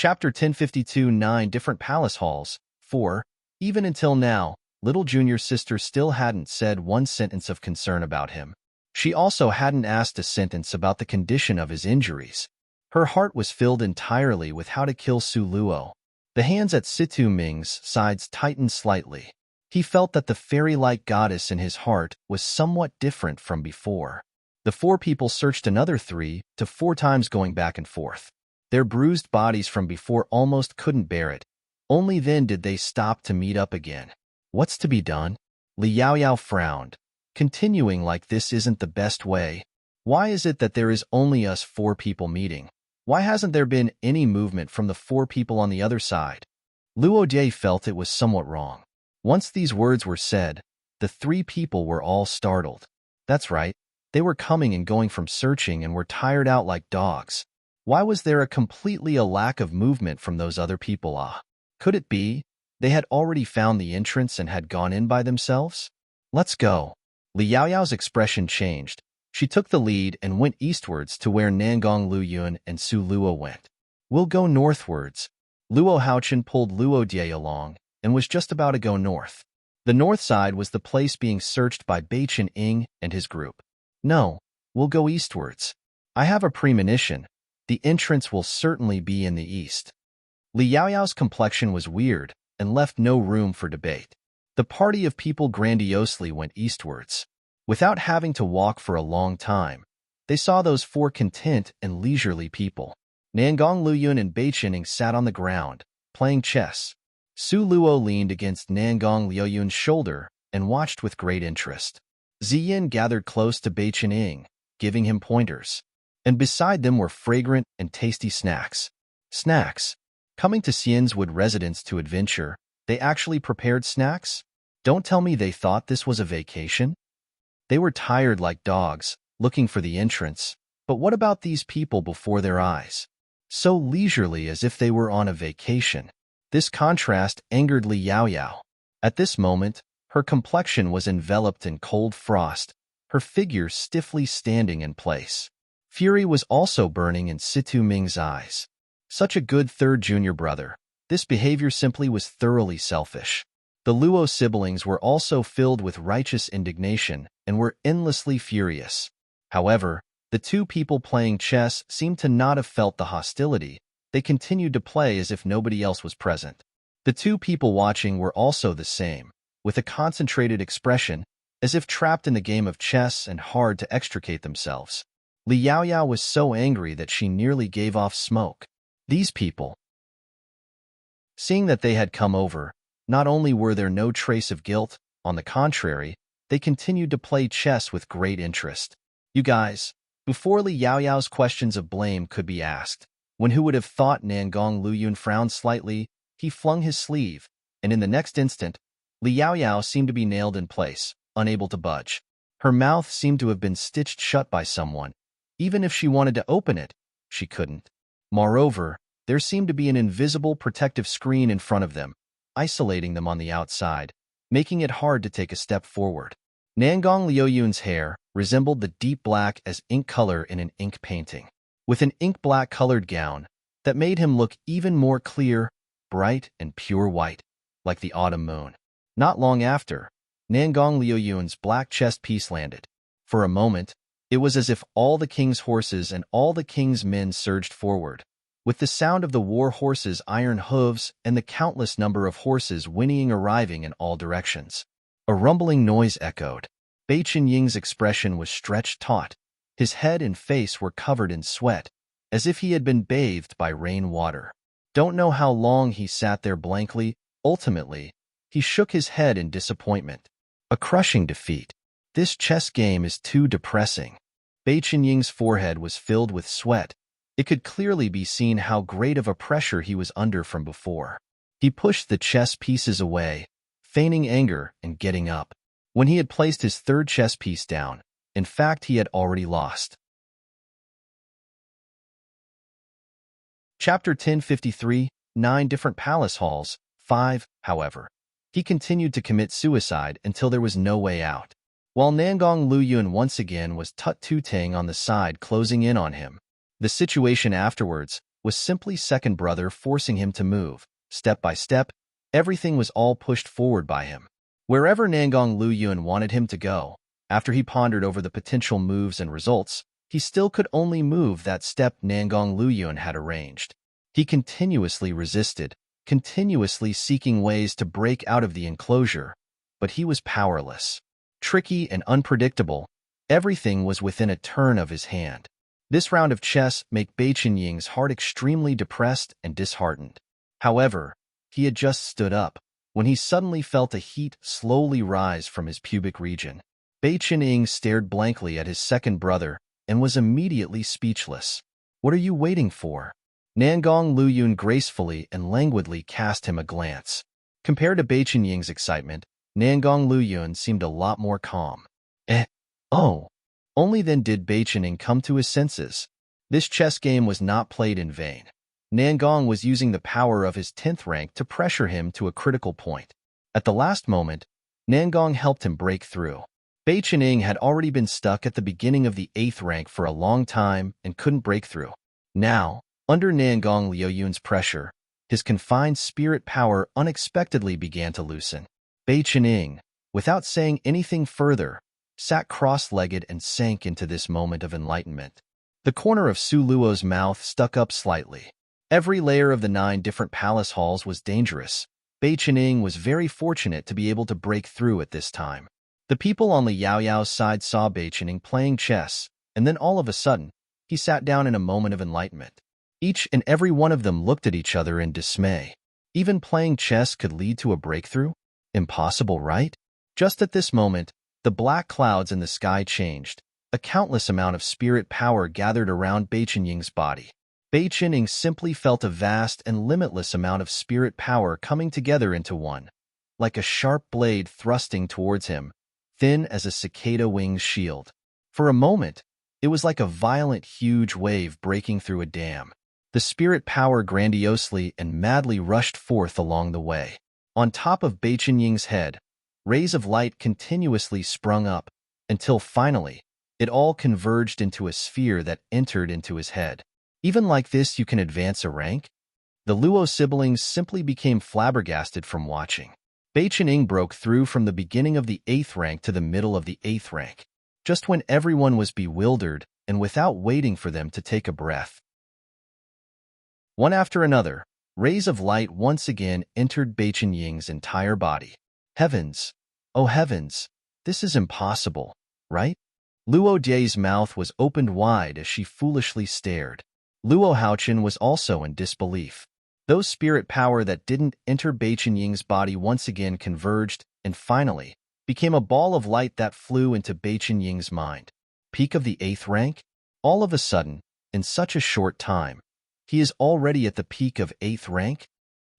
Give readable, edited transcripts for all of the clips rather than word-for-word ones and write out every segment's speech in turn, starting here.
Chapter 1052 9 Different Palace Halls 4. Even until now, little Junior's sister still hadn't said one sentence of concern about him. She also hadn't asked a sentence about the condition of his injuries. Her heart was filled entirely with how to kill Su Luo. The hands at Situ Ming's sides tightened slightly. He felt that the fairy-like goddess in his heart was somewhat different from before. The four people searched another 3 to 4 times, going back and forth. Their bruised bodies from before almost couldn't bear it. Only then did they stop to meet up again. What's to be done? Li Yaoyao frowned. Continuing like this isn't the best way. Why is it that there is only us 4 people meeting? Why hasn't there been any movement from the 4 people on the other side? Luo Die felt it was somewhat wrong. Once these words were said, the 3 people were all startled. That's right, they were coming and going from searching and were tired out like dogs. Why was there a lack of movement from those other people? Could it be they had already found the entrance and had gone in by themselves? Let's go. Li Yaoyao's expression changed. She took the lead and went eastwards to where Nangong Luyun and Su Luo went. We'll go northwards. Luo Haochen pulled Luo Die along and was just about to go north. The north side was the place being searched by Beichen Ing and his group. No, we'll go eastwards. I have a premonition. The entrance will certainly be in the east. Li Yaoyao's complexion was weird and left no room for debate. The party of people grandiosely went eastwards. Without having to walk for a long time, they saw those 4 content and leisurely people. Nangong Luyun and Beichen Ing sat on the ground, playing chess. Su Luo leaned against Nangong Liuyun's shoulder and watched with great interest. Ziyin gathered close to Beichen Ing, giving him pointers. And beside them were fragrant and tasty snacks. Snacks. Coming to Xian's Wood residence to adventure, they actually prepared snacks? Don't tell me they thought this was a vacation? They were tired like dogs, looking for the entrance. But what about these people before their eyes? So leisurely as if they were on a vacation. This contrast angered Li Yaoyao. At this moment, her complexion was enveloped in cold frost, her figure stiffly standing in place. Fury was also burning in Situ Ming's eyes. Such a good third junior brother. This behavior simply was thoroughly selfish. The Luo siblings were also filled with righteous indignation and were endlessly furious. However, the 2 people playing chess seemed to not have felt the hostility. They continued to play as if nobody else was present. The 2 people watching were also the same, with a concentrated expression, as if trapped in the game of chess and hard to extricate themselves. Li Yaoyao was so angry that she nearly gave off smoke. These people. Seeing that they had come over, not only were there no trace of guilt, on the contrary, they continued to play chess with great interest. You guys, before Li Yaoyao's questions of blame could be asked, when who would have thought Nangong Luyun frowned slightly, he flung his sleeve, and in the next instant, Li Yaoyao seemed to be nailed in place, unable to budge. Her mouth seemed to have been stitched shut by someone. Even if she wanted to open it, she couldn't. Moreover, there seemed to be an invisible protective screen in front of them, isolating them on the outside, making it hard to take a step forward. Nangong Liuyun's hair resembled the deep black as ink color in an ink painting, with an ink-black colored gown that made him look even more clear, bright, and pure white, like the autumn moon. Not long after, Nangong Liuyun's black chest piece landed. For a moment, it was as if all the king's horses and all the king's men surged forward, with the sound of the war horses' iron hooves and the countless number of horses whinnying arriving in all directions. A rumbling noise echoed. Beichen Ying's expression was stretched taut. His head and face were covered in sweat, as if he had been bathed by rain water. Don't know how long he sat there blankly. Ultimately, he shook his head in disappointment. A crushing defeat. This chess game is too depressing. Beichen Ying's forehead was filled with sweat. It could clearly be seen how great of a pressure he was under from before. He pushed the chess pieces away, feigning anger and getting up. When he had placed his 3rd chess piece down, in fact, he had already lost. Chapter 1053, 9 Different Palace Halls 5. However, he continued to commit suicide until there was no way out. While Nangong Luyun once again was tut-tutang on the side closing in on him, the situation afterwards was simply second brother forcing him to move. Step by step, everything was all pushed forward by him. Wherever Nangong Luyun wanted him to go, after he pondered over the potential moves and results, he still could only move that step Nangong Luyun had arranged. He continuously resisted, continuously seeking ways to break out of the enclosure, but he was powerless. Tricky and unpredictable, everything was within a turn of his hand. This round of chess made Bai Qinying's heart extremely depressed and disheartened. However, he had just stood up when he suddenly felt a heat slowly rise from his pubic region. Bai Qinying stared blankly at his second brother and was immediately speechless. "What are you waiting for?" Nangong Luyun gracefully and languidly cast him a glance. Compared to Bai Qinying's excitement, Nangong Luyun seemed a lot more calm. Oh. Only then did Bai Qinying come to his senses. This chess game was not played in vain. Nangong was using the power of his 10th rank to pressure him to a critical point. At the last moment, Nangong helped him break through. Bai Qinying had already been stuck at the beginning of the 8th rank for a long time and couldn't break through. Now, under Nangong Luyun's pressure, his confined spirit power unexpectedly began to loosen. Bai Qinying, without saying anything further, sat cross-legged and sank into this moment of enlightenment. The corner of Su Luo's mouth stuck up slightly. Every layer of the 9 different palace halls was dangerous. Bai Qinying was very fortunate to be able to break through at this time. The people on Li Yaoyao's side saw Bai Qinying playing chess, and then all of a sudden, he sat down in a moment of enlightenment. Each and every one of them looked at each other in dismay. Even playing chess could lead to a breakthrough? Impossible, right? Just at this moment, the black clouds in the sky changed. A countless amount of spirit power gathered around Bai Qinying's body. Bai Qinying simply felt a vast and limitless amount of spirit power coming together into one, like a sharp blade thrusting towards him, thin as a cicada wing's shield. For a moment, it was like a violent, huge wave breaking through a dam. The spirit power grandiosely and madly rushed forth along the way. On top of Bai Qinying's head, rays of light continuously sprung up, until finally, it all converged into a sphere that entered into his head. Even like this you can advance a rank? The Luo siblings simply became flabbergasted from watching. Bai Qinying broke through from the beginning of the 8th rank to the middle of the 8th rank, just when everyone was bewildered and without waiting for them to take a breath. One after another, rays of light once again entered Bai Qinying's entire body. Heavens! Oh heavens! This is impossible, right? Luo Die's mouth was opened wide as she foolishly stared. Luo Haochen was also in disbelief. Those spirit power that didn't enter Bai Qinying's body once again converged and finally became a ball of light that flew into Bai Qinying's mind. Peak of the 8th rank? All of a sudden, in such a short time, he is already at the peak of 8th rank?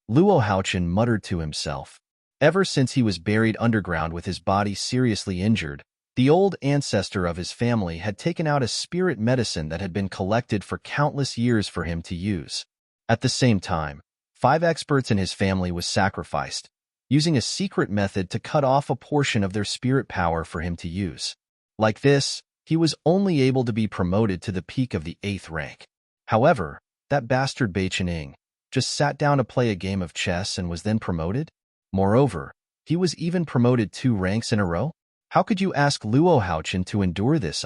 Luo Haochen muttered to himself. Ever since he was buried underground with his body seriously injured, the old ancestor of his family had taken out a spirit medicine that had been collected for countless years for him to use. At the same time, 5 experts in his family was sacrificed, using a secret method to cut off a portion of their spirit power for him to use. Like this, he was only able to be promoted to the peak of the 8th rank. However, that bastard Bai Qinying just sat down to play a game of chess and was then promoted? Moreover, he was even promoted 2 ranks in a row? How could you ask Luo Haochen to endure this?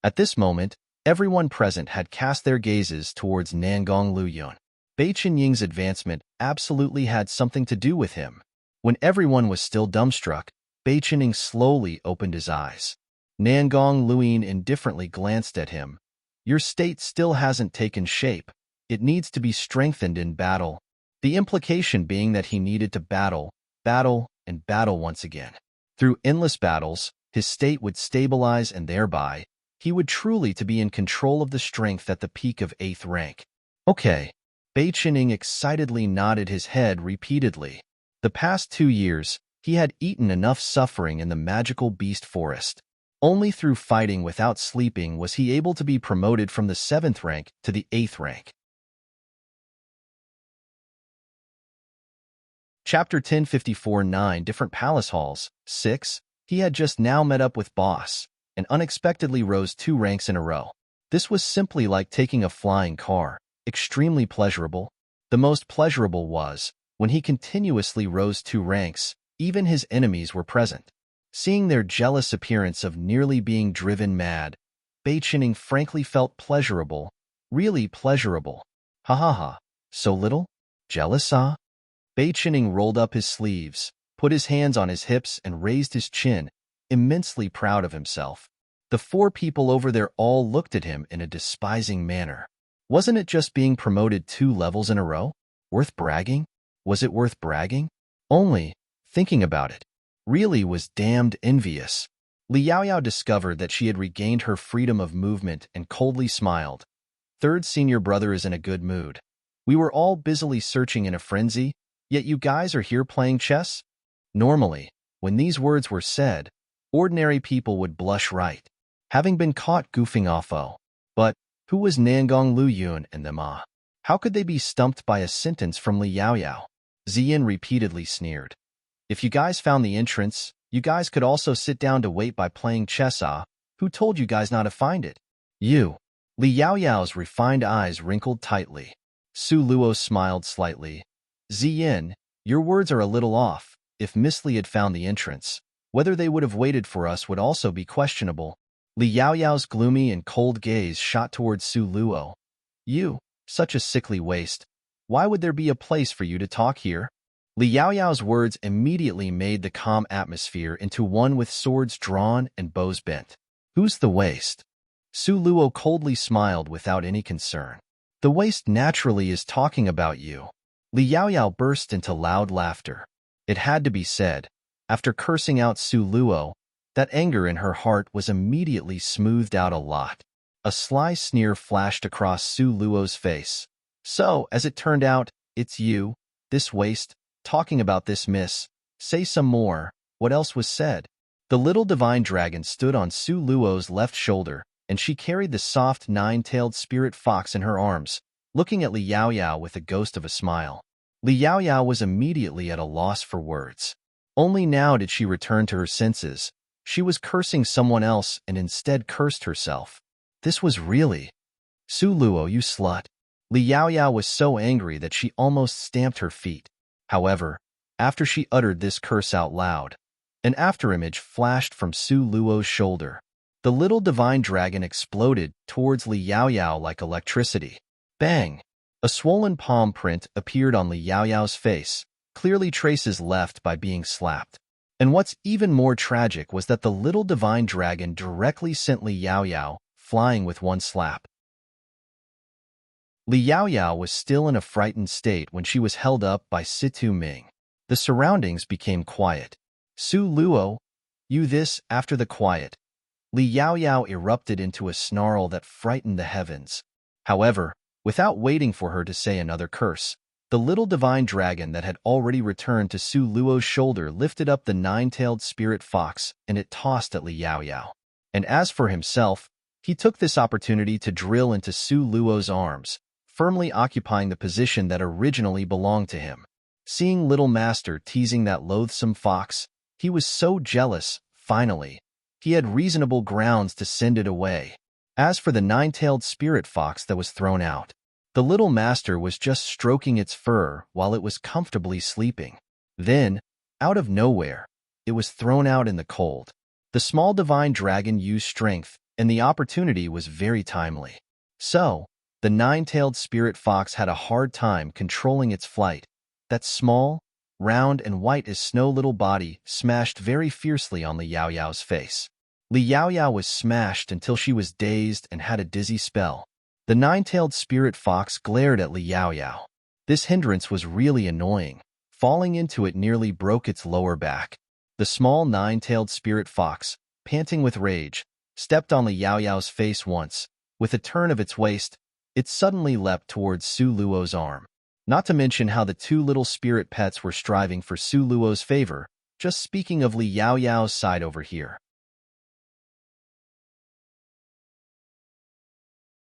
At this moment, everyone present had cast their gazes towards Nangong Luyun. Bai Qinying's advancement absolutely had something to do with him. When everyone was still dumbstruck, Bai Qinying slowly opened his eyes. Nangong Luyun indifferently glanced at him. Your state still hasn't taken shape. It needs to be strengthened in battle. The implication being that he needed to battle, and battle once again. Through endless battles, his state would stabilize and thereby, he would truly to be in control of the strength at the peak of 8th rank. Okay. Bai Qinying excitedly nodded his head repeatedly. The past 2 years, he had eaten enough suffering in the magical beast forest. Only through fighting without sleeping was he able to be promoted from the 7th rank to the 8th rank. Chapter 1054 9 Different Palace Halls 6. He had just now met up with Boss, and unexpectedly rose 2 ranks in a row. This was simply like taking a flying car, extremely pleasurable. The most pleasurable was when he continuously rose 2 ranks, even his enemies were present. Seeing their jealous appearance of nearly being driven mad, Beiqining frankly felt pleasurable, really pleasurable. Ha ha ha, so little? Jealous, ah? Beiqining rolled up his sleeves, put his hands on his hips and raised his chin, immensely proud of himself. The 4 people over there all looked at him in a despising manner. Wasn't it just being promoted 2 levels in a row? Worth bragging? Was it worth bragging? Only, thinking about it, really was damned envious. Li Yaoyao discovered that she had regained her freedom of movement and coldly smiled. Third senior brother is in a good mood. We were all busily searching in a frenzy, yet you guys are here playing chess? Normally, when these words were said, ordinary people would blush right, having been caught goofing off. But who was Nangong Lu Yun and them ah? How could they be stumped by a sentence from Li Yaoyao? Ziyin repeatedly sneered. If you guys found the entrance, you guys could also sit down to wait by playing chess ah? Who told you guys not to find it? You. Li Yaoyao's refined eyes wrinkled tightly. Su Luo smiled slightly. Ziyin, your words are a little off. If Miss Li had found the entrance, whether they would have waited for us would also be questionable. Li Yaoyao's gloomy and cold gaze shot towards Su Luo. You, such a sickly waste. Why would there be a place for you to talk here? Li Yaoyao's words immediately made the calm atmosphere into one with swords drawn and bows bent. Who's the waste? Su Luo coldly smiled without any concern. The waste naturally is talking about you. Li Yaoyao burst into loud laughter. It had to be said, after cursing out Su Luo, that anger in her heart was immediately smoothed out a lot. A sly sneer flashed across Su Luo's face. So, as it turned out, it's you, this waste, talking about this miss. Say some more. What else was said? The little divine dragon stood on Su Luo's left shoulder, and she carried the soft 9-tailed spirit fox in her arms, looking at Li Yaoyao with a ghost of a smile. Li Yaoyao was immediately at a loss for words. Only now did she return to her senses. She was cursing someone else and instead cursed herself. This was really... Su Luo, you slut. Li Yaoyao was so angry that she almost stamped her feet. However, after she uttered this curse out loud, an afterimage flashed from Su Luo's shoulder. The little divine dragon exploded towards Li Yaoyao like electricity. Bang! A swollen palm print appeared on Li Yaoyao's face, clearly traces left by being slapped. And what's even more tragic was that the little divine dragon directly sent Li Yaoyao flying with one slap. Li Yaoyao was still in a frightened state when she was held up by Situ Ming. The surroundings became quiet. Su Luo, you this, after the quiet. Li Yaoyao erupted into a snarl that frightened the heavens. However, without waiting for her to say another curse, the little divine dragon that had already returned to Su Luo's shoulder lifted up the 9-tailed spirit fox and it tossed at Li Yaoyao. And as for himself, he took this opportunity to drill into Su Luo's arms, firmly occupying the position that originally belonged to him. Seeing little master teasing that loathsome fox, he was so jealous, finally. He had reasonable grounds to send it away. As for the 9-tailed spirit fox that was thrown out, the little master was just stroking its fur while it was comfortably sleeping. Then, out of nowhere, it was thrown out in the cold. The small divine dragon used strength, and the opportunity was very timely. So, the 9-tailed spirit fox had a hard time controlling its flight. That small, round and white as snow little body smashed very fiercely on Li Yaoyao's face. Li Yaoyao was smashed until she was dazed and had a dizzy spell. The 9-tailed spirit fox glared at Li Yaoyao. This hindrance was really annoying. Falling into it nearly broke its lower back. The small 9-tailed spirit fox, panting with rage, stepped on Li Yaoyao's face once. With a turn of its waist, it suddenly leapt towards Su Luo's arm. Not to mention how the 2 little spirit pets were striving for Su Luo's favor, just speaking of Li Yaoyao's side over here.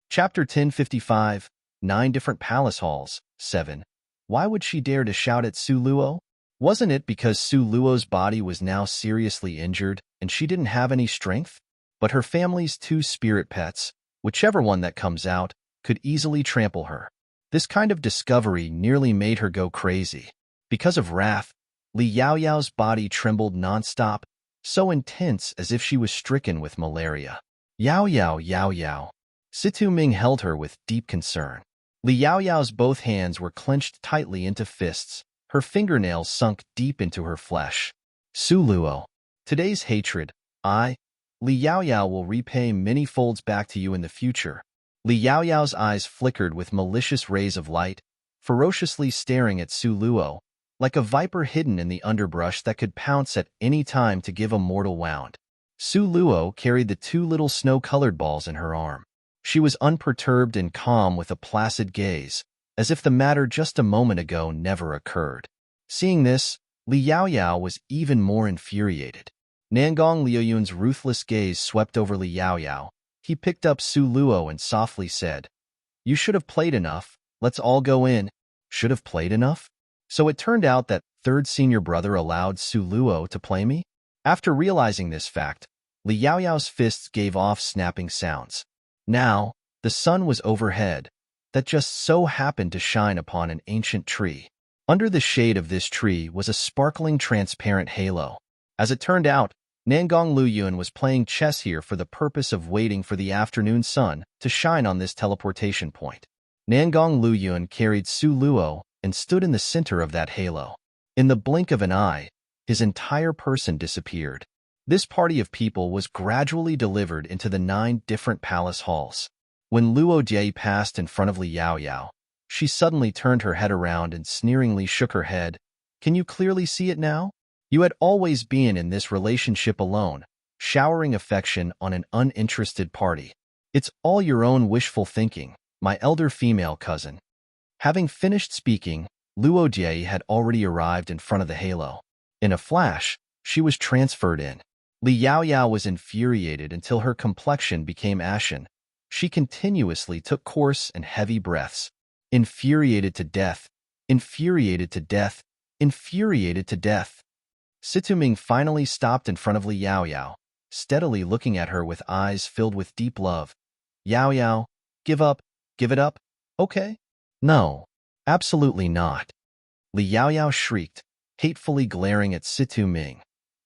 Chapter 1055, 9 Different Palace Halls, 7. Why would she dare to shout at Su Luo? Wasn't it because Su Luo's body was now seriously injured and she didn't have any strength? But her family's 2 spirit pets, whichever one that comes out, could easily trample her. This kind of discovery nearly made her go crazy. Because of wrath, Li Yaoyao's body trembled nonstop, so intense as if she was stricken with malaria. Yao Yao, Yao Yao. Situ Ming held her with deep concern. Li Yaoyao's both hands were clenched tightly into fists, her fingernails sunk deep into her flesh. Su Luo. Today's hatred, Li Yaoyao will repay many folds back to you in the future. Li Yaoyao's eyes flickered with malicious rays of light, ferociously staring at Su Luo, like a viper hidden in the underbrush that could pounce at any time to give a mortal wound. Su Luo carried the two little snow-colored balls in her arm. She was unperturbed and calm with a placid gaze, as if the matter just a moment ago never occurred. Seeing this, Li Yaoyao was even more infuriated. Nangong Liuyun's ruthless gaze swept over Li Yaoyao. He picked up Su Luo and softly said, "You should have played enough. Let's all go in." Should have played enough? So it turned out that third senior brother allowed Su Luo to play me? After realizing this fact, Li Yaoyao's fists gave off snapping sounds. Now, the sun was overhead, that just so happened to shine upon an ancient tree. Under the shade of this tree was a sparkling transparent halo. As it turned out, Nangong Luyun was playing chess here for the purpose of waiting for the afternoon sun to shine on this teleportation point. Nangong Luyun carried Su Luo and stood in the center of that halo. In the blink of an eye, his entire person disappeared. This party of people was gradually delivered into the 9 different palace halls. When Luo Jie passed in front of Li Yaoyao, she suddenly turned her head around and sneeringly shook her head. "Can you clearly see it now? You had always been in this relationship alone, showering affection on an uninterested party. It's all your own wishful thinking, my elder female cousin." Having finished speaking, Luo Jie had already arrived in front of the halo. In a flash, she was transferred in. Li Yaoyao was infuriated until her complexion became ashen. She continuously took coarse and heavy breaths. Infuriated to death, infuriated to death, infuriated to death. Situming finally stopped in front of Li Yaoyao, steadily looking at her with eyes filled with deep love. "Yaoyao, give up, give it up, okay?" "No, absolutely not." Li Yaoyao shrieked, hatefully glaring at Situming.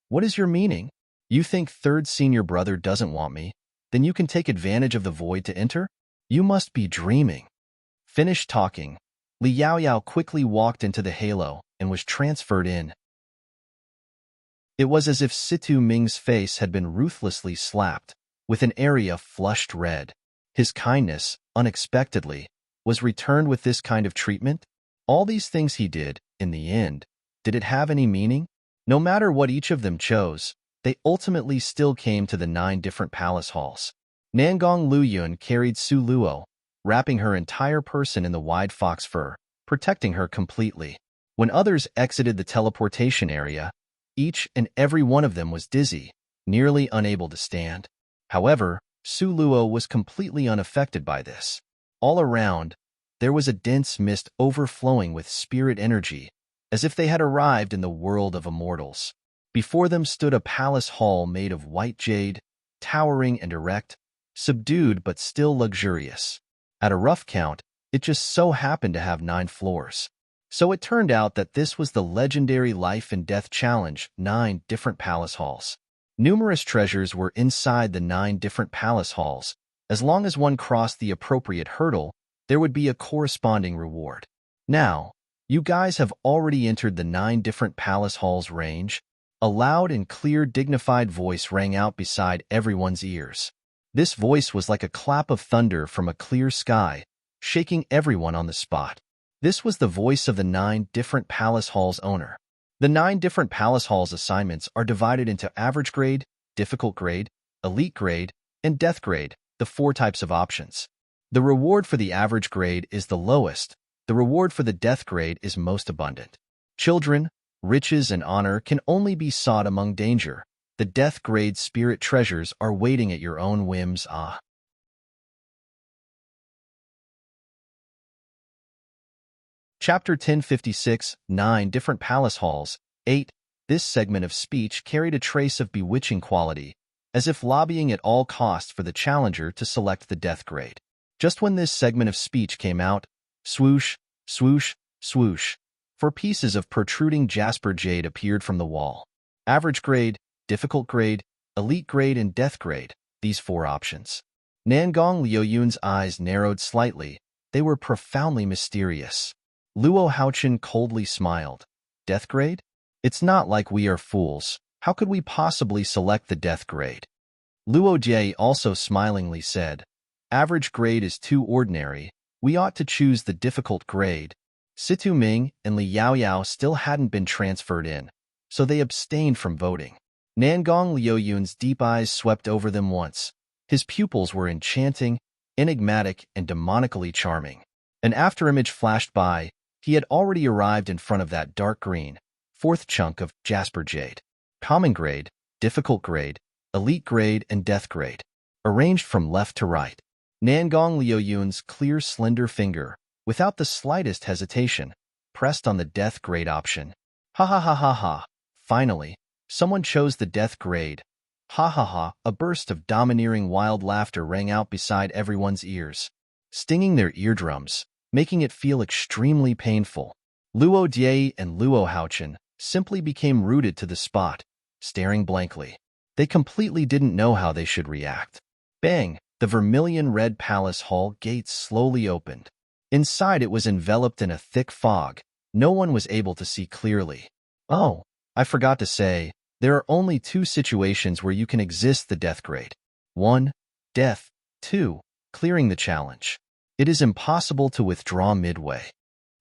"What is your meaning? You think third senior brother doesn't want me? Then you can take advantage of the void to enter? You must be dreaming." Finished talking, Li Yaoyao quickly walked into the halo and was transferred in. It was as if Situ Ming's face had been ruthlessly slapped, with an area flushed red. His kindness, unexpectedly, was returned with this kind of treatment? All these things he did, in the end, did it have any meaning? No matter what each of them chose, they ultimately still came to the 9 different palace halls. Nangong Luyun carried Su Luo, wrapping her entire person in the wide fox fur, protecting her completely. When others exited the teleportation area, each and every one of them was dizzy, nearly unable to stand. However, Su Luo was completely unaffected by this. All around, there was a dense mist overflowing with spirit energy, as if they had arrived in the world of immortals. Before them stood a palace hall made of white jade, towering and erect, subdued but still luxurious. At a rough count, it just so happened to have 9 floors. So it turned out that this was the legendary Life and Death Challenge, 9 different palace halls. Numerous treasures were inside the 9 different palace halls. As long as one crossed the appropriate hurdle, there would be a corresponding reward. Now, you guys have already entered the 9 different palace halls range. A loud and clear dignified voice rang out beside everyone's ears. This voice was like a clap of thunder from a clear sky, shaking everyone on the spot. This was the voice of the 9 different palace halls owner. The 9 different palace halls assignments are divided into average grade, difficult grade, elite grade, and death grade, the 4 types of options. The reward for the average grade is the lowest. The reward for the death grade is most abundant. Children, riches, and honor can only be sought among danger. The death grade spirit treasures are waiting at your own whims. Chapter 1056, 9 Different Palace Halls, 8. This segment of speech carried a trace of bewitching quality, as if lobbying at all costs for the challenger to select the death grade. Just when this segment of speech came out, Swoosh, swoosh, swoosh. 4 pieces of protruding jasper jade appeared from the wall. Average grade, difficult grade, elite grade, and death grade, these 4 options. Nangong Liuyun's eyes narrowed slightly. They were profoundly mysterious. Luo Haochen coldly smiled. Death grade? It's not like we are fools. How could we possibly select the death grade? Luo Jie also smilingly said, average grade is too ordinary. We ought to choose the difficult grade. Situ Ming and Li Yaoyao still hadn't been transferred in, so they abstained from voting. Nangong Liuyun's deep eyes swept over them once. His pupils were enchanting, enigmatic, and demonically charming. An afterimage flashed by. He had already arrived in front of that dark green, 4th chunk of jasper jade. Common grade, difficult grade, elite grade, and death grade, arranged from left to right. Nangong Liuyun's clear, slender finger, without the slightest hesitation, pressed on the death grade option. Ha ha ha ha ha. Finally, someone chose the death grade. Ha ha ha. A burst of domineering wild laughter rang out beside everyone's ears, stinging their eardrums, making it feel extremely painful. Luo Die and Luo Haochen simply became rooted to the spot, staring blankly. They completely didn't know how they should react. Bang! The vermilion-red palace hall gates slowly opened. Inside it was enveloped in a thick fog. No one was able to see clearly. Oh, I forgot to say, there are only 2 situations where you can exist the death grade. 1. Death. 2. Clearing the challenge. It is impossible to withdraw midway.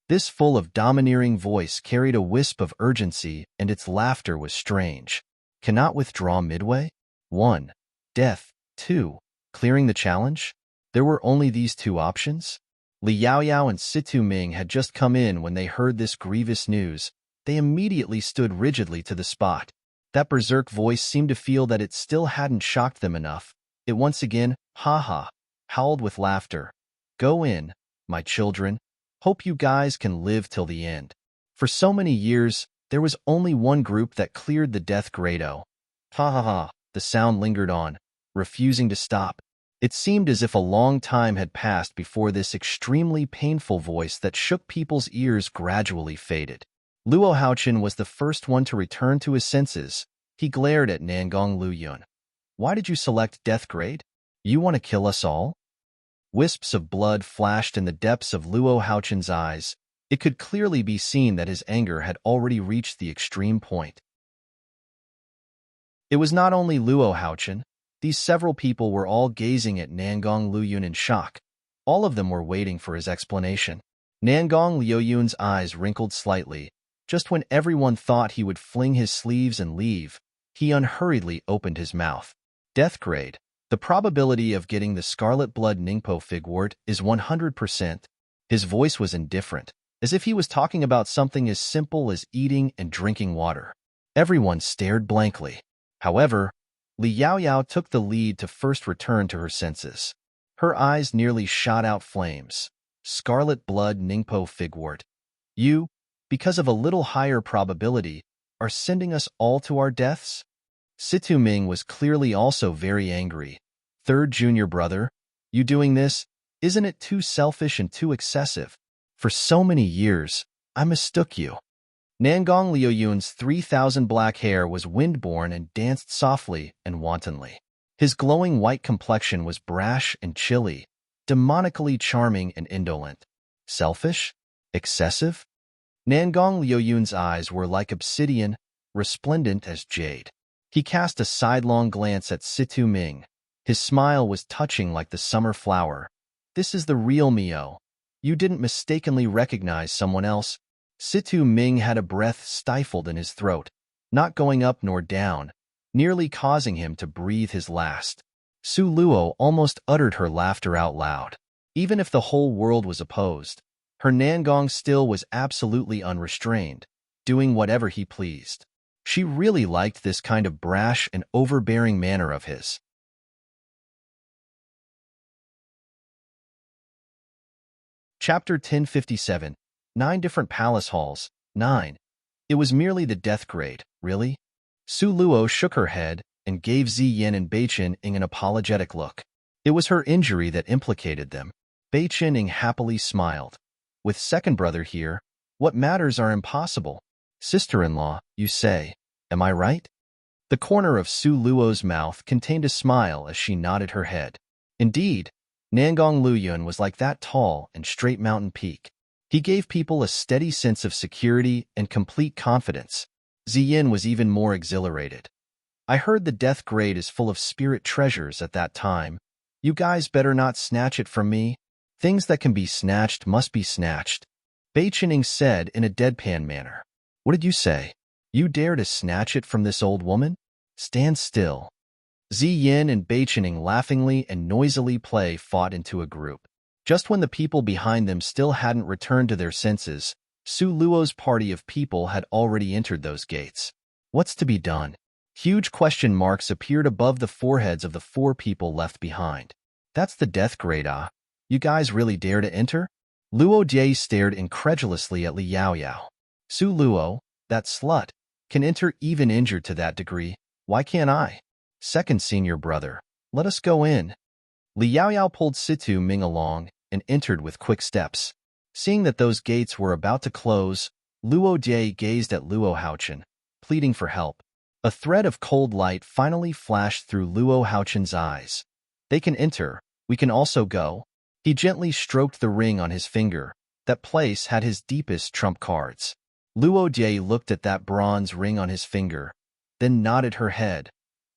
This full of domineering voice carried a wisp of urgency, and its laughter was strange. Cannot withdraw midway? 1. Death. 2. Clearing the challenge? There were only these 2 options? Li Yaoyao and Situ Ming had just come in when they heard this grievous news. They immediately stood rigidly to the spot. That berserk voice seemed to feel that it still hadn't shocked them enough. It once again, ha ha, howled with laughter. Go in, my children. Hope you guys can live till the end. For so many years, there was only one group that cleared the death grado. Ha ha ha, the sound lingered on, refusing to stop. It seemed as if a long time had passed before this extremely painful voice that shook people's ears gradually faded. Luo Haochen was the first one to return to his senses. He glared at Nangong Liyun. Why did you select death grade? You want to kill us all? Wisps of blood flashed in the depths of Luo Haochen's eyes. It could clearly be seen that his anger had already reached the extreme point. It was not only Luo Haochen. These several people were all gazing at Nangong Liyun in shock. All of them were waiting for his explanation. Nangong Liyun's eyes wrinkled slightly. Just when everyone thought he would fling his sleeves and leave, he unhurriedly opened his mouth. Death grade. The probability of getting the scarlet blood Ningpo figwort is 100%. His voice was indifferent, as if he was talking about something as simple as eating and drinking water. Everyone stared blankly. However, Li Yaoyao took the lead to first return to her senses. Her eyes nearly shot out flames. Scarlet blood Ningpo figwort. You, because of a little higher probability, are sending us all to our deaths? Situ Ming was clearly also very angry. Third junior brother, you doing this? Isn't it too selfish and too excessive? For so many years, I mistook you. Nangong Liyun's 3,000 black hair was wind-borne and danced softly and wantonly. His glowing white complexion was brash and chilly, demonically charming and indolent. Selfish? Excessive? Nangong Liyun's eyes were like obsidian, resplendent as jade. He cast a sidelong glance at Situ Ming. His smile was touching like the summer flower. This is the real Mio. You didn't mistakenly recognize someone else. Situ Ming had a breath stifled in his throat, not going up nor down, nearly causing him to breathe his last. Su Luo almost uttered her laughter out loud. Even if the whole world was opposed, her Nangong still was absolutely unrestrained, doing whatever he pleased. She really liked this kind of brash and overbearing manner of his. Chapter 1057. 9 different palace halls. 9. It was merely the death grade, really? Su Luo shook her head and gave Ziyin and Beichen an apologetic look. It was her injury that implicated them. Beichen happily smiled. With second brother here, what matters are impossible. Sister-in-law, you say. Am I right? The corner of Su Luo's mouth contained a smile as she nodded her head. Indeed, Nangong Luyun was like that tall and straight mountain peak. He gave people a steady sense of security and complete confidence. Ziyin was even more exhilarated. I heard the death grade is full of spirit treasures at that time. You guys better not snatch it from me. Things that can be snatched must be snatched. Bei Qining said in a deadpan manner. What did you say? You dare to snatch it from this old woman? Stand still. Ziyin and Bei Qining laughingly and noisily fought into a group. Just when the people behind them still hadn't returned to their senses, Su Luo's party of people had already entered those gates. What's to be done? Huge question marks appeared above the foreheads of the four people left behind. That's the death grade, ah? You guys really dare to enter? Luo Jie stared incredulously at Li Yaoyao. Su Luo, that slut, can enter even injured to that degree. Why can't I? Second senior brother, let us go in. Li Yaoyao pulled Situ Ming along and entered with quick steps. Seeing that those gates were about to close, Luo Jie gazed at Luo Haochen, pleading for help. A thread of cold light finally flashed through Luo Haochen's eyes. They can enter, we can also go. He gently stroked the ring on his finger. That place had his deepest trump cards. Luo Jie looked at that bronze ring on his finger, then nodded her head.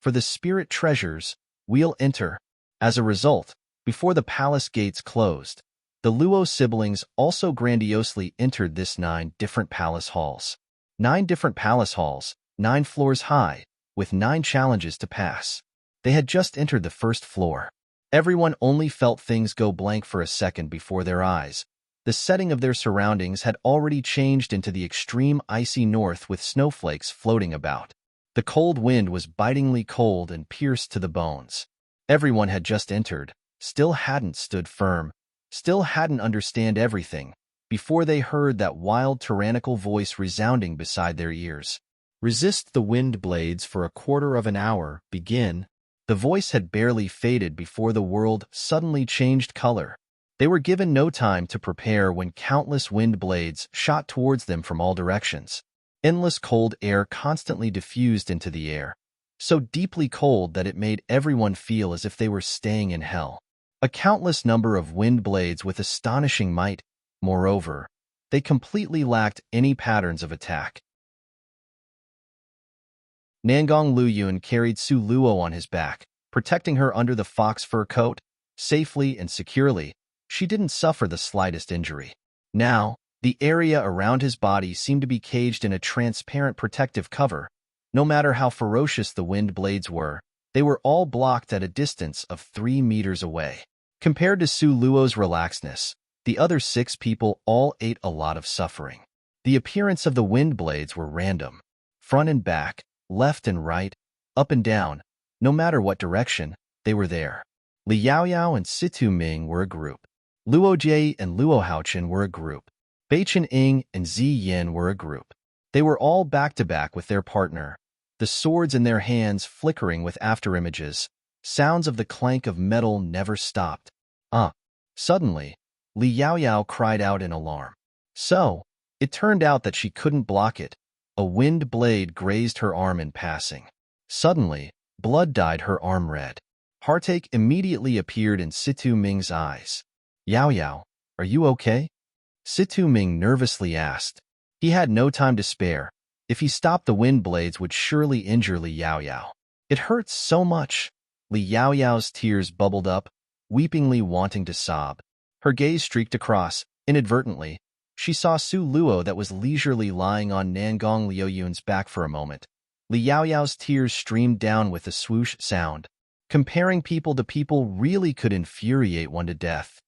For the spirit treasures, we'll enter. As a result, before the palace gates closed, the Luo siblings also grandiosely entered this 9 different palace halls. 9 different palace halls, 9 floors high, with 9 challenges to pass. They had just entered the first floor. Everyone only felt things go blank for a second before their eyes. The setting of their surroundings had already changed into the extreme icy north with snowflakes floating about. The cold wind was bitingly cold and pierced to the bones. Everyone had just entered, still hadn't stood firm, still hadn't understand everything, before they heard that wild tyrannical voice resounding beside their ears. Resist the wind blades for a quarter of an hour, begin. The voice had barely faded before the world suddenly changed color. They were given no time to prepare when countless wind blades shot towards them from all directions. Endless cold air constantly diffused into the air, so deeply cold that it made everyone feel as if they were staying in hell. A countless number of wind blades with astonishing might. Moreover, they completely lacked any patterns of attack. Nangong Luyun carried Su Luo on his back, protecting her under the fox fur coat. Safely and securely, she didn't suffer the slightest injury. Now, the area around his body seemed to be caged in a transparent protective cover. No matter how ferocious the wind blades were, they were all blocked at a distance of 3 meters away. Compared to Su Luo's relaxedness, the other 6 people all ate a lot of suffering. The appearance of the wind blades were random. Front and back, left and right, up and down, no matter what direction, they were there. Li Yaoyao and Situ Ming were a group. Luo Jie and Luo Haochen were a group. Bei Qining and Ziyin were a group. They were all back-to-back with their partner, the swords in their hands flickering with afterimages. Sounds of the clank of metal never stopped. Suddenly, Li Yaoyao cried out in alarm. So, it turned out that she couldn't block it. A wind blade grazed her arm in passing. Suddenly, blood dyed her arm red. Heartache immediately appeared in Situ Ming's eyes. Yaoyao, are you okay? Situ Ming nervously asked. He had no time to spare. If he stopped the wind blades would surely injure Li Yaoyao. It hurts so much. Li Yaoyao's tears bubbled up, weepingly wanting to sob. Her gaze streaked across. Inadvertently, she saw Su Luo that was leisurely lying on Nangong Luyun's back for a moment. Li Yaoyao's tears streamed down with a swoosh sound. Comparing people to people really could infuriate one to death.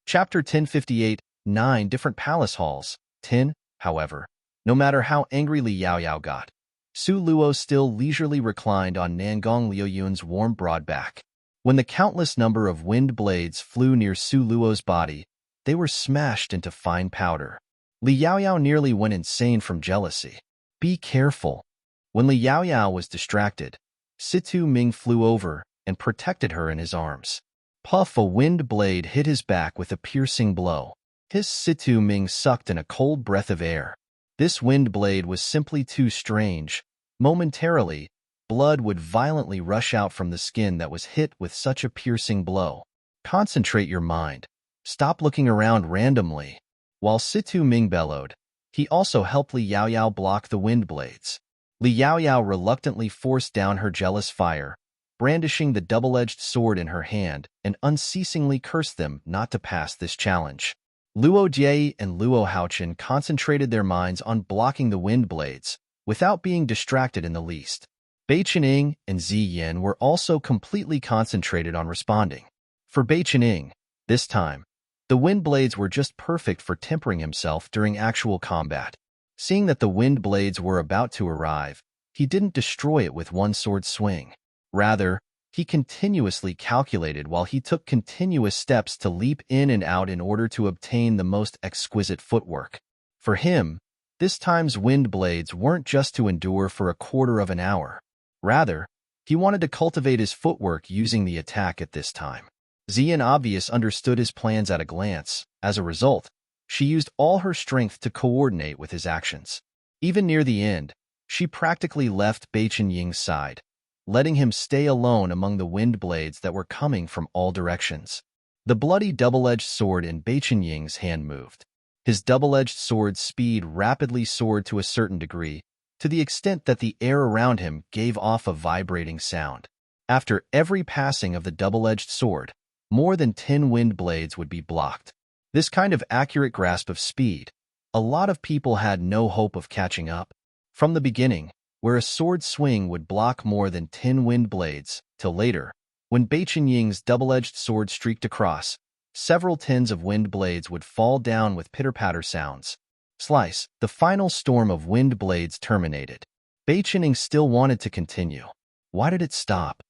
Chapter 1058, 9 Different Palace Halls. 10, however, no matter how angry Li Yaoyao got, Su Luo still leisurely reclined on Nangong Luyun's warm broad back. When the countless number of wind blades flew near Su Luo's body, they were smashed into fine powder. Li Yaoyao nearly went insane from jealousy. Be careful. When Li Yaoyao was distracted, Situ Ming flew over, and protected her in his arms. Puff, a wind blade, hit his back with a piercing blow. His Situ Ming sucked in a cold breath of air. This wind blade was simply too strange. Momentarily, blood would violently rush out from the skin that was hit with such a piercing blow. Concentrate your mind. Stop looking around randomly. While Situ Ming bellowed, he also helped Li Yaoyao block the wind blades. Li Yaoyao reluctantly forced down her jealous fire, brandishing the double-edged sword in her hand, and unceasingly cursed them not to pass this challenge. Luo Jie and Luo Haochen concentrated their minds on blocking the wind blades, without being distracted in the least. Bai Qining and Zi Yin were also completely concentrated on responding. For Bai Qining, this time, the wind blades were just perfect for tempering himself during actual combat. Seeing that the wind blades were about to arrive, he didn't destroy it with one sword swing. Rather, he continuously calculated while he took continuous steps to leap in and out in order to obtain the most exquisite footwork. For him, this time's wind blades weren't just to endure for a quarter of an hour. Rather, he wanted to cultivate his footwork using the attack at this time. Xian Obvious understood his plans at a glance. As a result, she used all her strength to coordinate with his actions. Even near the end, she practically left Bai Qinying's side, letting him stay alone among the wind blades that were coming from all directions. The bloody double-edged sword in Bai Qinying's hand moved. His double-edged sword's speed rapidly soared to a certain degree, to the extent that the air around him gave off a vibrating sound. After every passing of the double-edged sword, more than 10 wind blades would be blocked. This kind of accurate grasp of speed, a lot of people had no hope of catching up. From the beginning, where a sword swing would block more than 10 wind blades, till later, when Bai Qinying's double-edged sword streaked across, several tens of wind blades would fall down with pitter-patter sounds. Slice, the final storm of wind blades terminated. Bai Qinying still wanted to continue. Why did it stop?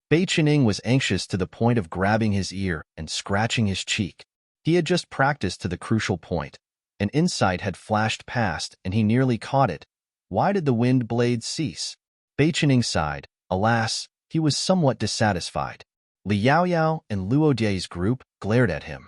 Bai Qinying was anxious to the point of grabbing his ear and scratching his cheek. He had just practiced to the crucial point. An insight had flashed past, and he nearly caught it. Why did the wind blades cease? Bai Qinying sighed. Alas, he was somewhat dissatisfied. Li Yaoyao and Luo Jie's group glared at him.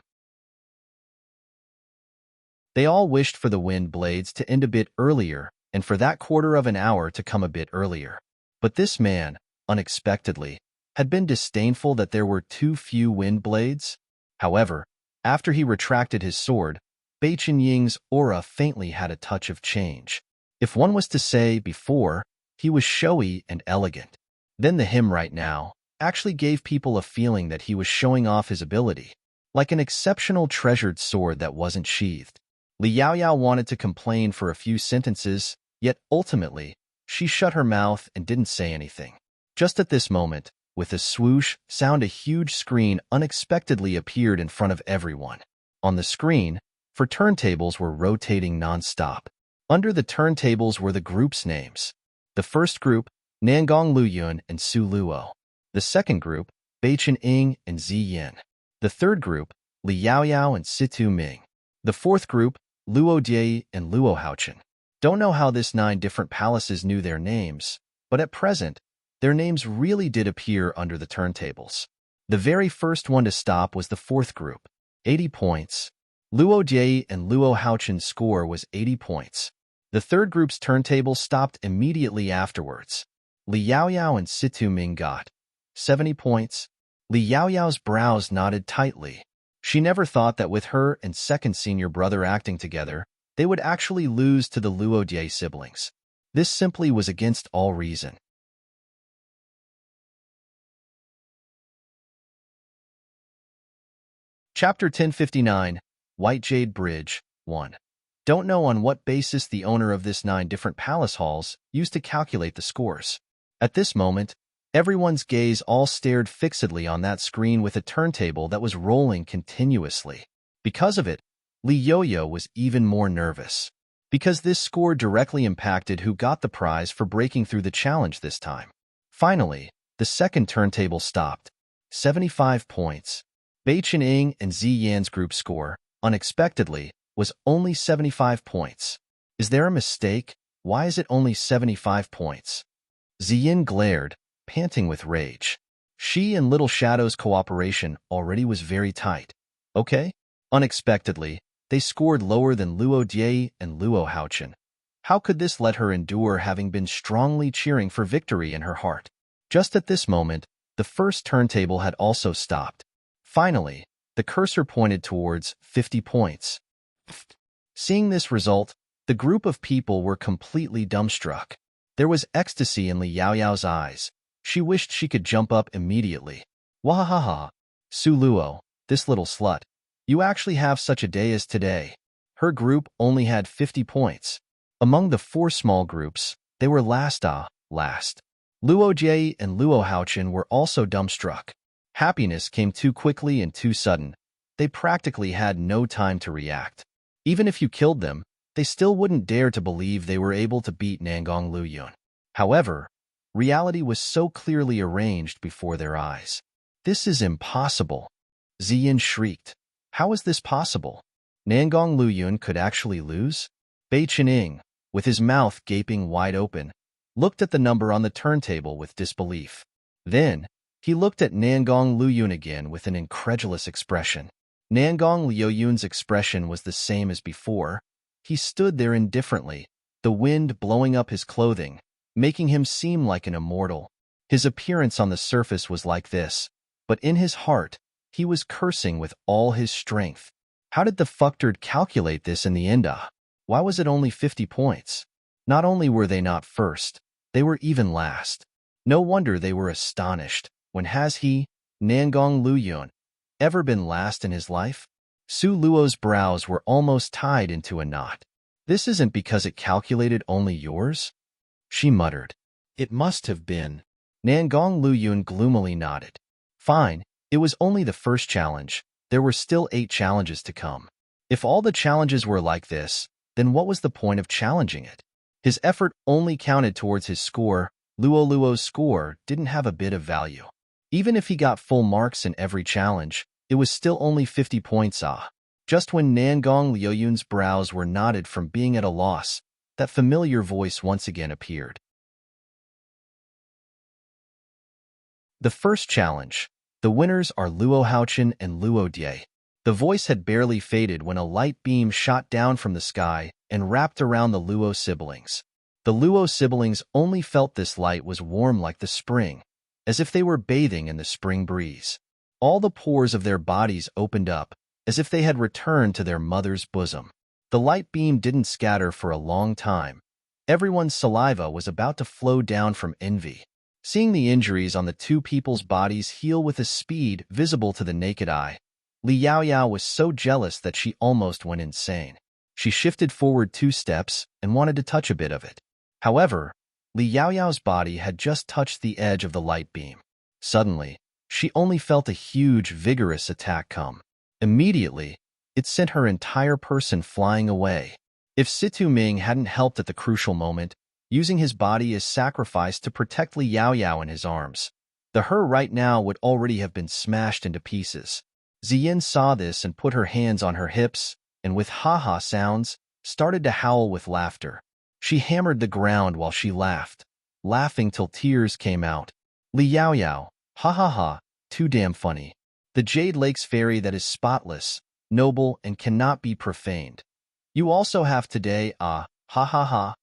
They all wished for the wind blades to end a bit earlier, and for that quarter of an hour to come a bit earlier. But this man, unexpectedly, had been disdainful that there were too few wind blades. However, after he retracted his sword, Bai Qinying's aura faintly had a touch of change. If one was to say before, he was showy and elegant, then the him right now actually gave people a feeling that he was showing off his ability, like an exceptional treasured sword that wasn't sheathed. Li Yaoyao wanted to complain for a few sentences, yet ultimately, she shut her mouth and didn't say anything. Just at this moment, with a swoosh sound, a huge screen unexpectedly appeared in front of everyone. On the screen, 4 turntables were rotating non-stop. Under the turntables were the group's names. The first group, Nangong Luyun and Su Luo. The second group, Bai Qinying and Zi Yin. The third group, Li Yaoyao and Situ Ming. The fourth group, Luo Jie and Luo Haochen. Don't know how this 9 different palaces knew their names, but at present, their names really did appear under the turntables. The very first one to stop was the fourth group, 80 points. Luo Jie and Luo Haochen's score was 80 points. The third group's turntable stopped immediately afterwards. Li Yaoyao and Situ Ming got 70 points. Li Yaoyao's brows knotted tightly. She never thought that with her and second senior brother acting together, they would actually lose to the Luo Jie siblings. This simply was against all reason. Chapter 1059, White Jade Bridge, 1. Don't know on what basis the owner of this 9 different palace halls used to calculate the scores. At this moment, everyone's gaze all stared fixedly on that screen with a turntable that was rolling continuously. Because of it, Li Yo-Yo was even more nervous, because this score directly impacted who got the prize for breaking through the challenge this time. Finally, the second turntable stopped. 75 points. Bai Qinying and Zi Yan's group score, unexpectedly, was only 75 points. Is there a mistake? Why is it only 75 points? Ziyin glared, panting with rage. She and Little Shadow's cooperation already was very tight. Okay? Unexpectedly, they scored lower than Luo Die and Luo Haochen. How could this let her endure having been strongly cheering for victory in her heart? Just at this moment, the first turntable had also stopped. Finally, the cursor pointed towards 50 points. Seeing this result, the group of people were completely dumbstruck. There was ecstasy in Li Yaoyao's eyes. She wished she could jump up immediately. Wahahaha, Su Luo, this little slut. You actually have such a day as today. Her group only had 50 points. Among the 4 small groups, they were last. Luo Jie and Luo Haochen were also dumbstruck. Happiness came too quickly and too sudden. They practically had no time to react. Even if you killed them, they still wouldn't dare to believe they were able to beat Nangong Luyun. However, reality was so clearly arranged before their eyes. This is impossible. Ziyin shrieked. How is this possible? Nangong Luyun could actually lose? Bei Qining, with his mouth gaping wide open, looked at the number on the turntable with disbelief. Then, he looked at Nangong Luyun again with an incredulous expression. Nangong Luyun's expression was the same as before. He stood there indifferently, the wind blowing up his clothing, making him seem like an immortal. His appearance on the surface was like this, but in his heart, he was cursing with all his strength. How did the fucktard calculate this in the end? Why was it only 50 points? Not only were they not first, they were even last. No wonder they were astonished. When has he, Nangong Luyun, ever been last in his life? Su Luo's brows were almost tied into a knot. This isn't because it calculated only yours? She muttered. It must have been. Nangong Luyun gloomily nodded. Fine, it was only the first challenge. There were still 8 challenges to come. If all the challenges were like this, then what was the point of challenging it? His effort only counted towards his score. Luo's score didn't have a bit of value. Even if he got full marks in every challenge, it was still only 50 points. Just when Nangong Luyun's brows were knotted from being at a loss, that familiar voice once again appeared. The first challenge. The winners are Luo Haochen and Luo Die. The voice had barely faded when a light beam shot down from the sky and wrapped around the Luo siblings. The Luo siblings only felt this light was warm like the spring, as if they were bathing in the spring breeze. All the pores of their bodies opened up, as if they had returned to their mother's bosom. The light beam didn't scatter for a long time. Everyone's saliva was about to flow down from envy. Seeing the injuries on the 2 people's bodies heal with a speed visible to the naked eye, Li Yaoyao was so jealous that she almost went insane. She shifted forward 2 steps and wanted to touch a bit of it. However, Li Yaoyao's body had just touched the edge of the light beam. Suddenly, she only felt a huge, vigorous attack come. Immediately, it sent her entire person flying away. If Situ Ming hadn't helped at the crucial moment, using his body as sacrifice to protect Li Yaoyao in his arms, the her right now would already have been smashed into pieces. Ziyin saw this and put her hands on her hips, and with ha-ha sounds, started to howl with laughter. She hammered the ground while she laughed, laughing till tears came out. Li Yaoyao, ha-ha-ha, too damn funny. The Jade Lake's fairy that is spotless, noble, and cannot be profaned. You also have today, ha-ha-ha.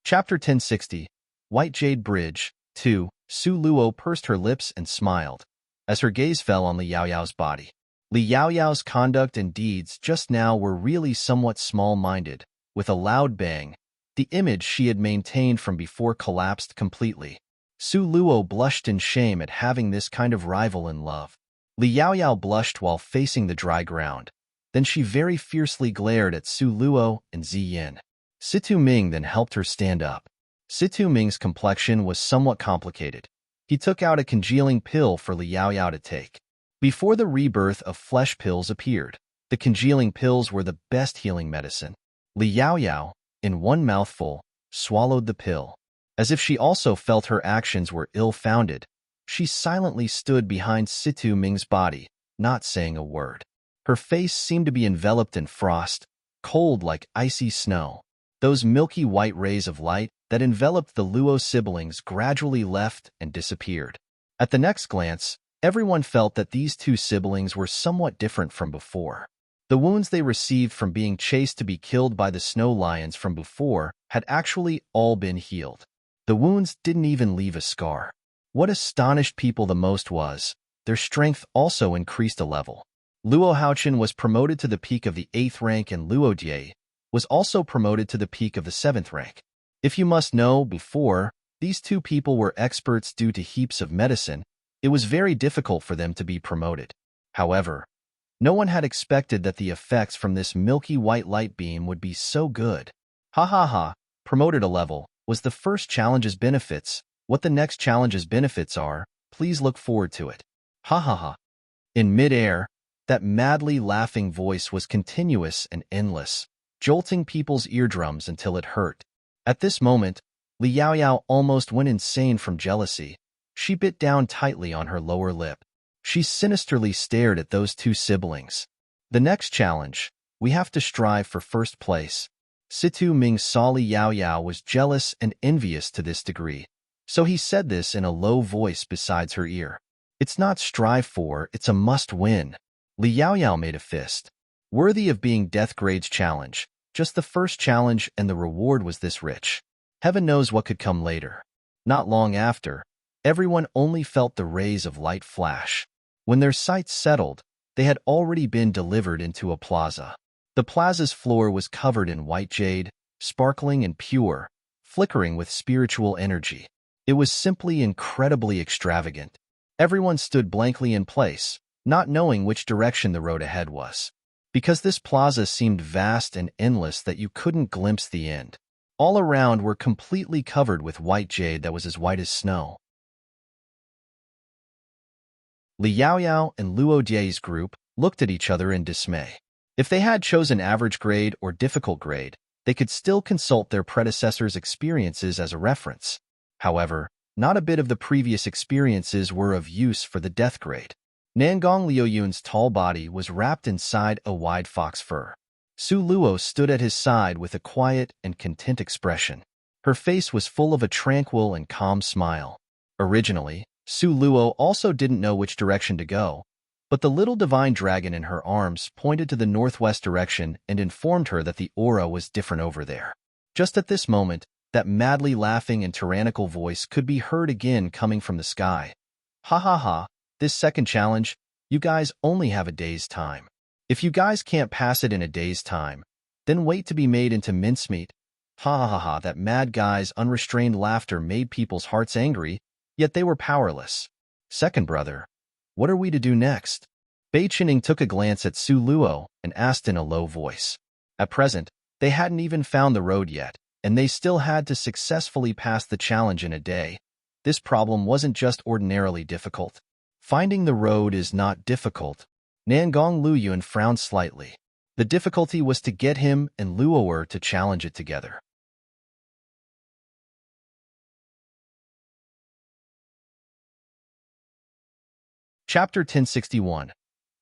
Chapter 1060, White Jade Bridge, 2. Su Luo pursed her lips and smiled, as her gaze fell on Li Yaoyao's body. Li Yaoyao's conduct and deeds just now were really somewhat small-minded. With a loud bang, the image she had maintained from before collapsed completely. Su Luo blushed in shame at having this kind of rival in love. Li Yaoyao blushed while facing the dry ground. Then she very fiercely glared at Su Luo and Ziyin. Situ Ming then helped her stand up. Situ Ming's complexion was somewhat complicated. He took out a congealing pill for Li Yaoyao to take. Before the rebirth of flesh pills appeared, the congealing pills were the best healing medicine. Li Yaoyao, in one mouthful, swallowed the pill. As if she also felt her actions were ill-founded, she silently stood behind Situ Ming's body, not saying a word. Her face seemed to be enveloped in frost, cold like icy snow. Those milky white rays of light that enveloped the Luo siblings gradually left and disappeared. At the next glance, everyone felt that these two siblings were somewhat different from before. The wounds they received from being chased to be killed by the snow lions from before had actually all been healed. The wounds didn't even leave a scar. What astonished people the most was, their strength also increased a level. Luo Haochen was promoted to the peak of the 8th rank and Luo Die was also promoted to the peak of the 7th rank. If you must know, before, these two people were experts due to heaps of medicine. It was very difficult for them to be promoted. However, no one had expected that the effects from this milky white light beam would be so good. Ha ha ha, promoted a level, was the first challenge's benefits. What the next challenge's benefits are, please look forward to it. Ha ha ha. In mid-air, that madly laughing voice was continuous and endless, jolting people's eardrums until it hurt. At this moment, Li Yaoyao almost went insane from jealousy. She bit down tightly on her lower lip. She sinisterly stared at those two siblings. The next challenge, we have to strive for first place. Situ Ming saw Li Yaoyao was jealous and envious to this degree, so he said this in a low voice besides her ear. It's not strive for, it's a must-win. Li Yaoyao made a fist. Worthy of being Death Grade's challenge, just the first challenge and the reward was this rich. Heaven knows what could come later. Not long after, everyone only felt the rays of light flash. When their sights settled, they had already been delivered into a plaza. The plaza's floor was covered in white jade, sparkling and pure, flickering with spiritual energy. It was simply incredibly extravagant. Everyone stood blankly in place, not knowing which direction the road ahead was. Because this plaza seemed vast and endless that you couldn't glimpse the end. All around were completely covered with white jade that was as white as snow. Li Yaoyao and Luo Die's group looked at each other in dismay. If they had chosen average grade or difficult grade, they could still consult their predecessors' experiences as a reference. However, not a bit of the previous experiences were of use for the death grade. Nangong Liuyun's tall body was wrapped inside a wide fox fur. Su Luo stood at his side with a quiet and content expression. Her face was full of a tranquil and calm smile. Originally, Su Luo also didn't know which direction to go, but the little divine dragon in her arms pointed to the northwest direction and informed her that the aura was different over there. Just at this moment, that madly laughing and tyrannical voice could be heard again coming from the sky. Ha ha ha, this second challenge, you guys only have a day's time. If you guys can't pass it in a day's time, then wait to be made into mincemeat. Ha ha ha ha, that mad guy's unrestrained laughter made people's hearts angry, yet they were powerless. Second brother, what are we to do next? Bei Qining took a glance at Su Luo and asked in a low voice. At present, they hadn't even found the road yet, and they still had to successfully pass the challenge in a day. This problem wasn't just ordinarily difficult. Finding the road is not difficult. Nangong Luyun frowned slightly. The difficulty was to get him and Luoer to challenge it together. Chapter 1061.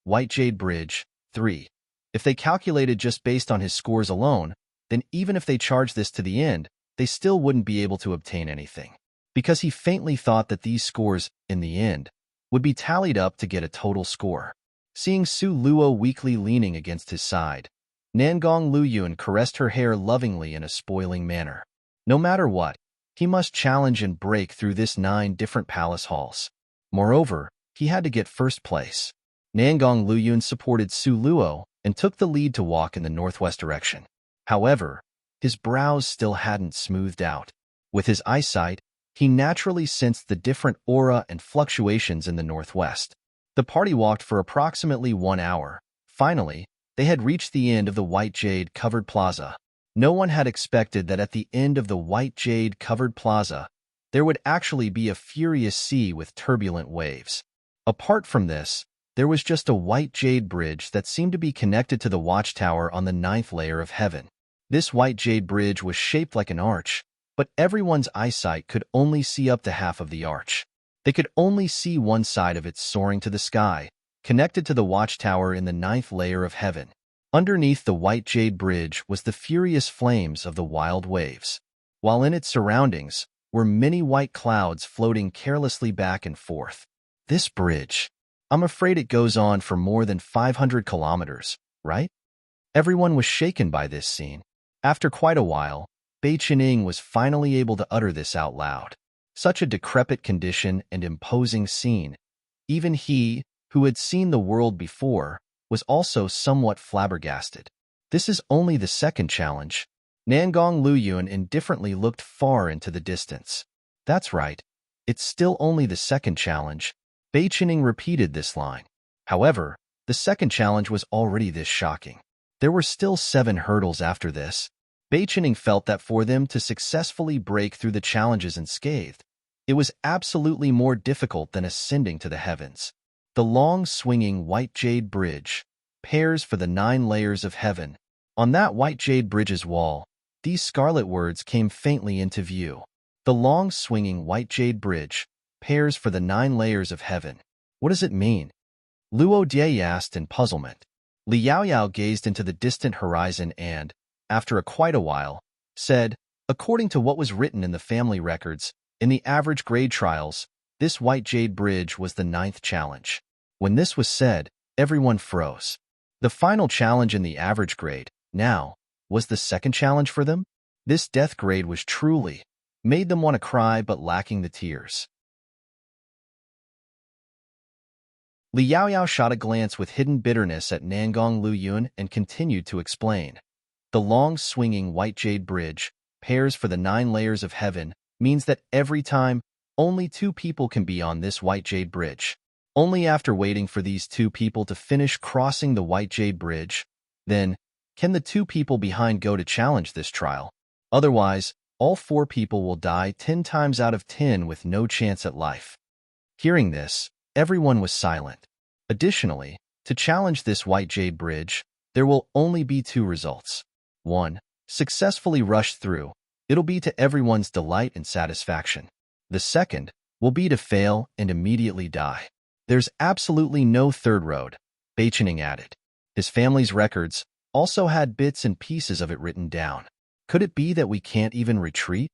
White Jade Bridge, 3. If they calculated just based on his scores alone, then even if they charged this to the end, they still wouldn't be able to obtain anything. Because he faintly thought that these scores, in the end, would be tallied up to get a total score. Seeing Su Luo weakly leaning against his side, Nangong Luyun caressed her hair lovingly in a spoiling manner. No matter what, he must challenge and break through this 9 different palace halls. Moreover, he had to get first place. Nangong Luyun supported Su Luo and took the lead to walk in the northwest direction. However, his brows still hadn't smoothed out. With his eyesight, he naturally sensed the different aura and fluctuations in the northwest. The party walked for approximately 1 hour. Finally, they had reached the end of the white jade-covered plaza. No one had expected that at the end of the white jade-covered plaza, there would actually be a furious sea with turbulent waves. Apart from this, there was just a white jade bridge that seemed to be connected to the watchtower on the 9th layer of heaven. This white jade bridge was shaped like an arch, but everyone's eyesight could only see up to half of the arch. They could only see one side of it soaring to the sky, connected to the watchtower in the 9th layer of heaven. Underneath the white jade bridge was the furious flames of the wild waves, while in its surroundings were many white clouds floating carelessly back and forth. This bridge, I'm afraid it goes on for more than 500 kilometers, right? Everyone was shaken by this scene. After quite a while, Bei Qining was finally able to utter this out loud. Such a decrepit condition and imposing scene. Even he, who had seen the world before, was also somewhat flabbergasted. This is only the second challenge. Nangong Luyuan indifferently looked far into the distance. That's right. It's still only the second challenge. Bei Qining repeated this line. However, the second challenge was already this shocking. There were still 7 hurdles after this. Bei Qining felt that for them to successfully break through the challenges unscathed, it was absolutely more difficult than ascending to the heavens. The long, swinging white jade bridge, pairs for the 9 layers of heaven. On that white jade bridge's wall, these scarlet words came faintly into view. The long, swinging white jade bridge, pairs for the 9 layers of heaven. What does it mean? Luo Die asked in puzzlement. Li Yaoyao gazed into the distant horizon and, after quite a while, said, according to what was written in the family records, in the average grade trials, this white jade bridge was the 9th challenge. When this was said, everyone froze. The final challenge in the average grade, now, was the second challenge for them? This death grade was truly, made them want to cry but lacking the tears. Li Yaoyao shot a glance with hidden bitterness at Nangong Luyuan and continued to explain. The long, swinging white jade bridge, pairs for the 9 layers of heaven, means that every time, only 2 people can be on this white jade bridge. Only after waiting for these 2 people to finish crossing the white jade bridge, then, can the 2 people behind go to challenge this trial. Otherwise, all 4 people will die 10 times out of 10 with no chance at life. Hearing this, everyone was silent. Additionally, to challenge this white jade bridge, there will only be 2 results. 1. Successfully rush through. It'll be to everyone's delight and satisfaction. The second will be to fail and immediately die. There's absolutely no third road, Bei Qining added. His family's records also had bits and pieces of it written down. Could it be that we can't even retreat?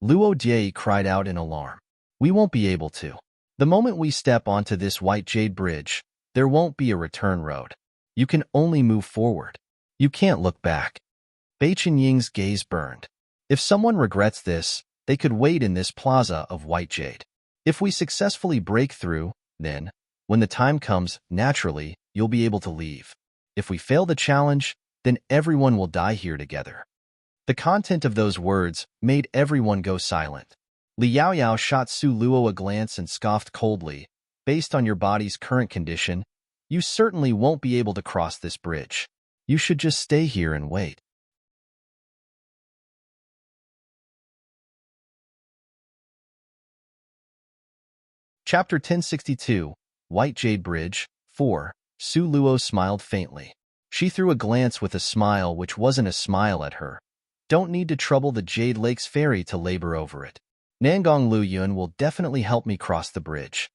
Luo Die cried out in alarm. We won't be able to. The moment we step onto this white jade bridge, there won't be a return road. You can only move forward. You can't look back. Bei Qingying's gaze burned. If someone regrets this, they could wait in this plaza of white jade. If we successfully break through, then, when the time comes, naturally, you'll be able to leave. If we fail the challenge, then everyone will die here together. The content of those words made everyone go silent. Li Yaoyao shot Su Luo a glance and scoffed coldly. Based on your body's current condition, you certainly won't be able to cross this bridge. You should just stay here and wait. Chapter 1062, White Jade Bridge, 4. Su Luo smiled faintly. She threw a glance with a smile which wasn't a smile at her. Don't need to trouble the Jade Lake's ferry to labor over it. Nangong Luyuan will definitely help me cross the bridge.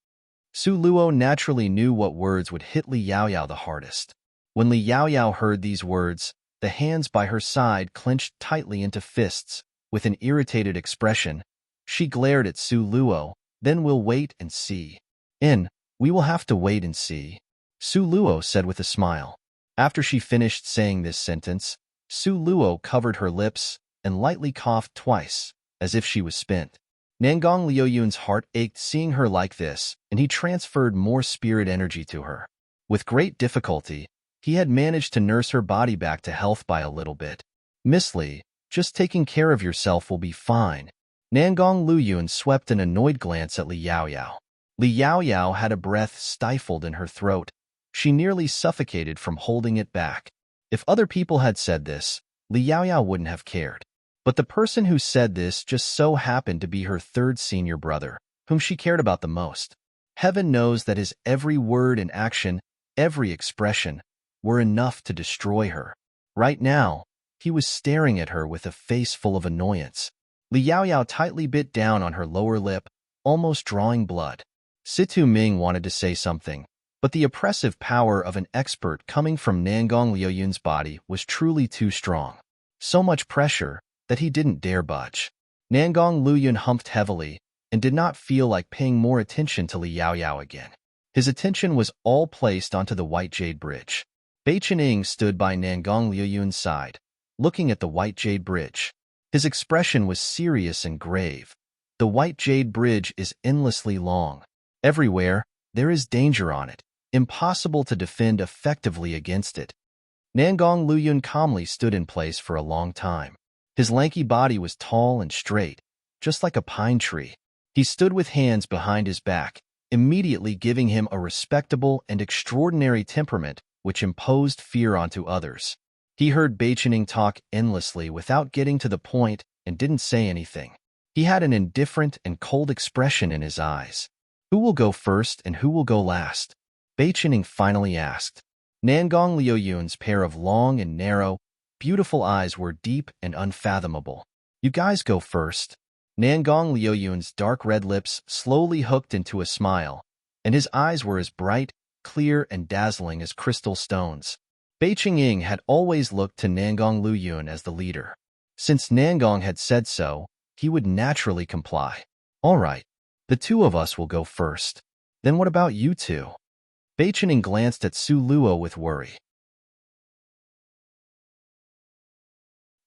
Su Luo naturally knew what words would hit Li Yaoyao the hardest. When Li Yaoyao heard these words, the hands by her side clenched tightly into fists. With an irritated expression, she glared at Su Luo. Then we'll wait and see. We will have to wait and see, Su Luo said with a smile. After she finished saying this sentence, Su Luo covered her lips and lightly coughed twice, as if she was spent. Nangong Liuyuan's heart ached seeing her like this, and he transferred more spirit energy to her. With great difficulty, he had managed to nurse her body back to health by a little bit. Miss Li, just taking care of yourself will be fine. Nangong Luyuan swept an annoyed glance at Li Yaoyao. Li Yaoyao had a breath stifled in her throat. She nearly suffocated from holding it back. If other people had said this, Li Yaoyao wouldn't have cared. But the person who said this just so happened to be her 3rd senior brother, whom she cared about the most. Heaven knows that his every word and action, every expression, were enough to destroy her. Right now, he was staring at her with a face full of annoyance. Li Yaoyao tightly bit down on her lower lip, almost drawing blood. Situ Ming wanted to say something, But the oppressive power of an expert coming from Nangong Liuyun's body was truly too strong. So much pressure that he didn't dare budge. Nangong Liuyun humped heavily and did not feel like paying more attention to Li Yaoyao again. His attention was all placed onto the White Jade Bridge. Bei Chening stood by Nangong Liuyun's side, looking at the White Jade Bridge. His expression was serious and grave. The White Jade Bridge is endlessly long. Everywhere, there is danger on it. Impossible to defend effectively against it. Nangong Liuyun calmly stood in place for a long time. His lanky body was tall and straight, just like a pine tree. He stood with hands behind his back, immediately giving him a respectable and extraordinary temperament which imposed fear onto others. He heard Bei Chening talk endlessly without getting to the point and didn't say anything. He had an indifferent and cold expression in his eyes. Who will go first and who will go last? Bei Chening finally asked. Nangong Liuyun's pair of long and narrow, beautiful eyes were deep and unfathomable. You guys go first. Nangong Liuyun's dark red lips slowly hooked into a smile, and his eyes were as bright, clear, and dazzling as crystal stones. Bei Chening had always looked to Nangong Liuyun as the leader. Since Nangong had said so, he would naturally comply. All right, the two of us will go first. Then what about you two? Bei Chening glanced at Su Luo with worry.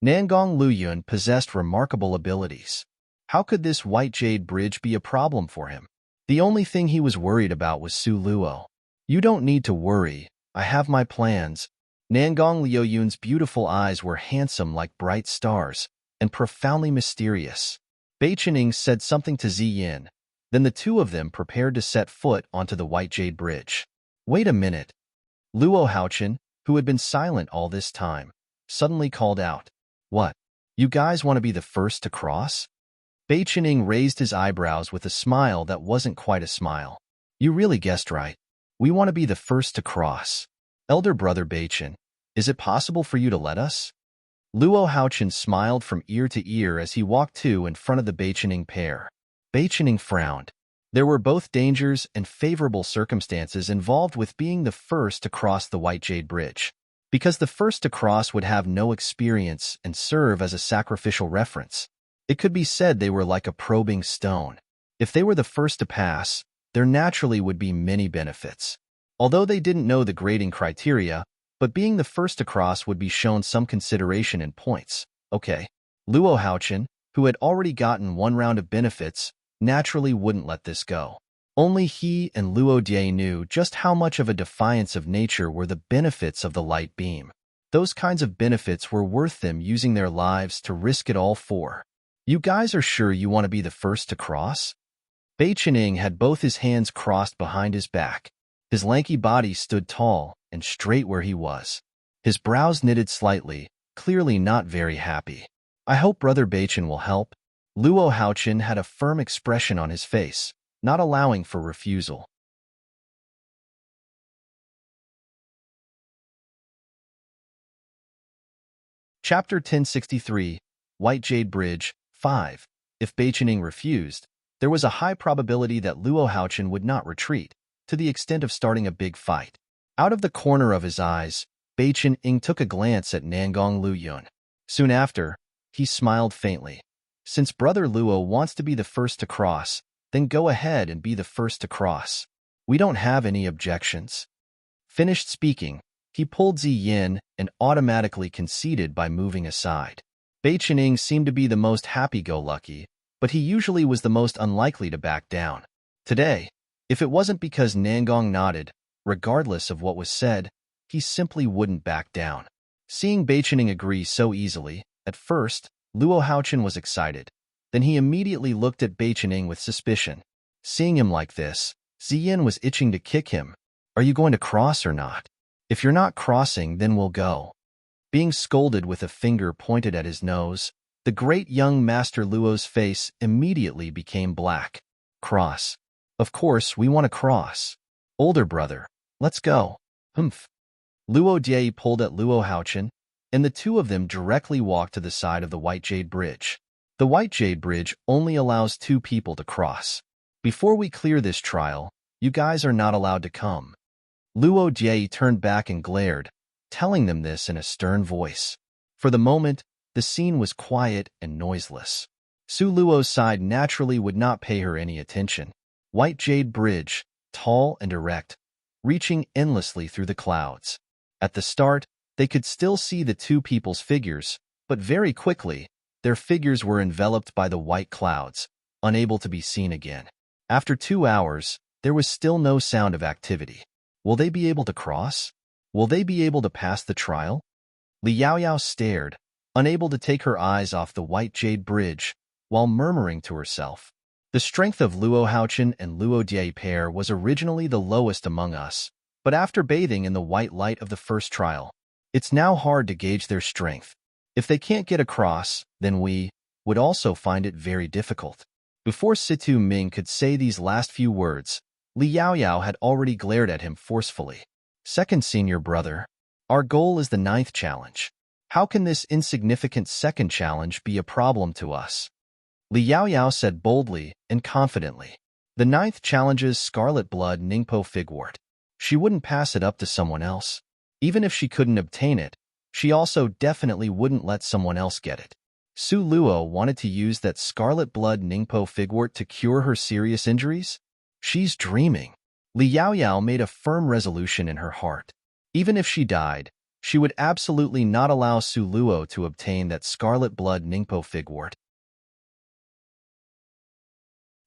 Nangong Liuyun possessed remarkable abilities. How could this White Jade Bridge be a problem for him? The only thing he was worried about was Su Luo. You don't need to worry. I have my plans. Nangong Liuyun's beautiful eyes were handsome like bright stars and profoundly mysterious. Bei Chening said something to Ziyin. Then the two of them prepared to set foot onto the White Jade Bridge. Wait a minute. Luo Haochen, who had been silent all this time, suddenly called out. What? You guys want to be the first to cross? Bei Chening raised his eyebrows with a smile that wasn't quite a smile. You really guessed right. We want to be the first to cross. Elder brother Bei Chen, is it possible for you to let us? Luo Haochen smiled from ear to ear as he walked to in front of the Bei Chening pair. Bei Chening frowned. There were both dangers and favorable circumstances involved with being the first to cross the White Jade Bridge. Because the first to cross would have no experience and serve as a sacrificial reference. It could be said they were like a probing stone. If they were the first to pass, there naturally would be many benefits. Although they didn't know the grading criteria, but being the first to cross would be shown some consideration in points. Okay. Luo Haochen, who had already gotten one round of benefits, naturally wouldn't let this go. Only he and Luo Die knew just how much of a defiance of nature were the benefits of the light beam. Those kinds of benefits were worth them using their lives to risk it all for. You guys are sure you want to be the first to cross? Bei Chening had both his hands crossed behind his back. His lanky body stood tall and straight where he was. His brows knitted slightly, clearly not very happy. I hope Brother Bei Chen will help. Luo Haochen had a firm expression on his face, not allowing for refusal. Chapter 1063, White Jade Bridge, 5. If Bei Chening refused, there was a high probability that Luo Haochen would not retreat, to the extent of starting a big fight. Out of the corner of his eyes, Bei Chening took a glance at Nangong Liuyun. Soon after, he smiled faintly. Since Brother Luo wants to be the first to cross, then go ahead and be the first to cross. We don't have any objections. Finished speaking, he pulled Ziyin and automatically conceded by moving aside. Bei Chening seemed to be the most happy-go-lucky, but he usually was the most unlikely to back down. Today, if it wasn't because Nangong nodded, regardless of what was said, he simply wouldn't back down. Seeing Bei Chening agree so easily, at first, Luo Haochen was excited. Then he immediately looked at Bei Chening with suspicion. Seeing him like this, Ziyin was itching to kick him. Are you going to cross or not? If you're not crossing, then we'll go. Being scolded with a finger pointed at his nose, the great young Master Luo's face immediately became black. Cross. Of course, we want to cross. Older brother, let's go. Humph. Luo Die pulled at Luo Haochen, and the two of them directly walked to the side of the White Jade Bridge. The White Jade Bridge only allows 2 people to cross. Before we clear this trial, you guys are not allowed to come. Luo Jie turned back and glared, telling them this in a stern voice. For the moment, the scene was quiet and noiseless. Su Luo's side naturally would not pay her any attention. White Jade Bridge, tall and erect, reaching endlessly through the clouds. At the start, they could still see the two people's figures, but very quickly, their figures were enveloped by the white clouds, unable to be seen again. After 2 hours, there was still no sound of activity. Will they be able to cross? Will they be able to pass the trial? Li Yaoyao stared, unable to take her eyes off the White Jade Bridge, while murmuring to herself. The strength of Luo Haochen and Luo Die pair was originally the lowest among us, but after bathing in the white light of the first trial, it's now hard to gauge their strength. If they can't get across, then we would also find it very difficult. Before Situ Ming could say these last few words, Li Yaoyao had already glared at him forcefully. Second senior brother, our goal is the 9th challenge. How can this insignificant second challenge be a problem to us? Li Yaoyao said boldly and confidently. The 9th challenge's Scarlet Blood Ningpo Figwort. She wouldn't pass it up to someone else. Even if she couldn't obtain it, she also definitely wouldn't let someone else get it. Su Luo wanted to use that Scarlet Blood Ningpo Figwort to cure her serious injuries? She's dreaming. Li Yaoyao made a firm resolution in her heart. Even if she died, she would absolutely not allow Su Luo to obtain that Scarlet Blood Ningpo Figwort.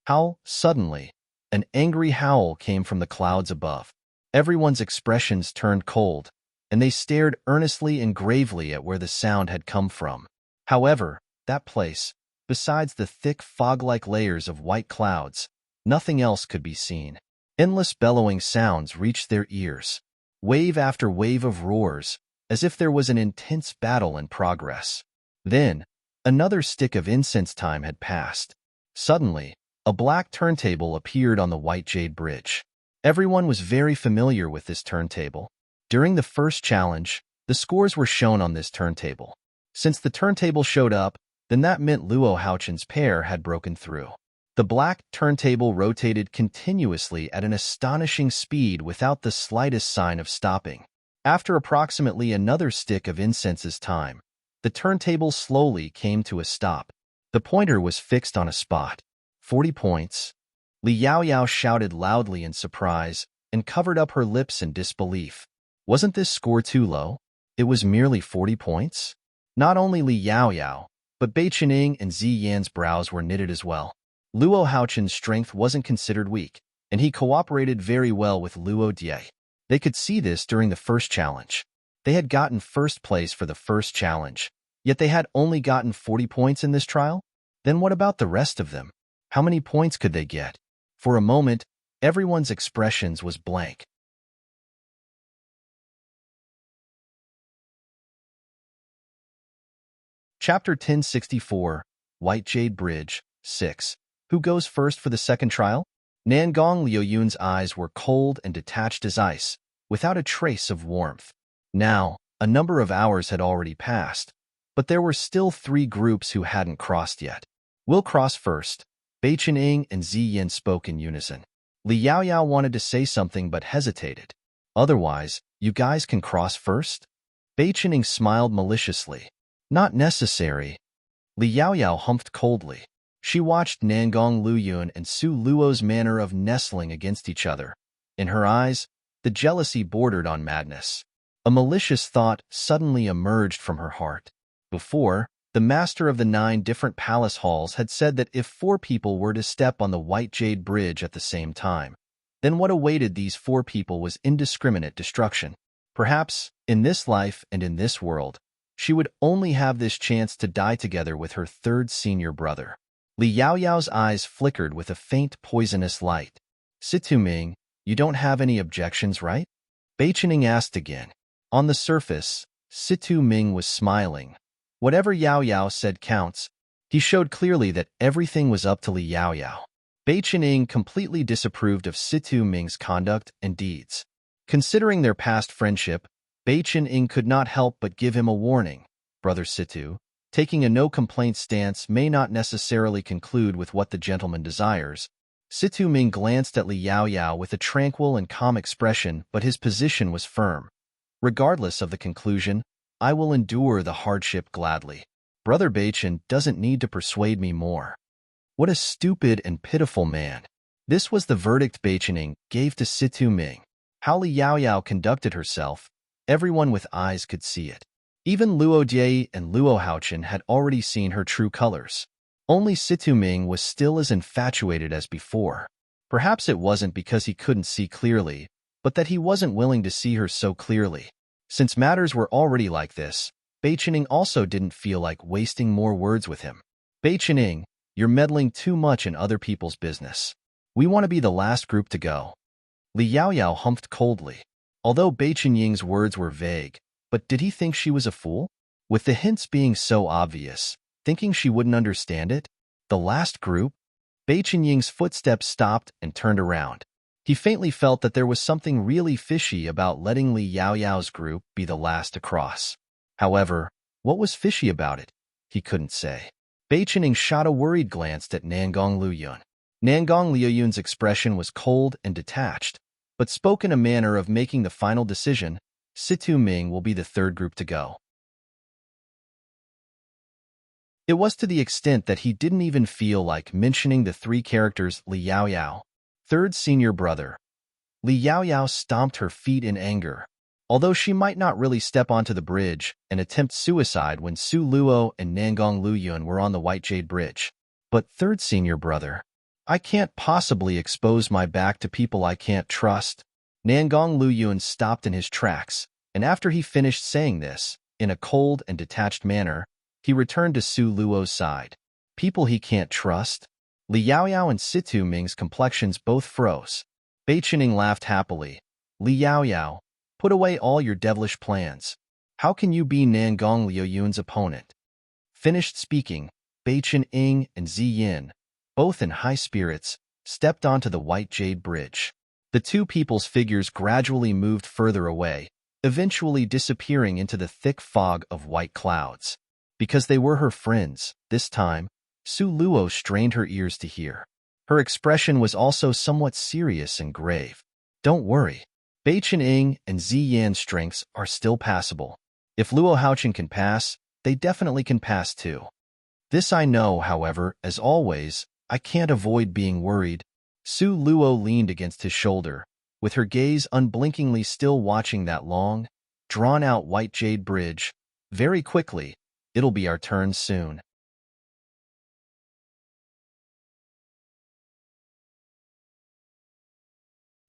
Howl! Suddenly, an angry howl came from the clouds above. Everyone's expressions turned cold, and they stared earnestly and gravely at where the sound had come from. However, that place, besides the thick fog-like layers of white clouds, nothing else could be seen. Endless bellowing sounds reached their ears, wave after wave of roars, as if there was an intense battle in progress. Then, another stick of incense time had passed. Suddenly, a black turntable appeared on the White Jade Bridge. Everyone was very familiar with this turntable. During the first challenge, the scores were shown on this turntable. Since the turntable showed up, then that meant Luo Haochen's pair had broken through. The black turntable rotated continuously at an astonishing speed without the slightest sign of stopping. After approximately another stick of incense's time, the turntable slowly came to a stop. The pointer was fixed on a spot. 40 points. Li Yaoyao shouted loudly in surprise and covered up her lips in disbelief. Wasn't this score too low? It was merely 40 points? Not only Li Yaoyao, but Bai Qining and Zi Yan's brows were knitted as well. Luo Haochen's strength wasn't considered weak, and he cooperated very well with Luo Die. They could see this during the first challenge. They had gotten first place for the first challenge, yet they had only gotten 40 points in this trial? Then what about the rest of them? How many points could they get? For a moment, everyone's expressions was blank. Chapter 1064, White Jade Bridge, 6. Who goes first for the second trial? Nangong Liuyun's eyes were cold and detached as ice, without a trace of warmth. Now, a number of hours had already passed, but there were still 3 groups who hadn't crossed yet. We'll cross first. Bai Qining and Zi Yan spoke in unison. Li Yaoyao wanted to say something but hesitated. Otherwise, you guys can cross first? Bai Qining smiled maliciously. Not necessary. Li Yaoyao humphed coldly. She watched Nangong Luyun and Su Luo's manner of nestling against each other. In her eyes, the jealousy bordered on madness. A malicious thought suddenly emerged from her heart. Before, the master of the 9 different palace halls had said that if 4 people were to step on the White Jade Bridge at the same time, then what awaited these 4 people was indiscriminate destruction. Perhaps, in this life and in this world, she would only have this chance to die together with her 3rd senior brother. Li Yaoyao's eyes flickered with a faint poisonous light. Situ Ming, you don't have any objections, right? Bai Qining asked again. On the surface, Situ Ming was smiling. Whatever Yaoyao said counts. He showed clearly that everything was up to Li Yaoyao. Bai Qining completely disapproved of Situ Ming's conduct and deeds. Considering their past friendship, Bai Qining could not help but give him a warning. Brother Situ, taking a no-complaint stance may not necessarily conclude with what the gentleman desires. Situ Ming glanced at Li Yaoyao with a tranquil and calm expression, but his position was firm. Regardless of the conclusion, I will endure the hardship gladly. Brother Beichen doesn't need to persuade me more. What a stupid and pitiful man. This was the verdict Beichening gave to Situ Ming. How Li Yaoyao conducted herself, everyone with eyes could see it. Even Luo Jie and Luo Haochen had already seen her true colors. Only Situ Ming was still as infatuated as before. Perhaps it wasn't because he couldn't see clearly, but that he wasn't willing to see her so clearly. Since matters were already like this, Beichening also didn't feel like wasting more words with him. Beichening, you're meddling too much in other people's business. We want to be the last group to go. Li Yaoyao humphed coldly. Although Beichenying's words were vague, but did he think she was a fool? With the hints being so obvious, thinking she wouldn't understand it? The last group? Beichenying's footsteps stopped and turned around. He faintly felt that there was something really fishy about letting Li Yaoyao's group be the last to cross. However, what was fishy about it? He couldn't say. Beichening shot a worried glance at Nangong Luyun. Nangong Luyun's expression was cold and detached, but spoke in a manner of making the final decision. Situ Ming will be the third group to go. It was to the extent that he didn't even feel like mentioning the three characters Li Yaoyao, third senior brother. Li Yaoyao stomped her feet in anger. Although she might not really step onto the bridge and attempt suicide when Su Luo and Nangong Luyun were on the White Jade Bridge. But third senior brother, I can't possibly expose my back to people I can't trust. Nangong Luyun stopped in his tracks, and after he finished saying this, in a cold and detached manner, he returned to Su Luo's side. People he can't trust? Li Yaoyao and Situ Ming's complexions both froze. Beichening laughed happily. Li Yaoyao, put away all your devilish plans. How can you be Nangong Luyun's opponent? Finished speaking, Beichening and Ziyin, both in high spirits, stepped onto the White Jade Bridge. The two people's figures gradually moved further away, eventually disappearing into the thick fog of white clouds. Because they were her friends, this time, Su Luo strained her ears to hear. Her expression was also somewhat serious and grave. Don't worry. Beichening and Ziyan's strengths are still passable. If Luo Haochen can pass, they definitely can pass too. This I know, however, as always, I can't avoid being worried. Su Luo leaned against his shoulder, with her gaze unblinkingly still watching that long, drawn-out White Jade Bridge. Very quickly, it'll be our turn soon.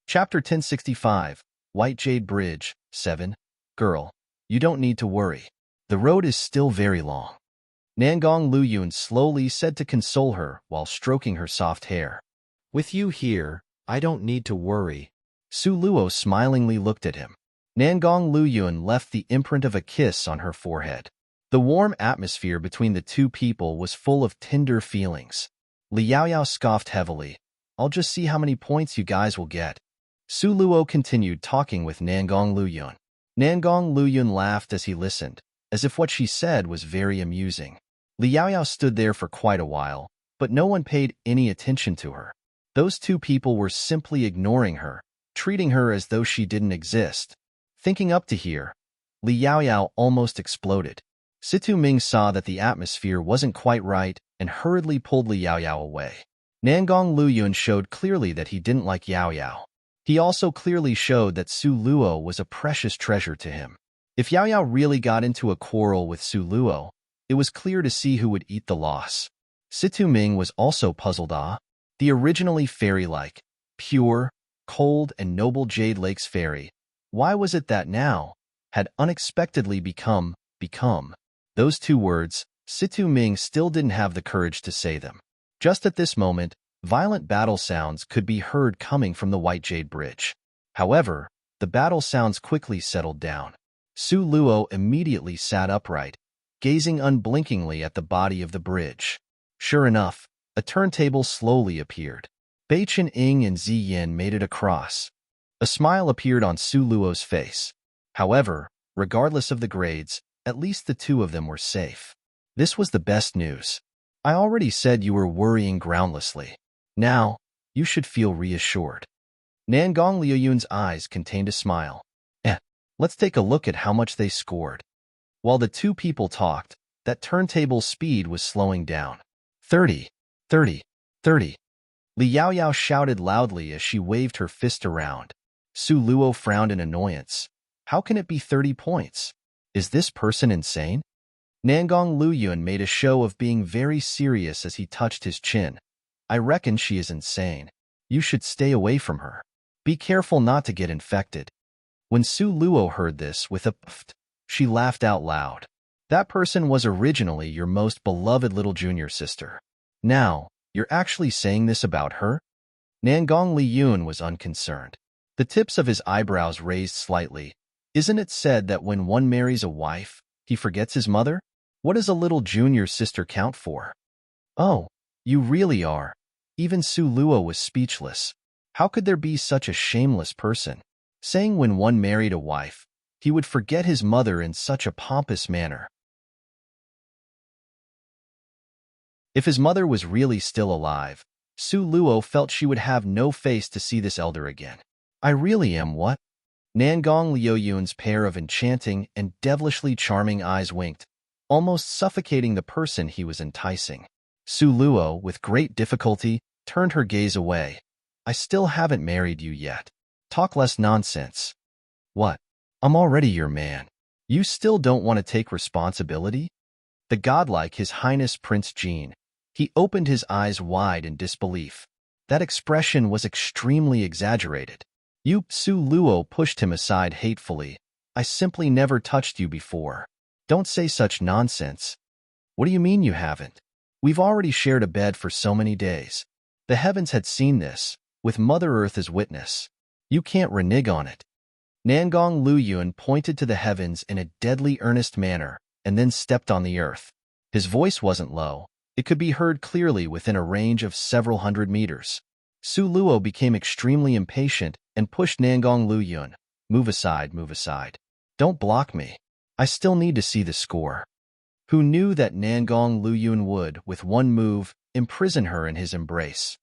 Chapter 1065, White Jade Bridge, 7. Girl, you don't need to worry. The road is still very long. Nangong Luyun slowly said to console her while stroking her soft hair. With you here, I don't need to worry. Su Luo smilingly looked at him. Nangong Luyun left the imprint of a kiss on her forehead. The warm atmosphere between the two people was full of tender feelings. Li Yaoyao scoffed heavily. I'll just see how many points you guys will get. Su Luo continued talking with Nangong Luyun. Nangong Luyun laughed as he listened, as if what she said was very amusing. Li Yaoyao stood there for quite a while, but no one paid any attention to her. Those two people were simply ignoring her, treating her as though she didn't exist. Thinking up to here, Li Yaoyao almost exploded. Situ Ming saw that the atmosphere wasn't quite right and hurriedly pulled Li Yaoyao away. Nangong Luyun showed clearly that he didn't like Yaoyao. He also clearly showed that Su Luo was a precious treasure to him. If Yaoyao really got into a quarrel with Su Luo, it was clear to see who would eat the loss. Situ Ming was also puzzled. The originally fairy-like, pure, cold, and noble Jade Lake's fairy, why was it that now had unexpectedly become? Those two words, Situ Ming still didn't have the courage to say them. Just at this moment, violent battle sounds could be heard coming from the White Jade Bridge. However, the battle sounds quickly settled down. Su Luo immediately sat upright, gazing unblinkingly at the body of the bridge. Sure enough, a turntable slowly appeared. Beichening and Ziyin made it across. A smile appeared on Su Luo's face. However, regardless of the grades, at least the two of them were safe. This was the best news. I already said you were worrying groundlessly. Now, You should feel reassured. Nangong Liuyun's eyes contained a smile. Let's take a look at how much they scored. While the two people talked, that turntable's speed was slowing down. 30, 30, 30. Li Yaoyao shouted loudly as she waved her fist around. Su Luo frowned in annoyance. How can it be 30 points? Is this person insane? Nangong Luyun made a show of being very serious as he touched his chin. I reckon she is insane. You should stay away from her. Be careful not to get infected. When Su Luo heard this with a pft, she laughed out loud. That person was originally your most beloved little junior sister. Now, you're actually saying this about her? Nangong Liyun was unconcerned. The tips of his eyebrows raised slightly. Isn't it said that when one marries a wife, he forgets his mother? What does a little junior sister count for? Oh, you really are. Even Su Luo was speechless. How could there be such a shameless person? Saying when one married a wife, he would forget his mother in such a pompous manner. If his mother was really still alive, Su Luo felt she would have no face to see this elder again. I really am what? Nangong Liuyun's pair of enchanting and devilishly charming eyes winked, almost suffocating the person he was enticing. Su Luo, with great difficulty, turned her gaze away. I still haven't married you yet. Talk less nonsense. What? I'm already your man. You still don't want to take responsibility? The godlike His Highness Prince Jean. He opened his eyes wide in disbelief. That expression was extremely exaggerated. Su Luo pushed him aside hatefully. I simply never touched you before. Don't say such nonsense. What do you mean you haven't? We've already shared a bed for so many days. The heavens had seen this, with Mother Earth as witness. You can't renege on it. Nangong Luyun pointed to the heavens in a deadly earnest manner, and then stepped on the earth. His voice wasn't low. It could be heard clearly within a range of several hundred meters. Su Luo became extremely impatient and pushed Nangong Luyun. Move aside, move aside. Don't block me. I still need to see the score. Who knew that Nangong Luyun would, with one move, imprison her in his embrace?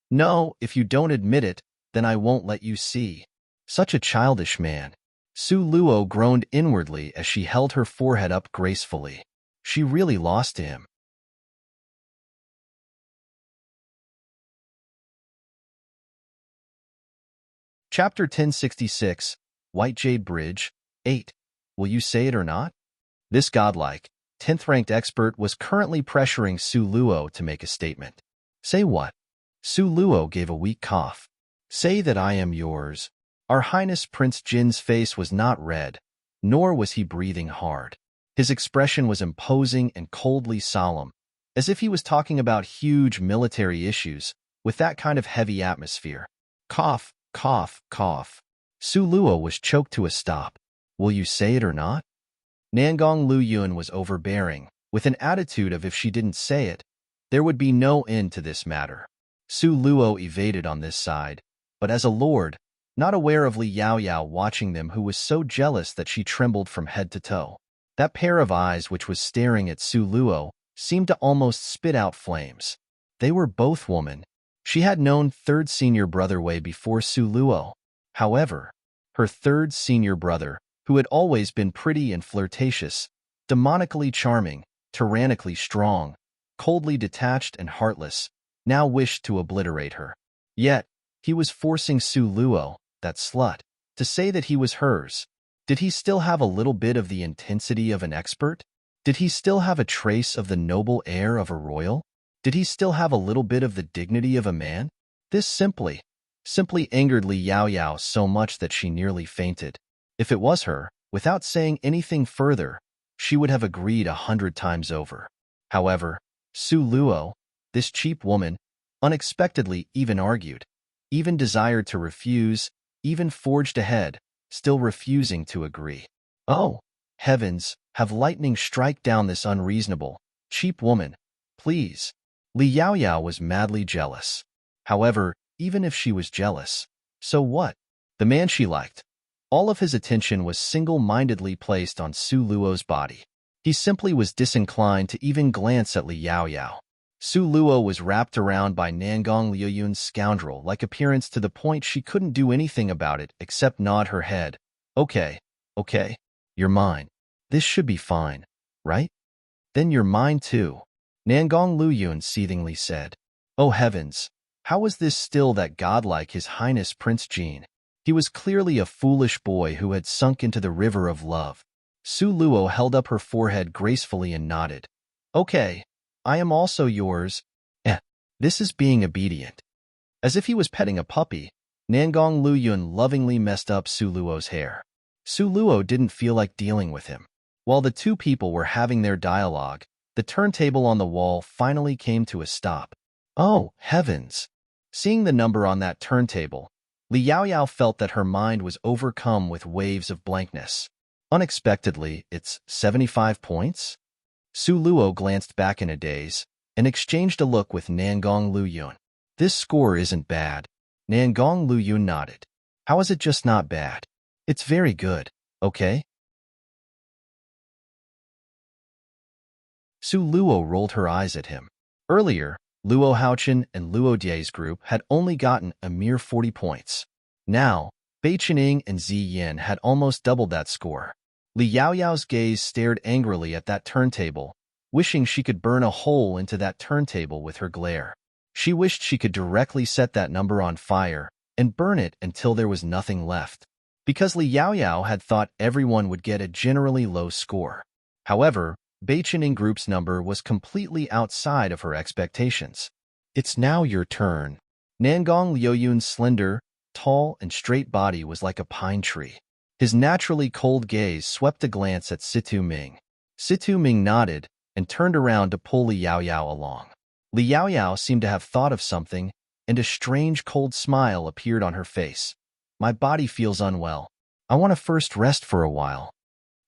No, if you don't admit it, then I won't let you see. Such a childish man. Su Luo groaned inwardly as she held her forehead up gracefully. She really lost to him. Chapter 1066, White Jade Bridge, 8. Will you say it or not? This godlike, 10th-ranked expert was currently pressuring Su Luo to make a statement. Say what? Su Luo gave a weak cough. Say that I am yours. Our Highness Prince Jin's face was not red, nor was he breathing hard. His expression was imposing and coldly solemn, as if he was talking about huge military issues with that kind of heavy atmosphere. Cough, cough, cough. Su Luo was choked to a stop. Will you say it or not? Nangong Luyun was overbearing, with an attitude of if she didn't say it, there would be no end to this matter. Su Luo evaded on this side, but as a lord, not aware of Li Yaoyao watching them, who was so jealous that she trembled from head to toe. That pair of eyes which was staring at Su Luo seemed to almost spit out flames. They were both women. She had known third senior brother way before Su Luo. However, her third senior brother, who had always been pretty and flirtatious, demonically charming, tyrannically strong, coldly detached and heartless, now wished to obliterate her. Yet, he was forcing Su Luo, that slut, to say that he was hers. Did he still have a little bit of the intensity of an expert? Did he still have a trace of the noble air of a royal? Did he still have a little bit of the dignity of a man? This simply angered Li Yaoyao so much that she nearly fainted. If it was her, without saying anything further, she would have agreed 100 times over. However, Su Luo, this cheap woman, unexpectedly even argued, even desired to refuse, even forged ahead, still refusing to agree. Oh, heavens, have lightning strike down this unreasonable, cheap woman, please. Li Yaoyao was madly jealous. However, even if she was jealous, so what? The man she liked. All of his attention was single-mindedly placed on Su Luo's body. He simply was disinclined to even glance at Li Yaoyao. Su Luo was wrapped around by Nangong Liuyun's scoundrel-like appearance to the point she couldn't do anything about it except nod her head. Okay, okay, you're mine. This should be fine, right? Then you're mine too, Nangong Liuyun seethingly said. Oh heavens, how was this still that godlike His Highness Prince Jean? He was clearly a foolish boy who had sunk into the river of love. Su Luo held up her forehead gracefully and nodded. Okay, I am also yours. This is being obedient. As if he was petting a puppy, Nangong Liuyun lovingly messed up Su Luo's hair. Su Luo didn't feel like dealing with him. While the two people were having their dialogue, the turntable on the wall finally came to a stop. Oh, heavens! Seeing the number on that turntable, Li Yaoyao felt that her mind was overcome with waves of blankness. Unexpectedly, it's 75 points? Su Luo glanced back in a daze and exchanged a look with Nangong Liuyun. This score isn't bad. Nangong Liuyun nodded. How is it just not bad? It's very good, okay? Su Luo rolled her eyes at him. Earlier, Luo Haochen and Luo Die's group had only gotten a mere 40 points. Now, Bei Qining and Zi Yin had almost doubled that score. Li Yaoyao's gaze stared angrily at that turntable, wishing she could burn a hole into that turntable with her glare. She wished she could directly set that number on fire and burn it until there was nothing left, because Li Yaoyao had thought everyone would get a generally low score. However, Bei Qining group's number was completely outside of her expectations. It's now your turn. Nangong Liuyun's slender, tall, and straight body was like a pine tree. His naturally cold gaze swept a glance at Situ Ming. Situ Ming nodded and turned around to pull Li Yaoyao along. Li Yaoyao seemed to have thought of something, and a strange cold smile appeared on her face. My body feels unwell. I want to first rest for a while.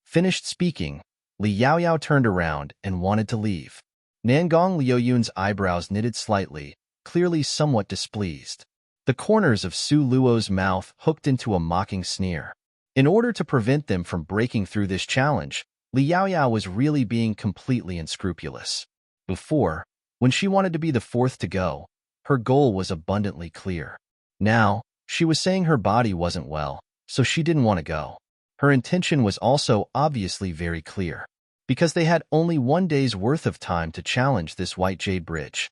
Finished speaking, Li Yaoyao turned around and wanted to leave. Nangong Liuyun's eyebrows knitted slightly, clearly somewhat displeased. The corners of Su Luo's mouth hooked into a mocking sneer. In order to prevent them from breaking through this challenge, Li Yaoyao was really being completely unscrupulous. Before, when she wanted to be the fourth to go, her goal was abundantly clear. Now, she was saying her body wasn't well, so she didn't want to go. Her intention was also obviously very clear, because they had only 1 day's worth of time to challenge this White Jade Bridge.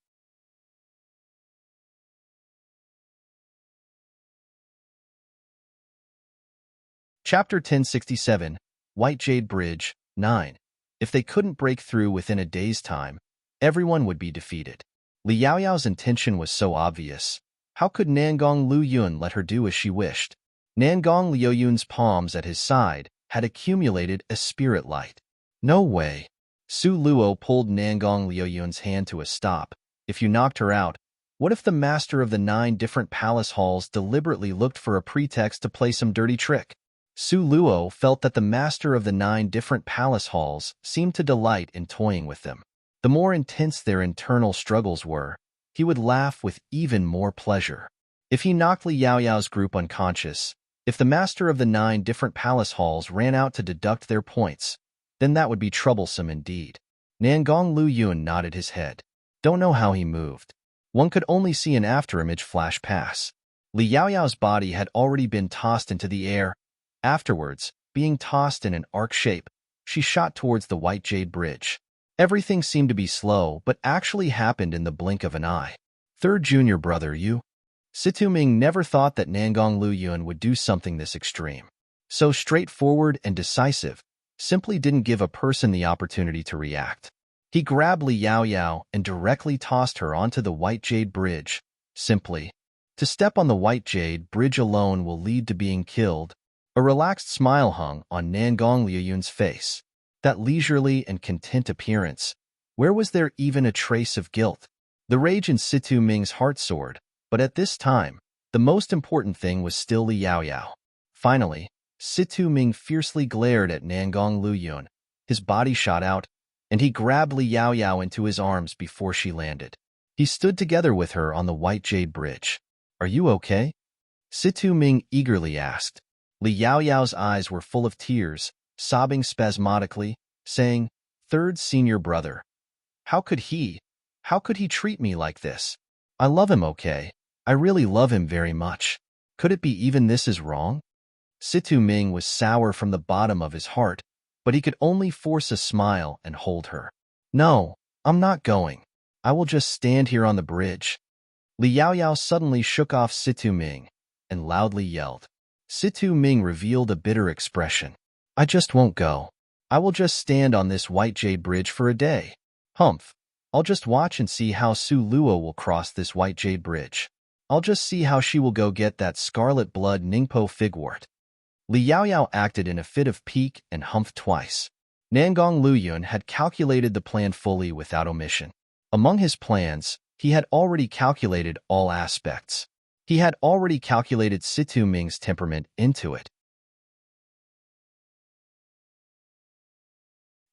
Chapter 1067, White Jade Bridge, 9. If they couldn't break through within a day's time, everyone would be defeated. Li Yaoyao's intention was so obvious. How could Nangong Liuyun let her do as she wished? Nangong Liuyun's palms at his side had accumulated a spirit light. No way. Su Luo pulled Nangong Liuyun's hand to a stop. If you knocked her out, what if the master of the 9 different palace halls deliberately looked for a pretext to play some dirty trick? Su Luo felt that the master of the 9 different palace halls seemed to delight in toying with them. The more intense their internal struggles were, he would laugh with even more pleasure. If he knocked Li Yaoyao's group unconscious, if the master of the 9 different palace halls ran out to deduct their points, then that would be troublesome indeed. Nangong Liuyun nodded his head. Don't know how he moved. One could only see an afterimage flash pass. Li Yaoyao's body had already been tossed into the air. Afterwards, being tossed in an arc shape, she shot towards the White Jade Bridge. Everything seemed to be slow, but actually happened in the blink of an eye. Third junior brother, you? Situ Ming never thought that Nangong Liuyun would do something this extreme. So straightforward and decisive, simply didn't give a person the opportunity to react. He grabbed Li Yaoyao and directly tossed her onto the White Jade Bridge. Simply, to step on the White Jade Bridge alone will lead to being killed. A relaxed smile hung on Nangong Liuyun's face. That leisurely and content appearance. Where was there even a trace of guilt? The rage in Situ Ming's heart soared, but at this time, the most important thing was still Li Yaoyao. Finally, Situ Ming fiercely glared at Nangong Liuyun. His body shot out, and he grabbed Li Yaoyao into his arms before she landed. He stood together with her on the White Jade Bridge. Are you okay? Situ Ming eagerly asked. Li Yaoyao's eyes were full of tears, sobbing spasmodically, saying, Third senior brother. How could he? How could he treat me like this? I love him, okay? I really love him very much. Could it be even this is wrong? Situ Ming was sour from the bottom of his heart, but he could only force a smile and hold her. No, I'm not going. I will just stand here on the bridge. Li Yaoyao suddenly shook off Situ Ming and loudly yelled. Situ Ming revealed a bitter expression. I just won't go. I will just stand on this white jade bridge for a day. Humph. I'll just watch and see how Su Luo will cross this white jade bridge. I'll just see how she will go get that scarlet blood Ningpo figwort. Li Yaoyao acted in a fit of pique and humphed twice. Nangong Luyun had calculated the plan fully without omission. Among his plans, he had already calculated all aspects. He had already calculated Situ Ming's temperament into it.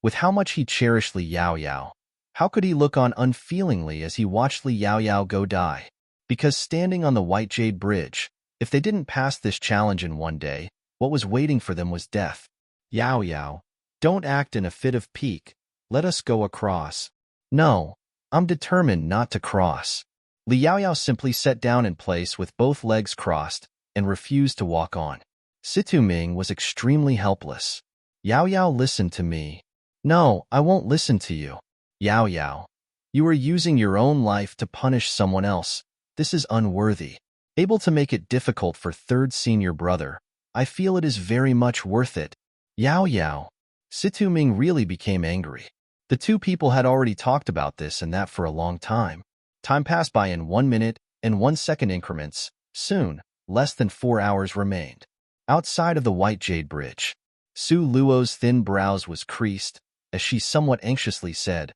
With how much he cherished Li Yaoyao, how could he look on unfeelingly as he watched Li Yaoyao go die? Because standing on the White Jade Bridge, if they didn't pass this challenge in one day, what was waiting for them was death. Yaoyao, don't act in a fit of pique. Let us go across. No, I'm determined not to cross. Li Yaoyao simply sat down in place with both legs crossed and refused to walk on. Situ Ming was extremely helpless. Yaoyao, listen to me. No, I won't listen to you. Yaoyao, you are using your own life to punish someone else. This is unworthy. Able to make it difficult for third senior brother, I feel it is very much worth it. Yaoyao. Situ Ming really became angry. The two people had already talked about this and that for a long time. Time passed by in 1 minute and 1 second increments. Soon, less than 4 hours remained. Outside of the White Jade Bridge, Su Luo's thin brows was creased, as she somewhat anxiously said,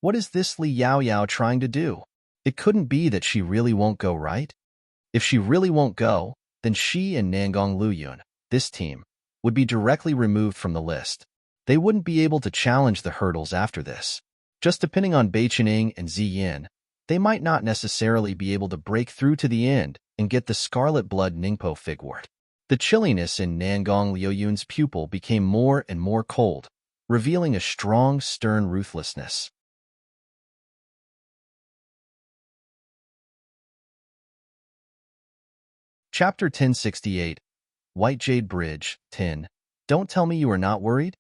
What is this Li Yaoyao trying to do? It couldn't be that she really won't go, right? If she really won't go, then she and Nangong Luyun, this team, would be directly removed from the list. They wouldn't be able to challenge the hurdles after this. Just depending on Bai Qining and Ziyin, they might not necessarily be able to break through to the end and get the scarlet blood Ningpo figwort. The chilliness in Nangong Liuyun's pupil became more and more cold, revealing a strong, stern ruthlessness. Chapter 1068, White Jade Bridge, 10. Don't tell me you are not worried?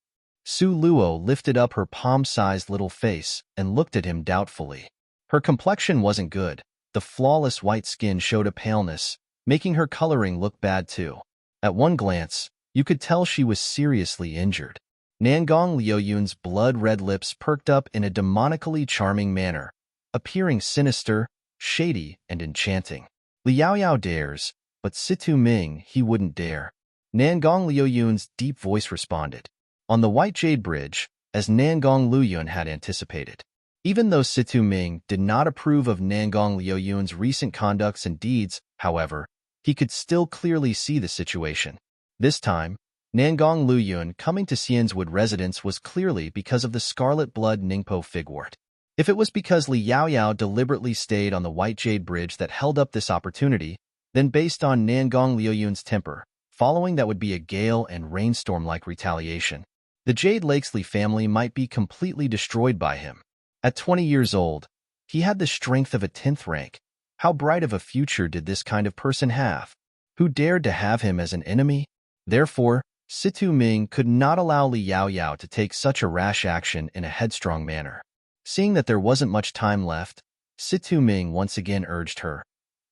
Su Luo lifted up her palm-sized little face and looked at him doubtfully. Her complexion wasn't good. The flawless white skin showed a paleness, making her coloring look bad too. At one glance, you could tell she was seriously injured. Nangong Liuyun's blood-red lips perked up in a demonically charming manner, appearing sinister, shady, and enchanting. Li Yaoyao dares, but Situ Ming he wouldn't dare. Nangong Liuyun's deep voice responded. On the White Jade Bridge, as Nangong Luyun had anticipated. Even though Situ Ming did not approve of Nangong Liuyun's recent conducts and deeds, however, he could still clearly see the situation. This time, Nangong Luyun coming to Xianswood residence was clearly because of the scarlet blood Ningpo figwort. If it was because Li Yaoyao deliberately stayed on the White Jade Bridge that held up this opportunity, then based on Nangong Liuyun's temper, following that would be a gale and rainstorm-like retaliation. The Jade Lakesley family might be completely destroyed by him. At 20 years old, he had the strength of a 10th rank. How bright of a future did this kind of person have? Who dared to have him as an enemy? Therefore, Situ Ming could not allow Li Yaoyao to take such a rash action in a headstrong manner. Seeing that there wasn't much time left, Situ Ming once again urged her.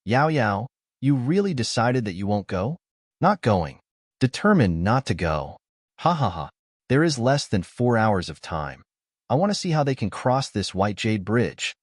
Yaoyao, you really decided that you won't go? Not going. Determined not to go. Ha ha ha. There is less than 4 hours of time. I want to see how they can cross this White Jade Bridge.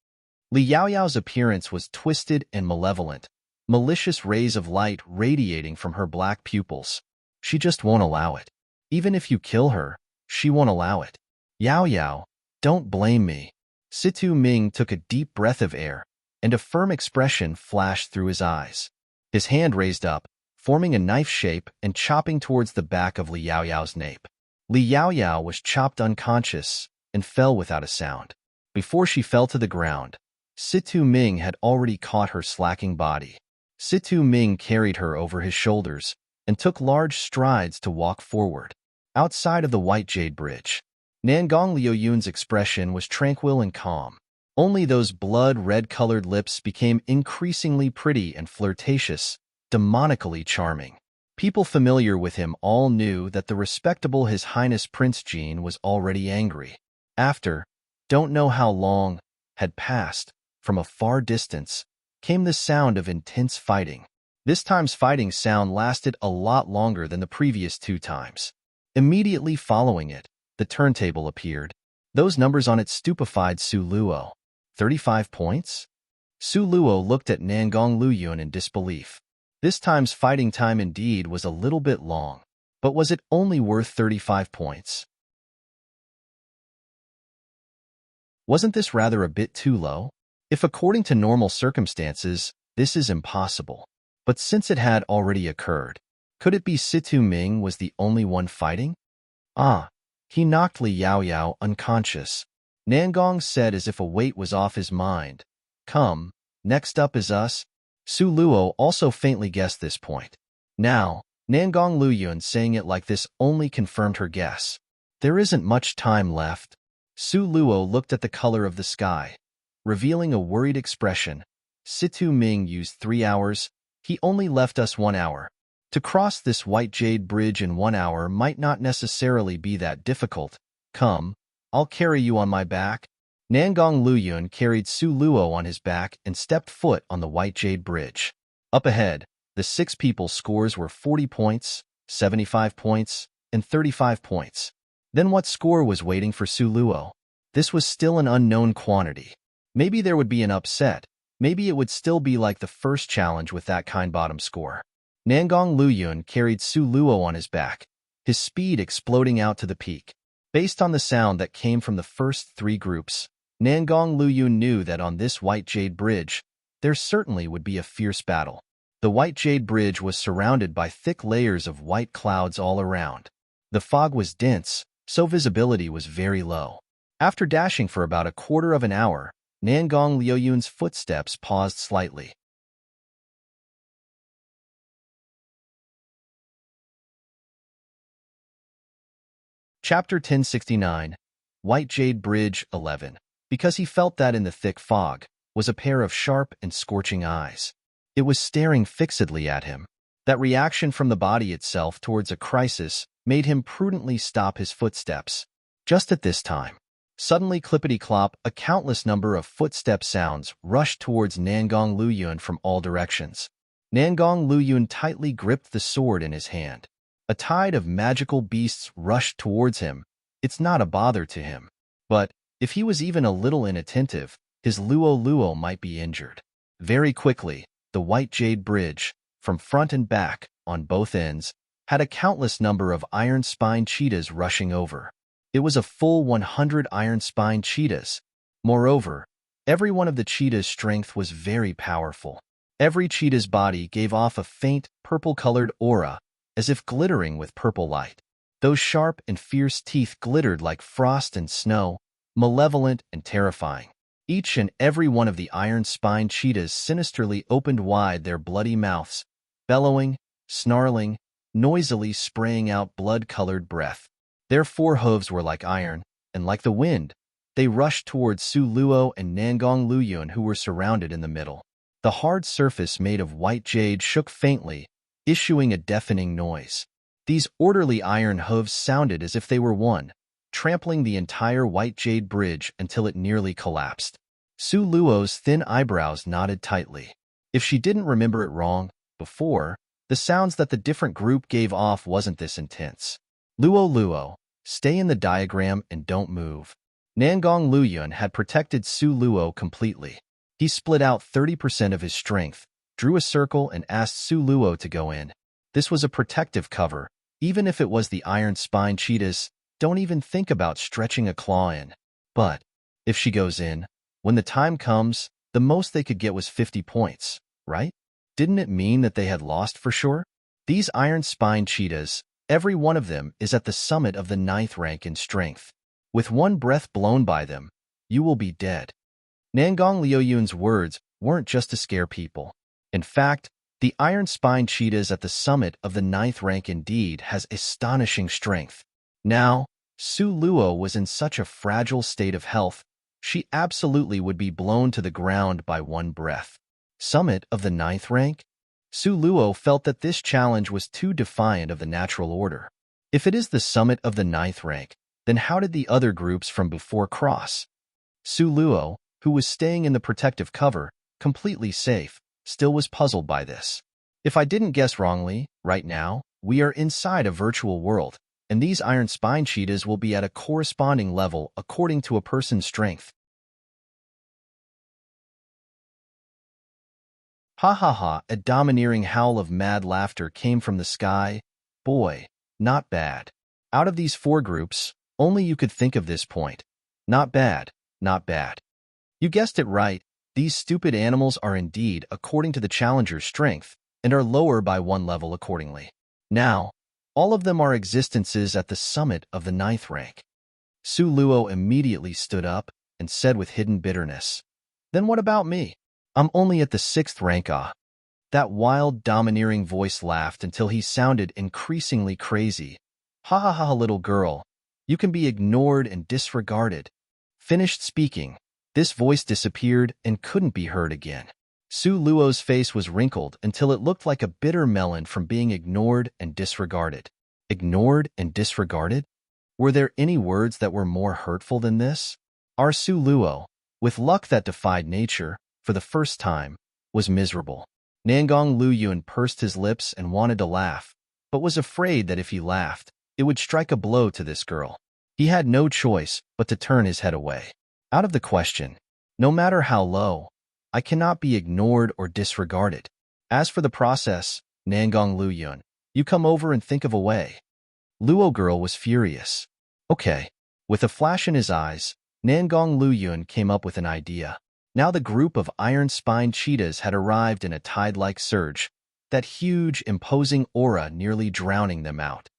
Li Yaoyao's appearance was twisted and malevolent, malicious rays of light radiating from her black pupils. She just won't allow it. Even if you kill her, she won't allow it. Yaoyao, don't blame me. Situ Ming took a deep breath of air, and a firm expression flashed through his eyes. His hand raised up, forming a knife shape and chopping towards the back of Li Yaoyao's nape. Li Yaoyao was chopped unconscious and fell without a sound. Before she fell to the ground, Situ Ming had already caught her slacking body. Situ Ming carried her over his shoulders and took large strides to walk forward. Outside of the White Jade Bridge, Nangong Liuyun's expression was tranquil and calm. Only those blood-red-colored lips became increasingly pretty and flirtatious, demonically charming. People familiar with him all knew that the respectable His Highness Prince Jean was already angry. After, don't know how long, had passed, from a far distance, came the sound of intense fighting. This time's fighting sound lasted a lot longer than the previous 2 times. Immediately following it, the turntable appeared. Those numbers on it stupefied Su Luo. 35 points? Su Luo looked at Nangong Luyun in disbelief. This time's fighting time indeed was a little bit long, but was it only worth 35 points? Wasn't this rather a bit too low? If according to normal circumstances, this is impossible. But since it had already occurred, could it be Situ Ming was the only one fighting? Ah, he knocked Li Yao Yao unconscious. Nangong said as if a weight was off his mind. Come, next up is us. Su Luo also faintly guessed this point. Now, Nangong Luyun saying it like this only confirmed her guess. There isn't much time left. Su Luo looked at the color of the sky, revealing a worried expression. Situ Ming used 3 hours. He only left us 1 hour. To cross this white jade bridge in 1 hour might not necessarily be that difficult. Come, I'll carry you on my back. Nangong Luyun carried Su Luo on his back and stepped foot on the white jade bridge. Up ahead, the 6 people's scores were 40 points, 75 points, and 35 points. Then what score was waiting for Su Luo? This was still an unknown quantity. Maybe there would be an upset. Maybe it would still be like the first challenge with that kind bottom score. Nangong Luyun carried Su Luo on his back, his speed exploding out to the peak. Based on the sound that came from the first 3 groups, Nangong Luyun knew that on this white jade bridge, there certainly would be a fierce battle. The white jade bridge was surrounded by thick layers of white clouds all around. The fog was dense, so visibility was very low. After dashing for about a quarter of an hour, Nangong Luyun's footsteps paused slightly. Chapter 1069, White Jade Bridge 11. Because he felt that in the thick fog was a pair of sharp and scorching eyes. It was staring fixedly at him. That reaction from the body itself towards a crisis made him prudently stop his footsteps. Just at this time, suddenly clippity-clop, a countless number of footstep sounds rushed towards Nangong Luyun from all directions. Nangong Luyun tightly gripped the sword in his hand. A tide of magical beasts rushed towards him. It's not a bother to him. But if he was even a little inattentive, his Luo might be injured. Very quickly, the white jade bridge, from front and back, on both ends, had a countless number of iron-spined cheetahs rushing over. It was a full 100 iron-spined cheetahs. Moreover, every one of the cheetahs' strength was very powerful. Every cheetah's body gave off a faint, purple-colored aura, as if glittering with purple light. Those sharp and fierce teeth glittered like frost and snow, malevolent and terrifying. Each and every one of the iron-spined cheetahs sinisterly opened wide their bloody mouths, bellowing, snarling, noisily spraying out blood-colored breath. Their 4 hooves were like iron, and like the wind, they rushed towards Su Luo and Nangong Luyun, who were surrounded in the middle. The hard surface made of white jade shook faintly, issuing a deafening noise. These orderly iron hooves sounded as if they were one, trampling the entire white jade bridge until it nearly collapsed. Su Luo's thin eyebrows knotted tightly. If she didn't remember it wrong, before, the sounds that the different group gave off wasn't this intense. Luo, stay in the diagram and don't move. Nangong Luyun had protected Su Luo completely. He split out 30% of his strength, drew a circle and asked Su Luo to go in. This was a protective cover. Even if it was the iron-spined cheetahs, don't even think about stretching a claw in. But if she goes in, when the time comes, the most they could get was 50 points, right? Didn't it mean that they had lost for sure? These iron-spined cheetahs, every one of them is at the summit of the 9th rank in strength. With one breath blown by them, you will be dead. Nangong Luyun's words weren't just to scare people. In fact, the iron-spined cheetahs at the summit of the 9th rank indeed has astonishing strength. Now, Su Luo was in such a fragile state of health she absolutely would be blown to the ground by one breath. Summit of the 9th rank? Su Luo felt that this challenge was too defiant of the natural order. If it is the summit of the 9th rank, then how did the other groups from before cross? Su Luo, who was staying in the protective cover, completely safe, still was puzzled by this. If I didn't guess wrongly, right now, we are inside a virtual world, and these iron spine cheetahs will be at a corresponding level according to a person's strength. Ha ha ha, a domineering howl of mad laughter came from the sky. Boy, not bad. Out of these 4 groups, only you could think of this point. Not bad, not bad. You guessed it right, these stupid animals are indeed according to the challenger's strength, and are lower by 1 level accordingly. Now, all of them are existences at the summit of the 9th rank. Su Luo immediately stood up and said with hidden bitterness, "Then what about me? I'm only at the 6th rank, ah." That wild, domineering voice laughed until he sounded increasingly crazy. "Ha ha ha, little girl. You can be ignored and disregarded." Finished speaking, this voice disappeared and couldn't be heard again. Su Luo's face was wrinkled until it looked like a bitter melon from being ignored and disregarded. Ignored and disregarded? Were there any words that were more hurtful than this? Our Su Luo, with luck that defied nature, for the first time, was miserable. Nangong Luyun pursed his lips and wanted to laugh, but was afraid that if he laughed, it would strike a blow to this girl. He had no choice but to turn his head away. Out of the question. No matter how low, I cannot be ignored or disregarded. As for the process, Nangong Luyun, you come over and think of a way. Luo girl was furious. Okay. With a flash in his eyes, Nangong Luyun came up with an idea. Now the group of iron-spined cheetahs had arrived in a tide-like surge, that huge, imposing aura nearly drowning them out.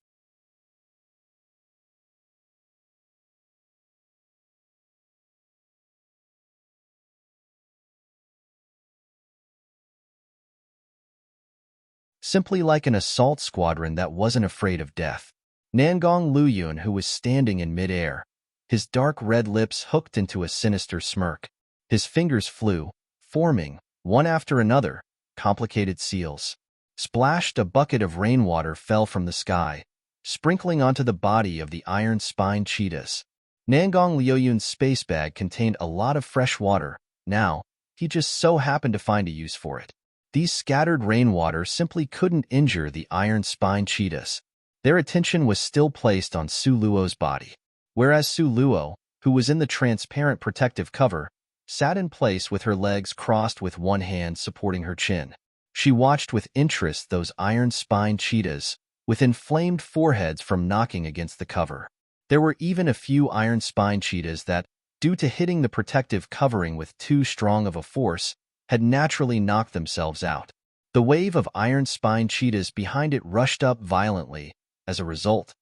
Simply like an assault squadron that wasn't afraid of death. Nangong Luyun, who was standing in midair, his dark red lips hooked into a sinister smirk. His fingers flew, forming, one after another, complicated seals. Splashed, a bucket of rainwater fell from the sky, sprinkling onto the body of the iron-spined cheetahs. Nangong Luyun's space bag contained a lot of fresh water. Now, he just so happened to find a use for it. These scattered rainwater simply couldn't injure the iron-spined cheetahs. Their attention was still placed on Su Luo's body, whereas Su Luo, who was in the transparent protective cover, sat in place with her legs crossed with one hand supporting her chin. She watched with interest those iron-spined cheetahs, with inflamed foreheads from knocking against the cover. There were even a few iron-spined cheetahs that, due to hitting the protective covering with too strong of a force, had naturally knocked themselves out. The wave of iron-spined cheetahs behind it rushed up violently. As a result,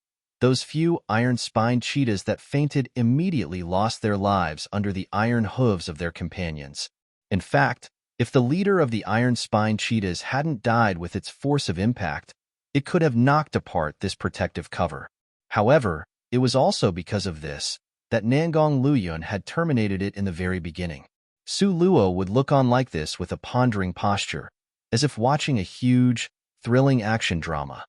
those few iron-spined cheetahs that fainted immediately lost their lives under the iron hooves of their companions. In fact, if the leader of the iron-spined cheetahs hadn't died with its force of impact, it could have knocked apart this protective cover. However, it was also because of this that Nangong Luyun had terminated it in the very beginning. Su Luo would look on like this with a pondering posture, as if watching a huge, thrilling action drama.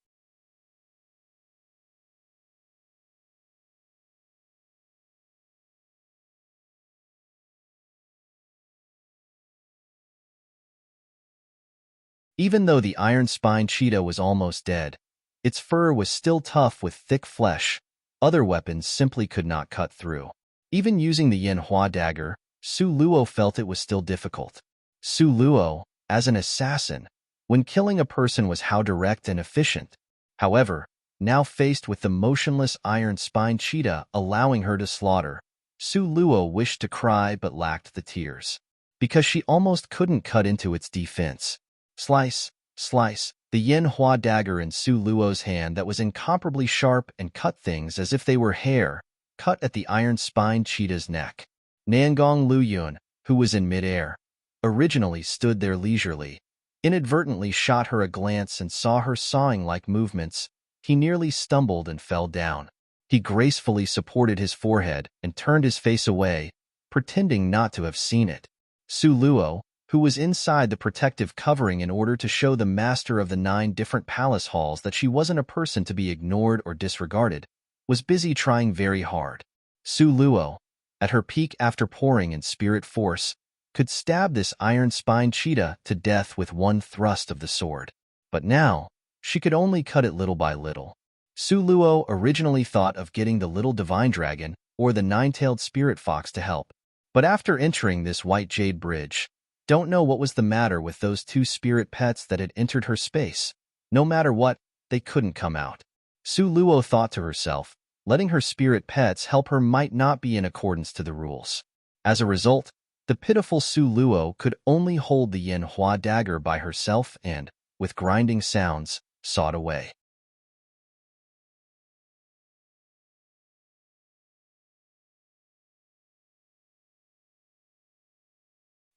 Even though the iron-spined cheetah was almost dead, its fur was still tough with thick flesh. Other weapons simply could not cut through. Even using the Yanhua dagger, Su Luo felt it was still difficult. Su Luo, as an assassin, when killing a person was how direct and efficient. However, now faced with the motionless iron-spined cheetah allowing her to slaughter, Su Luo wished to cry but lacked the tears, because she almost couldn't cut into its defense. Slice, slice, the Yanhua dagger in Su Luo's hand that was incomparably sharp and cut things as if they were hair, cut at the iron-spined cheetah's neck. Nangong Luyun, who was in midair, originally stood there leisurely, inadvertently shot her a glance and saw her sawing-like movements. He nearly stumbled and fell down. He gracefully supported his forehead and turned his face away, pretending not to have seen it. Su Luo, who was inside the protective covering in order to show the master of the 9 different palace halls that she wasn't a person to be ignored or disregarded, was busy trying very hard. Su Luo, at her peak after pouring in spirit force, could stab this iron-spined cheetah to death with one thrust of the sword. But now, she could only cut it little by little. Su Luo originally thought of getting the little divine dragon or the 9-tailed spirit fox to help. But after entering this white jade bridge, don't know what was the matter with those 2 spirit pets that had entered her space. No matter what, they couldn't come out. Su Luo thought to herself, letting her spirit pets help her might not be in accordance to the rules. As a result, the pitiful Su Luo could only hold the Yin Hua dagger by herself and, with grinding sounds, sawed away.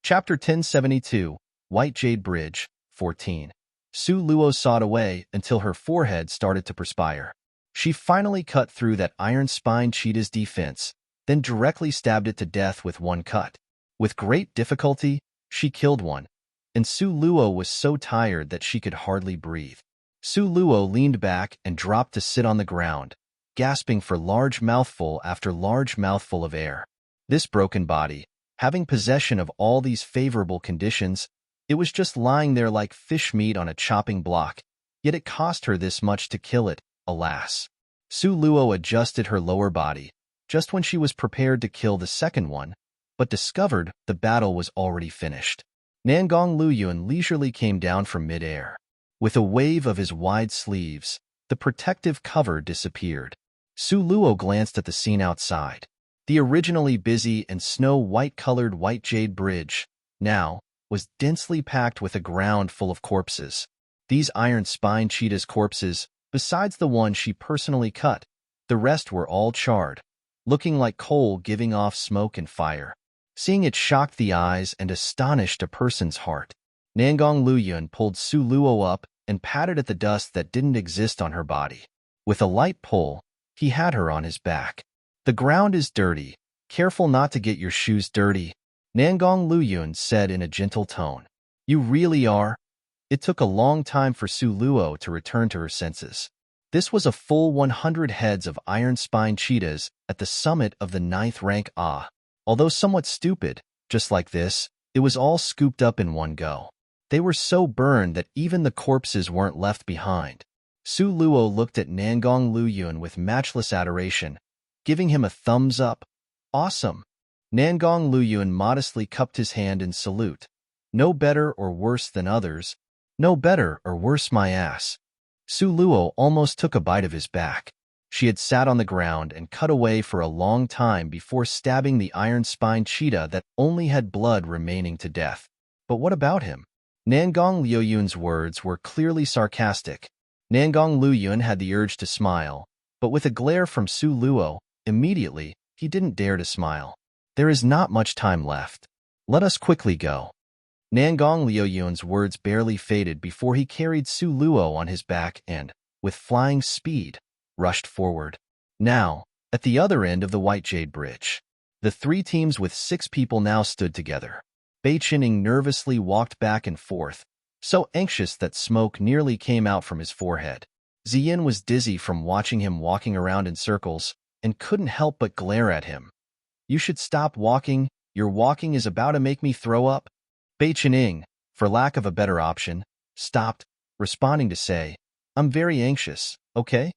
Chapter 1072, White Jade Bridge, 14. Su Luo sawed away until her forehead started to perspire. She finally cut through that iron-spined cheetah's defense, then directly stabbed it to death with one cut. With great difficulty, she killed one, and Su Luo was so tired that she could hardly breathe. Su Luo leaned back and dropped to sit on the ground, gasping for large mouthful after large mouthful of air. This broken body, having possession of all these favorable conditions, it was just lying there like fish meat on a chopping block, yet it cost her this much to kill it, alas. Su Luo adjusted her lower body, just when she was prepared to kill the second one, but discovered the battle was already finished. Nangong Luyuan leisurely came down from mid-air. With a wave of his wide sleeves, the protective cover disappeared. Su Luo glanced at the scene outside. The originally busy and snow-white-colored white jade bridge, now, was densely packed with a ground full of corpses. These iron-spined cheetah's corpses, besides the one she personally cut, the rest were all charred, looking like coal giving off smoke and fire. Seeing it shocked the eyes and astonished a person's heart. Nangong Luyuan pulled Su Luo up and patted at the dust that didn't exist on her body. With a light pull, he had her on his back. "The ground is dirty. Careful not to get your shoes dirty," Nangong Luyuan said in a gentle tone. "You really are?" It took a long time for Su Luo to return to her senses. This was a full 100 heads of iron-spined cheetahs at the summit of the 9th rank Ah. Although somewhat stupid, just like this, it was all scooped up in one go. They were so burned that even the corpses weren't left behind. Su Luo looked at Nangong Luyuan with matchless adoration, giving him a thumbs up. "Awesome." Nangong Luyuan modestly cupped his hand in salute. "No better or worse than others. No better or worse, my ass." Su Luo almost took a bite of his back. She had sat on the ground and cut away for a long time before stabbing the iron-spined cheetah that only had blood remaining to death. But what about him? Nangong Luyuan's words were clearly sarcastic. Nangong Luyuan had the urge to smile, but with a glare from Su Luo, immediately, he didn't dare to smile. "There is not much time left. Let us quickly go." Nangong Luyuan's words barely faded before he carried Su Luo on his back and, with flying speed, rushed forward. Now, at the other end of the White Jade Bridge, the 3 teams with 6 people now stood together. Bei Qining nervously walked back and forth, so anxious that smoke nearly came out from his forehead. Ziyin was dizzy from watching him walking around in circles and couldn't help but glare at him. "You should stop walking. Your walking is about to make me throw up." Bei Qining, for lack of a better option, stopped, responding to say, "I'm very anxious, okay?"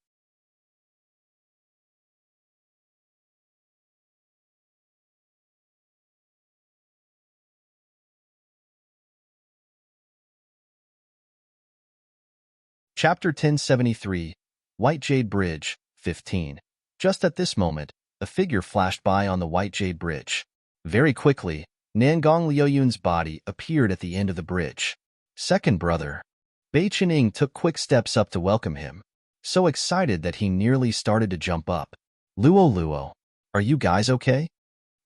Chapter 1073, White Jade Bridge, 15. Just at this moment, a figure flashed by on the White Jade Bridge. Very quickly, Nangong Luyuan's body appeared at the end of the bridge. "Second brother." Bei Qining took quick steps up to welcome him, so excited that he nearly started to jump up. "Luo Luo, are you guys okay?"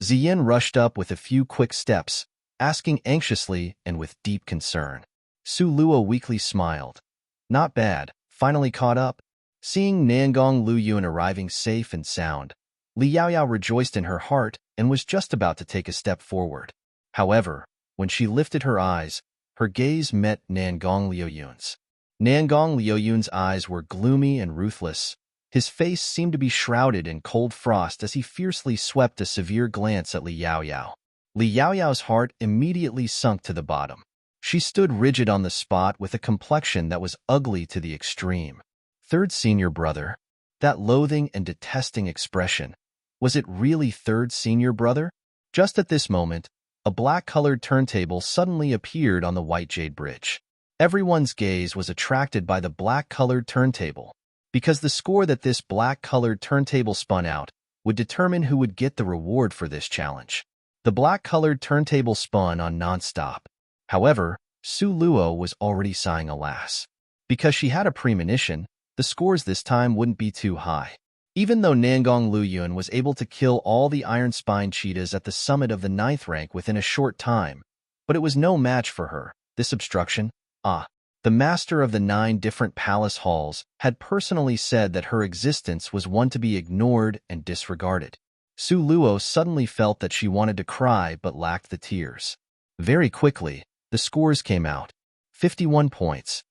Ziyin rushed up with a few quick steps, asking anxiously and with deep concern. Su Luo weakly smiled. "Not bad, finally caught up." Seeing Nangong Luyuan arriving safe and sound, Li Yaoyao rejoiced in her heart and was just about to take a step forward. However, when she lifted her eyes, her gaze met Nangong Liuyun's. Nangong Liuyun's eyes were gloomy and ruthless. His face seemed to be shrouded in cold frost as he fiercely swept a severe glance at Li Yaoyao. Li Yaoyao's heart immediately sunk to the bottom. She stood rigid on the spot with a complexion that was ugly to the extreme. Third senior brother? That loathing and detesting expression. Was it really third senior brother? Just at this moment, a black-colored turntable suddenly appeared on the white jade bridge. Everyone's gaze was attracted by the black-colored turntable, because the score that this black-colored turntable spun out would determine who would get the reward for this challenge. The black-colored turntable spun on non-stop. However, Su Luo was already sighing alas. Because she had a premonition, the scores this time wouldn't be too high. Even though Nangong Luyun was able to kill all the Iron Spine cheetahs at the summit of the 9th rank within a short time, but it was no match for her. This obstruction, the master of the 9 different palace halls had personally said that her existence was one to be ignored and disregarded. Su Luo suddenly felt that she wanted to cry but lacked the tears. Very quickly, the scores came out. 51 points.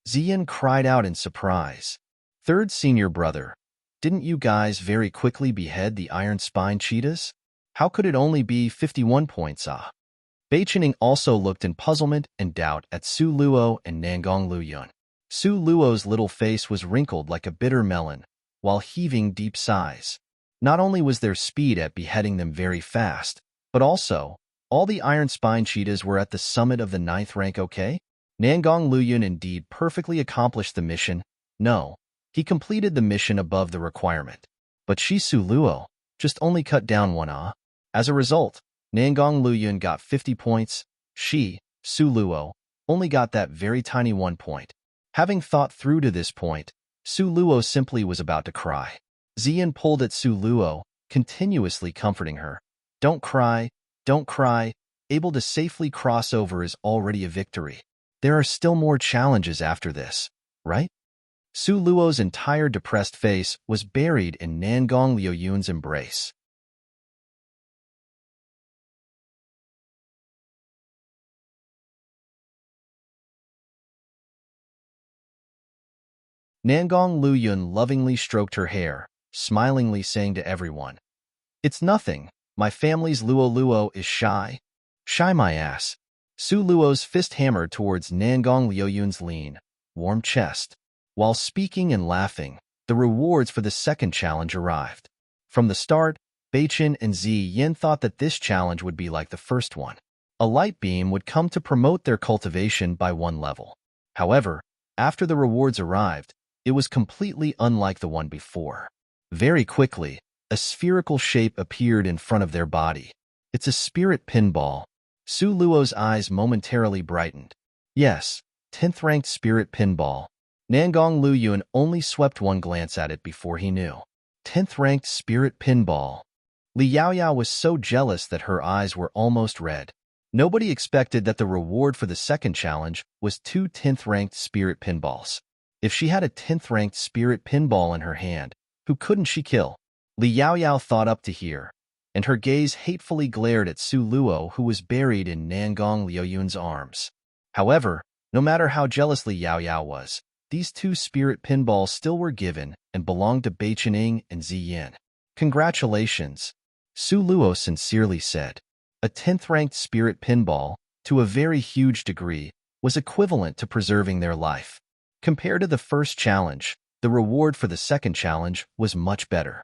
Ziyan cried out in surprise. Third senior brother, didn't you guys very quickly behead the Iron Spine cheetahs? How could it only be 51 points? Beichening also looked in puzzlement and doubt at Su Luo and Nangong Luyun. Su Luo's little face was wrinkled like a bitter melon, while heaving deep sighs. Not only was their speed at beheading them very fast, but also, all the Iron Spine cheetahs were at the summit of the 9th rank. Okay? Nangong Luyun indeed perfectly accomplished the mission. No, he completed the mission above the requirement. But she, Su Luo, just only cut down one. As a result, Nangong Luyun got 50 points. She, Su Luo, only got that very tiny 1 point. Having thought through to this point, Su Luo simply was about to cry. Ziyan pulled at Su Luo, continuously comforting her. Don't cry, don't cry. Able to safely cross over is already a victory. There are still more challenges after this, right? Su Luo's entire depressed face was buried in Nangong Liuyun's embrace. Nangong Luyun lovingly stroked her hair, smilingly saying to everyone, "It's nothing. My family's Luo is shy. Shy my ass." Su Luo's fist hammered towards Nangong Liuyun's lean, warm chest. While speaking and laughing, the rewards for the second challenge arrived. From the start, Beichen and Ziyan thought that this challenge would be like the first one. A light beam would come to promote their cultivation by 1 level. However, after the rewards arrived, it was completely unlike the one before. Very quickly, a spherical shape appeared in front of their body. It's a spirit pinball. Su Luo's eyes momentarily brightened. Yes, 10th ranked spirit pinball. Nangong Luyun only swept one glance at it before he knew. 10th ranked spirit pinball. Li Yaoyao was so jealous that her eyes were almost red. Nobody expected that the reward for the second challenge was 2 10th ranked spirit pinballs. If she had a 10th ranked spirit pinball in her hand, who couldn't she kill? Li Yaoyao thought up to here, and her gaze hatefully glared at Su Luo, who was buried in Nangong Liuyun's arms. However, no matter how jealous Li Yaoyao was, these 2 spirit pinballs still were given and belonged to Beichening and Ziyan. Congratulations, Su Luo sincerely said. A 10th ranked spirit pinball, to a very huge degree, was equivalent to preserving their life. Compared to the first challenge, the reward for the second challenge was much better.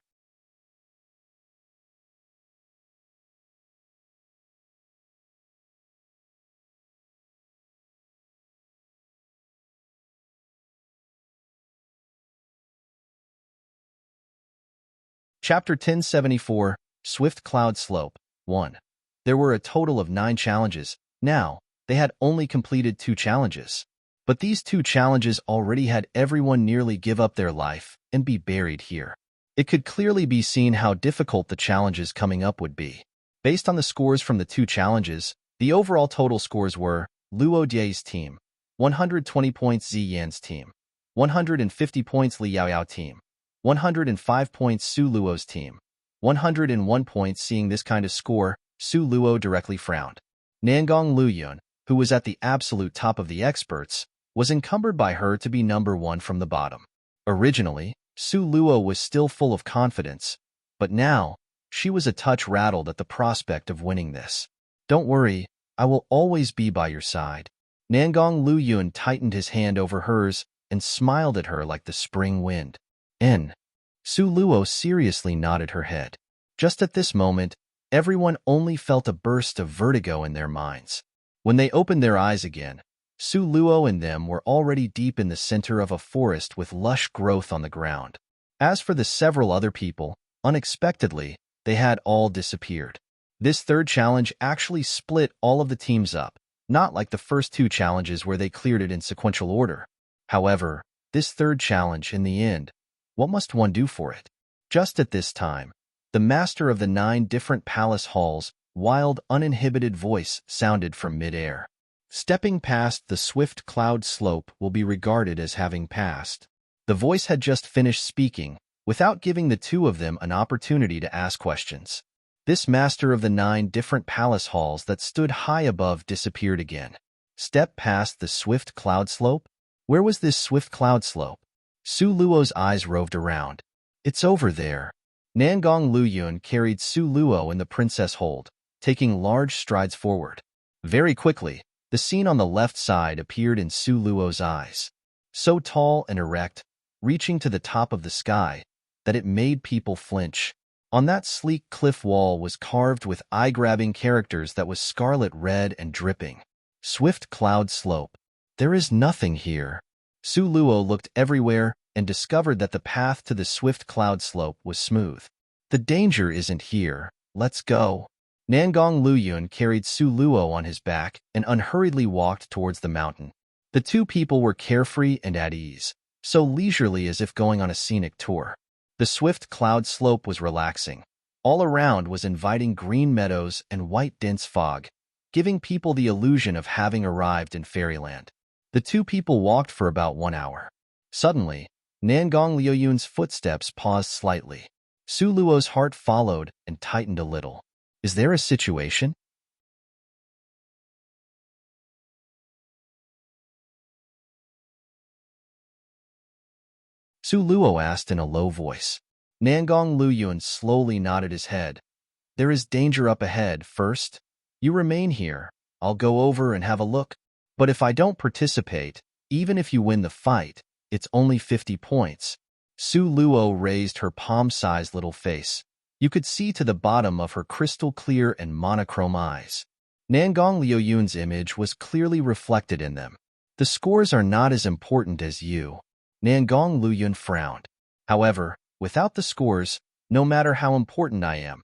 Chapter 1074, Swift Cloud Slope, 1. There were a total of 9 challenges. Now, they had only completed 2 challenges. But these 2 challenges already had everyone nearly give up their life and be buried here. It could clearly be seen how difficult the challenges coming up would be. Based on the scores from the 2 challenges, the overall total scores were Luo Die's team, 120 points Ziyan's team, 150 points Li Yaoyao team, 105 points Su Luo's team, 101 points. Seeing this kind of score, Su Luo directly frowned. Nangong Luyun, who was at the absolute top of the experts, was encumbered by her to be number one from the bottom. Originally, Su Luo was still full of confidence, but now, she was a touch rattled at the prospect of winning this. Don't worry, I will always be by your side. Nangong Luyun tightened his hand over hers and smiled at her like the spring wind. Su Luo seriously nodded her head. Just at this moment, everyone only felt a burst of vertigo in their minds. When they opened their eyes again, Su Luo and them were already deep in the center of a forest with lush growth on the ground. As for the several other people, unexpectedly, they had all disappeared. This third challenge actually split all of the teams up, not like the first two challenges where they cleared it in sequential order. However, this third challenge, in the end, what must one do for it? Just at this time, the master of the 9 different palace halls' wild, uninhibited voice sounded from mid-air. Stepping past the swift cloud slope will be regarded as having passed. The voice had just finished speaking, without giving the two of them an opportunity to ask questions. This master of the 9 different palace halls that stood high above disappeared again. Step past the swift cloud slope? Where was this swift cloud slope? Su Luo's eyes roved around. It's over there. Nangong Luyun carried Su Luo in the princess hold, taking large strides forward. Very quickly, the scene on the left side appeared in Su Luo's eyes. So tall and erect, reaching to the top of the sky, that it made people flinch. On that sleek cliff wall was carved with eye-grabbing characters that was scarlet red and dripping. Swift cloud slope. There is nothing here. Su Luo looked everywhere and discovered that the path to the swift cloud slope was smooth. The danger isn't here. Let's go. Nangong Luyun carried Su Luo on his back and unhurriedly walked towards the mountain. The two people were carefree and at ease, so leisurely as if going on a scenic tour. The swift cloud slope was relaxing. All around was inviting green meadows and white dense fog, giving people the illusion of having arrived in fairyland. The two people walked for about 1 hour. Suddenly, Nangong Luyun's footsteps paused slightly. Su Luo's heart followed and tightened a little. Is there a situation? Su Luo asked in a low voice. Nangong Luyun slowly nodded his head. There is danger up ahead. First, you remain here. I'll go over and have a look. But if I don't participate, even if you win the fight, it's only 50 points. Su Luo raised her palm-sized little face. You could see to the bottom of her crystal-clear and monochrome eyes. Nangong Luyun's image was clearly reflected in them. The scores are not as important as you. Nangong Luyun frowned. However, without the scores, no matter how important I am,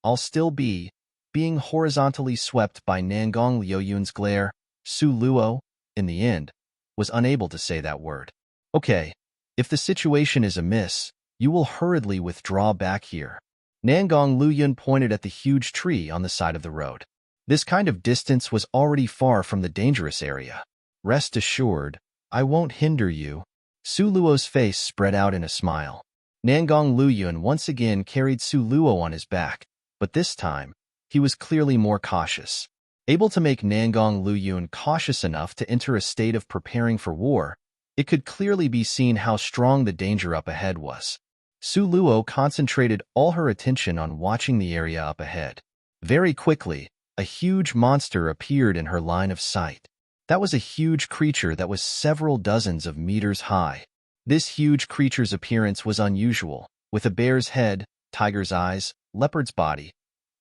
I'll still be, being horizontally swept by Nangong Luyun's glare. Su Luo, in the end, was unable to say that word. Okay, if the situation is amiss, you will hurriedly withdraw back here. Nangong Luyun pointed at the huge tree on the side of the road. This kind of distance was already far from the dangerous area. Rest assured, I won't hinder you. Su Luo's face spread out in a smile. Nangong Luyun once again carried Su Luo on his back, but this time, he was clearly more cautious. Able to make Nangong Luyun cautious enough to enter a state of preparing for war, it could clearly be seen how strong the danger up ahead was. Su Luo concentrated all her attention on watching the area up ahead. Very quickly, a huge monster appeared in her line of sight. That was a huge creature that was several dozens of meters high. This huge creature's appearance was unusual, with a bear's head, tiger's eyes, leopard's body.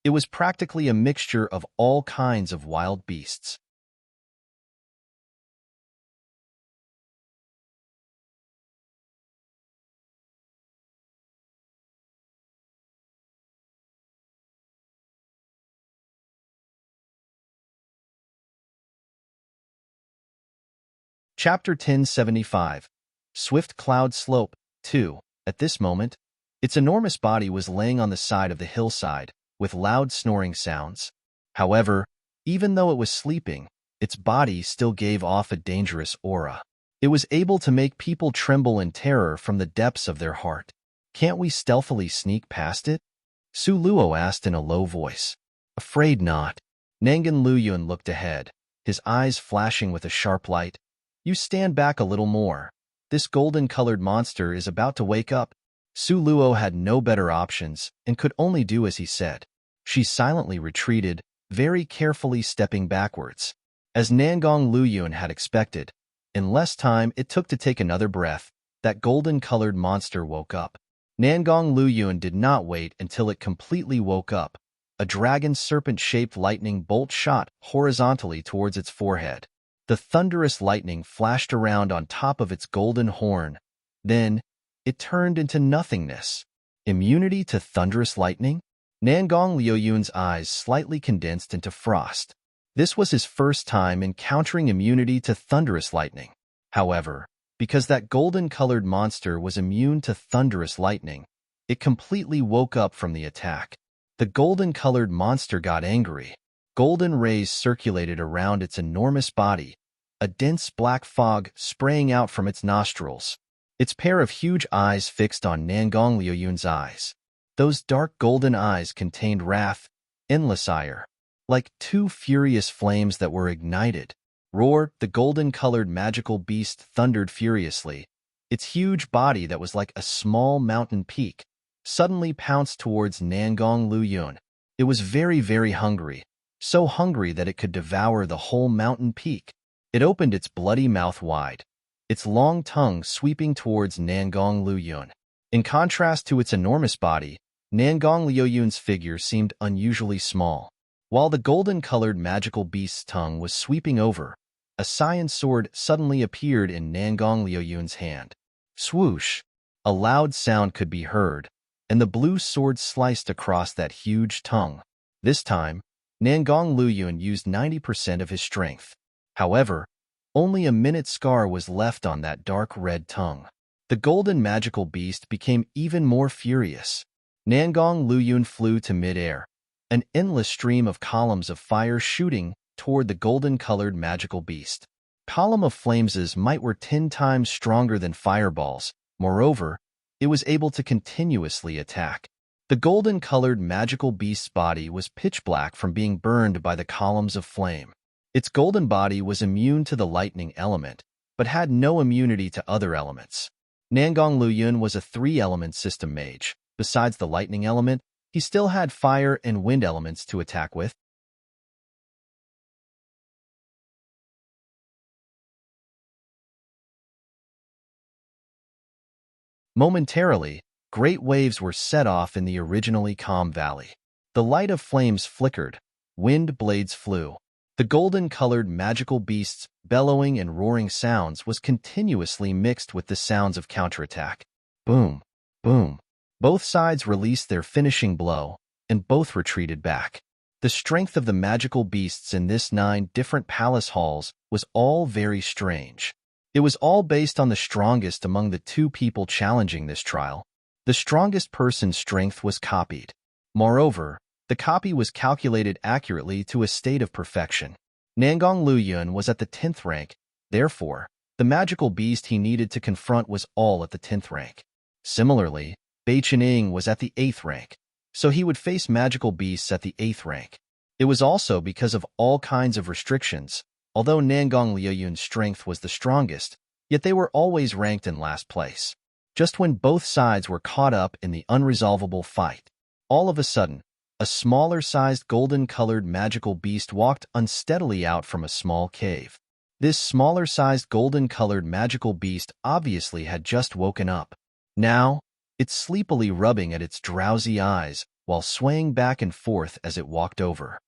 It was practically a mixture of all kinds of wild beasts. Chapter 1075. Swift Cloud Slope 2. At this moment, its enormous body was laying on the side of the hillside, with loud snoring sounds. However, even though it was sleeping, its body still gave off a dangerous aura. It was able to make people tremble in terror from the depths of their heart. Can't we stealthily sneak past it? Su Luo asked in a low voice. Afraid not. Nangan Luyun looked ahead, his eyes flashing with a sharp light. You stand back a little more. This golden-colored monster is about to wake up. Su Luo had no better options and could only do as he said. She silently retreated, very carefully stepping backwards. As Nangang Luyun had expected, in less time it took to take another breath, that golden-colored monster woke up. Nangang Luyun did not wait until it completely woke up. A dragon serpent-shaped lightning bolt shot horizontally towards its forehead. The thunderous lightning flashed around on top of its golden horn. Then, it turned into nothingness. Immunity to thunderous lightning? Nangang Luyun's eyes slightly condensed into frost. This was his first time encountering immunity to thunderous lightning. However, because that golden-colored monster was immune to thunderous lightning, it completely woke up from the attack. The golden-colored monster got angry. Golden rays circulated around its enormous body, a dense black fog spraying out from its nostrils. Its pair of huge eyes fixed on Nangang Luyun's eyes. Those dark golden eyes contained wrath, endless ire. Like two furious flames that were ignited. Roar, the golden-colored magical beast thundered furiously. Its huge body that was like a small mountain peak suddenly pounced towards Nangang Luyun. It was very, very hungry, so hungry that it could devour the whole mountain peak. It opened its bloody mouth wide, its long tongue sweeping towards Nangang Luyun. In contrast to its enormous body, Nangang Luyun's figure seemed unusually small. While the golden-colored magical beast's tongue was sweeping over, a cyan sword suddenly appeared in Nangang Luyun's hand. Swoosh! A loud sound could be heard, and the blue sword sliced across that huge tongue. This time, Nangang Luyun used 90% of his strength. However, only a minute scar was left on that dark red tongue. The golden magical beast became even more furious. Nangang Luyun flew to mid-air, an endless stream of columns of fire shooting toward the golden-colored magical beast. Column of flames might were 10 times stronger than fireballs. Moreover, it was able to continuously attack. The golden-colored magical beast's body was pitch black from being burned by the columns of flame. Its golden body was immune to the lightning element, but had no immunity to other elements. Nangang Luyun was a 3-element system mage. Besides the lightning element, he still had fire and wind elements to attack with. Momentarily, great waves were set off in the originally calm valley. The light of flames flickered, wind blades flew. The golden-colored magical beast's bellowing and roaring sounds was continuously mixed with the sounds of counterattack. Boom, boom. Both sides released their finishing blow, and both retreated back. The strength of the magical beasts in this 9 different palace halls was all very strange. It was all based on the strongest among the 2 people challenging this trial. The strongest person's strength was copied. Moreover, the copy was calculated accurately to a state of perfection. Nangang Luyun was at the 10th rank, therefore, the magical beast he needed to confront was all at the 10th rank. Similarly, Bei Chening was at the 8th rank, so he would face magical beasts at the 8th rank. It was also because of all kinds of restrictions. Although Nangang Luyun's strength was the strongest, yet they were always ranked in last place. Just when both sides were caught up in the unresolvable fight, all of a sudden, a smaller-sized golden-colored magical beast walked unsteadily out from a small cave. This smaller-sized golden-colored magical beast obviously had just woken up. Now, it's sleepily rubbing at its drowsy eyes while swaying back and forth as it walked over.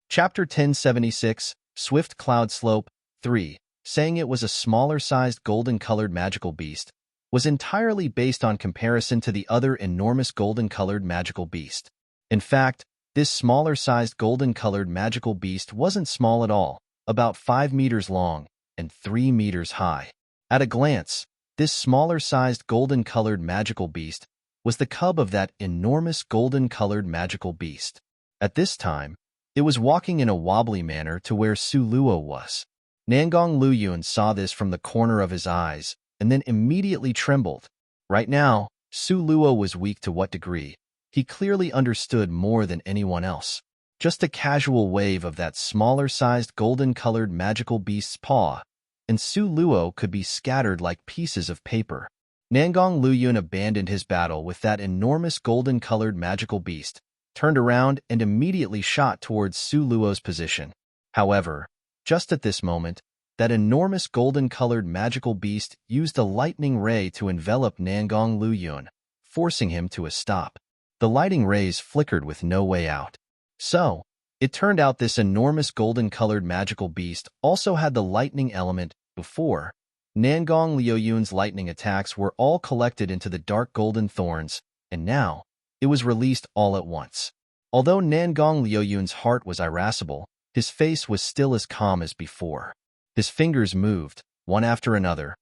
Chapter 1076, Swift Cloud Slope, 3, saying it was a smaller-sized golden-colored magical beast, was entirely based on comparison to the other enormous golden-colored magical beast. In fact, this smaller-sized golden-colored magical beast wasn't small at all, about 5 meters long and 3 meters high. At a glance, this smaller-sized golden-colored magical beast was the cub of that enormous golden-colored magical beast. At this time, it was walking in a wobbly manner to where Su Luo was. Nangong Luyun saw this from the corner of his eyes and then immediately trembled. Right now, Su Luo was weak to what degree? He clearly understood more than anyone else. Just a casual wave of that smaller-sized golden-colored magical beast's paw, and Su Luo could be scattered like pieces of paper. Nangong Luyun abandoned his battle with that enormous golden-colored magical beast, turned around and immediately shot towards Su Luo's position. However, just at this moment, that enormous golden-colored magical beast used a lightning ray to envelop Nangong Luyun, forcing him to a stop. The lightning rays flickered with no way out. So, it turned out this enormous golden-colored magical beast also had the lightning element. Before, Nangong Luyun's lightning attacks were all collected into the dark golden thorns, and now, it was released all at once. Although Nangong Luyun's heart was irascible, his face was still as calm as before. His fingers moved, one after another.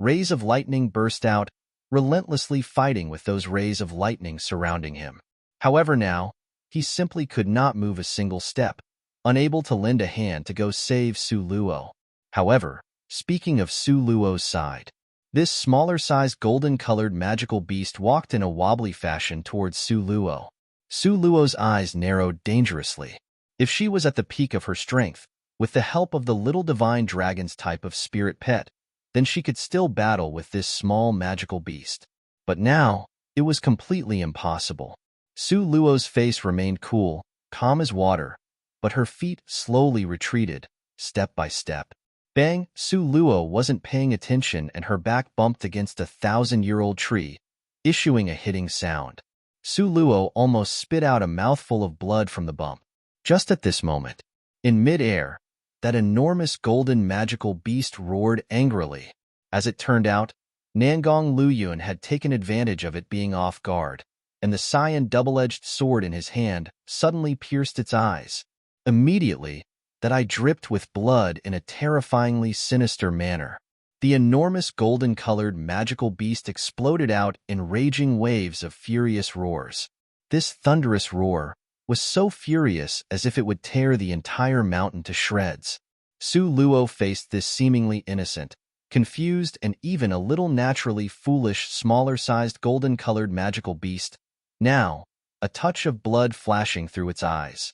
Rays of lightning burst out, relentlessly fighting with those rays of lightning surrounding him. However now, he simply could not move a single step, unable to lend a hand to go save Su Luo. However, speaking of Su Luo's side, this smaller-sized golden-colored magical beast walked in a wobbly fashion towards Su Luo. Su Luo's eyes narrowed dangerously. If she was at the peak of her strength, with the help of the little divine dragon's type of spirit pet, then she could still battle with this small magical beast. But now, it was completely impossible. Su Luo's face remained cool, calm as water, but her feet slowly retreated, step by step. Bang! Su Luo wasn't paying attention and her back bumped against a 1,000-year-old tree, issuing a hitting sound. Su Luo almost spit out a mouthful of blood from the bump. Just at this moment, in mid-air, that enormous golden magical beast roared angrily. As it turned out, Nangong Luyun had taken advantage of it being off guard, and the cyan double-edged sword in his hand suddenly pierced its eyes. Immediately, that eye dripped with blood in a terrifyingly sinister manner. The enormous golden-colored magical beast exploded out in raging waves of furious roars. This thunderous roar was so furious as if it would tear the entire mountain to shreds. Su Luo faced this seemingly innocent, confused, and even a little naturally foolish smaller-sized golden-colored magical beast, now, a touch of blood flashing through its eyes.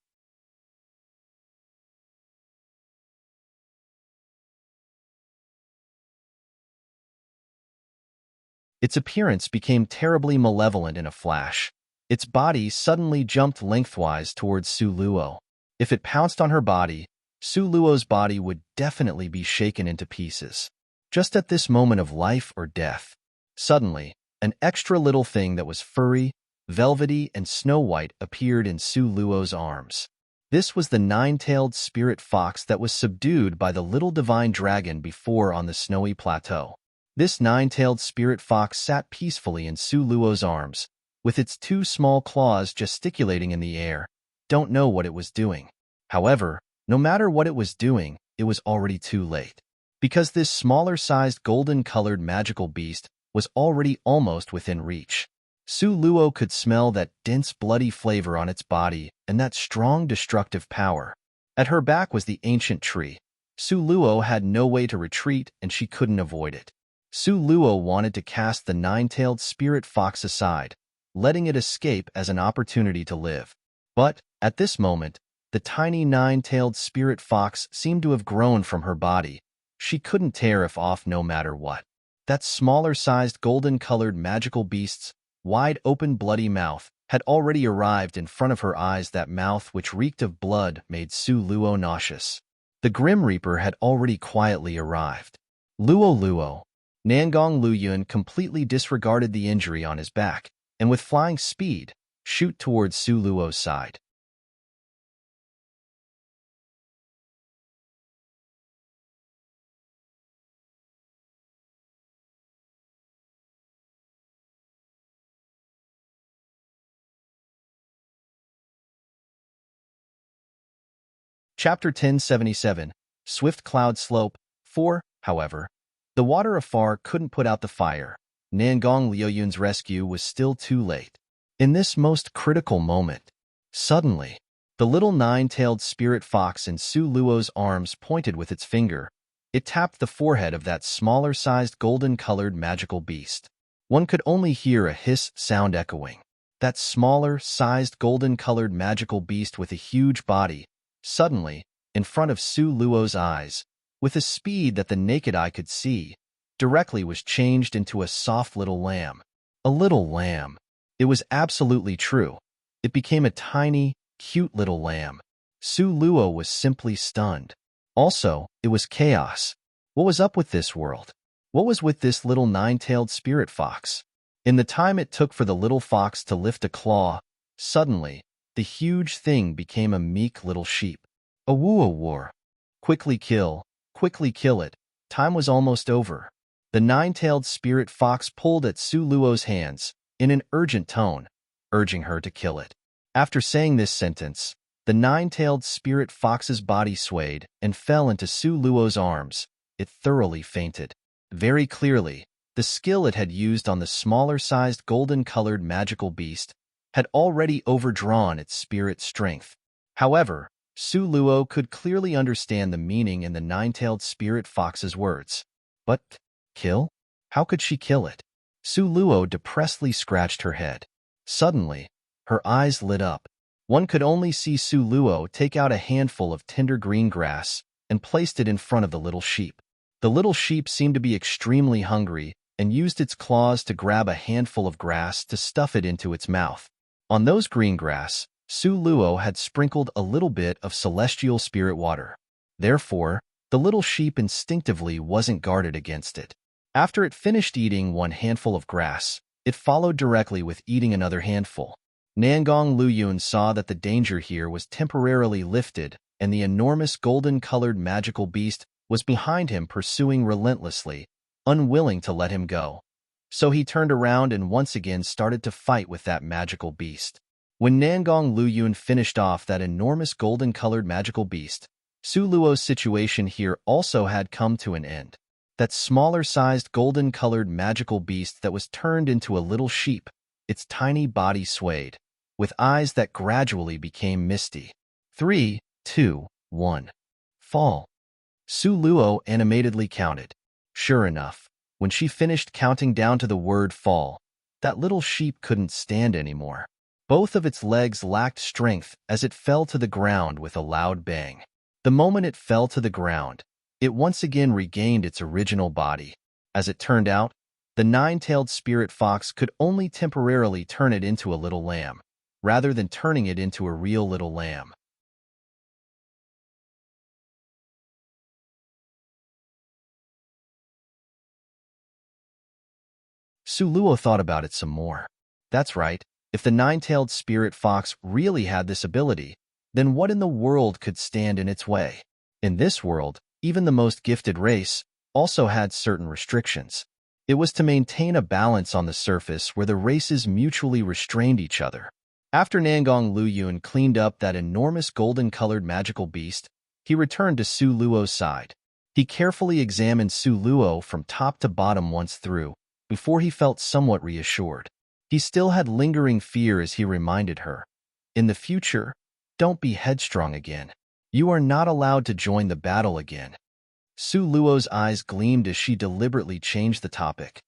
Its appearance became terribly malevolent in a flash. Its body suddenly jumped lengthwise towards Su Luo. If it pounced on her body, Su Luo's body would definitely be shaken into pieces. Just at this moment of life or death, suddenly, an extra little thing that was furry, velvety, and snow-white appeared in Su Luo's arms. This was the nine-tailed spirit fox that was subdued by the little divine dragon before on the snowy plateau. This nine-tailed spirit fox sat peacefully in Su Luo's arms, with its two small claws gesticulating in the air. Don't know what it was doing. However, no matter what it was doing, it was already too late. Because this smaller-sized golden-colored magical beast was already almost within reach. Su Luo could smell that dense bloody flavor on its body and that strong destructive power. At her back was the ancient tree. Su Luo had no way to retreat and she couldn't avoid it. Su Luo wanted to cast the nine-tailed spirit fox aside, letting it escape as an opportunity to live. But, at this moment, the tiny nine-tailed spirit fox seemed to have grown from her body. She couldn't tear it off no matter what. That smaller-sized golden-colored magical beast's wide-open bloody mouth had already arrived in front of her eyes. That mouth which reeked of blood made Su Luo nauseous. The Grim Reaper had already quietly arrived. Luo Luo. Nangong Luyun completely disregarded the injury on his back, and with flying speed, shoot towards Su Luo's side. Chapter 1077, Swift Cloud Slope. 4. However, the water afar couldn't put out the fire. Nangong Liuyun's rescue was still too late. In this most critical moment, suddenly, the little nine-tailed spirit fox in Su Luo's arms pointed with its finger. It tapped the forehead of that smaller-sized golden-colored magical beast. One could only hear a hiss sound echoing. That smaller-sized golden-colored magical beast with a huge body, suddenly, in front of Su Luo's eyes, with a speed that the naked eye could see, directly was changed into a soft little lamb. A little lamb. It was absolutely true. It became a tiny, cute little lamb. Su Luo was simply stunned. Also, it was chaos. What was up with this world? What was with this little nine-tailed spirit fox? In the time it took for the little fox to lift a claw, suddenly, the huge thing became a meek little sheep. A woo-a-war. Quickly kill it. Time was almost over. The nine-tailed spirit fox pulled at Su Luo's hands, in an urgent tone, urging her to kill it. After saying this sentence, the nine-tailed spirit fox's body swayed and fell into Su Luo's arms. It thoroughly fainted. Very clearly, the skill it had used on the smaller-sized golden-colored magical beast had already overdrawn its spirit strength. However, Su Luo could clearly understand the meaning in the nine-tailed spirit fox's words. But, kill? How could she kill it? Su Luo depressedly scratched her head. Suddenly, her eyes lit up. One could only see Su Luo take out a handful of tender green grass and placed it in front of the little sheep. The little sheep seemed to be extremely hungry and used its claws to grab a handful of grass to stuff it into its mouth. On those green grass, Su Luo had sprinkled a little bit of celestial spirit water. Therefore, the little sheep instinctively wasn't guarded against it. After it finished eating one handful of grass, it followed directly with eating another handful. Nangong Luyun saw that the danger here was temporarily lifted, and the enormous golden-colored magical beast was behind him pursuing relentlessly, unwilling to let him go. So he turned around and once again started to fight with that magical beast. When Nangong Luyun finished off that enormous golden-colored magical beast, Su Luo's situation here also had come to an end. That smaller-sized golden-colored magical beast that was turned into a little sheep, its tiny body swayed, with eyes that gradually became misty. 3, 2, 1. Fall. Su Luo animatedly counted. Sure enough, when she finished counting down to the word fall, that little sheep couldn't stand anymore. Both of its legs lacked strength as it fell to the ground with a loud bang. The moment it fell to the ground, it once again regained its original body. As it turned out, the nine-tailed spirit fox could only temporarily turn it into a little lamb, rather than turning it into a real little lamb. Su Luo thought about it some more. That's right, if the nine-tailed spirit fox really had this ability, then what in the world could stand in its way? In this world, even the most gifted race also had certain restrictions. It was to maintain a balance on the surface where the races mutually restrained each other. After Nangong Luyun cleaned up that enormous golden-colored magical beast, he returned to Su Luo's side. He carefully examined Su Luo from top to bottom once through, before he felt somewhat reassured. He still had lingering fear as he reminded her, in the future, don't be headstrong again. You are not allowed to join the battle again. Su Luo's eyes gleamed as she deliberately changed the topic.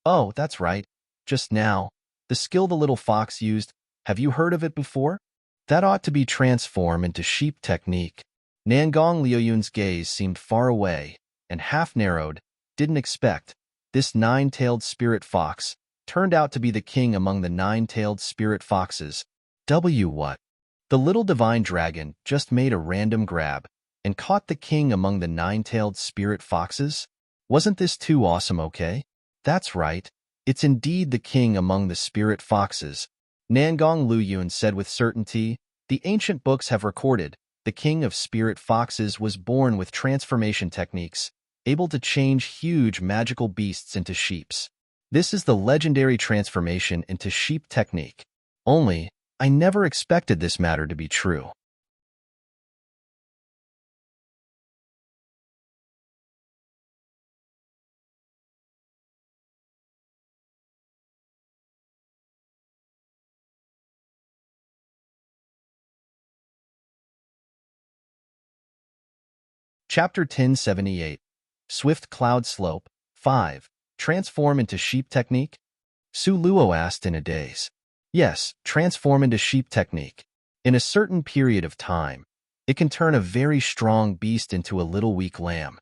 Oh, that's right. Just now, the skill the little fox used, have you heard of it before? That ought to be transformed into sheep technique. Nangong Liuyun's gaze seemed far away and half-narrowed. Didn't expect. This nine-tailed spirit fox turned out to be the king among the nine-tailed spirit foxes. What? The little divine dragon just made a random grab and caught the king among the nine-tailed spirit foxes? Wasn't this too awesome, okay? That's right. It's indeed the king among the spirit foxes. Nangong Luyun said with certainty, the ancient books have recorded, the king of spirit foxes was born with transformation techniques, able to change huge magical beasts into sheeps. This is the legendary transformation into sheep technique. Only, I never expected this matter to be true. Chapter 1078. Swift Cloud Slope. 5. Transform into Sheep Technique? Su Luo asked in a daze. Yes, transform into sheep technique. In a certain period of time, it can turn a very strong beast into a little weak lamb.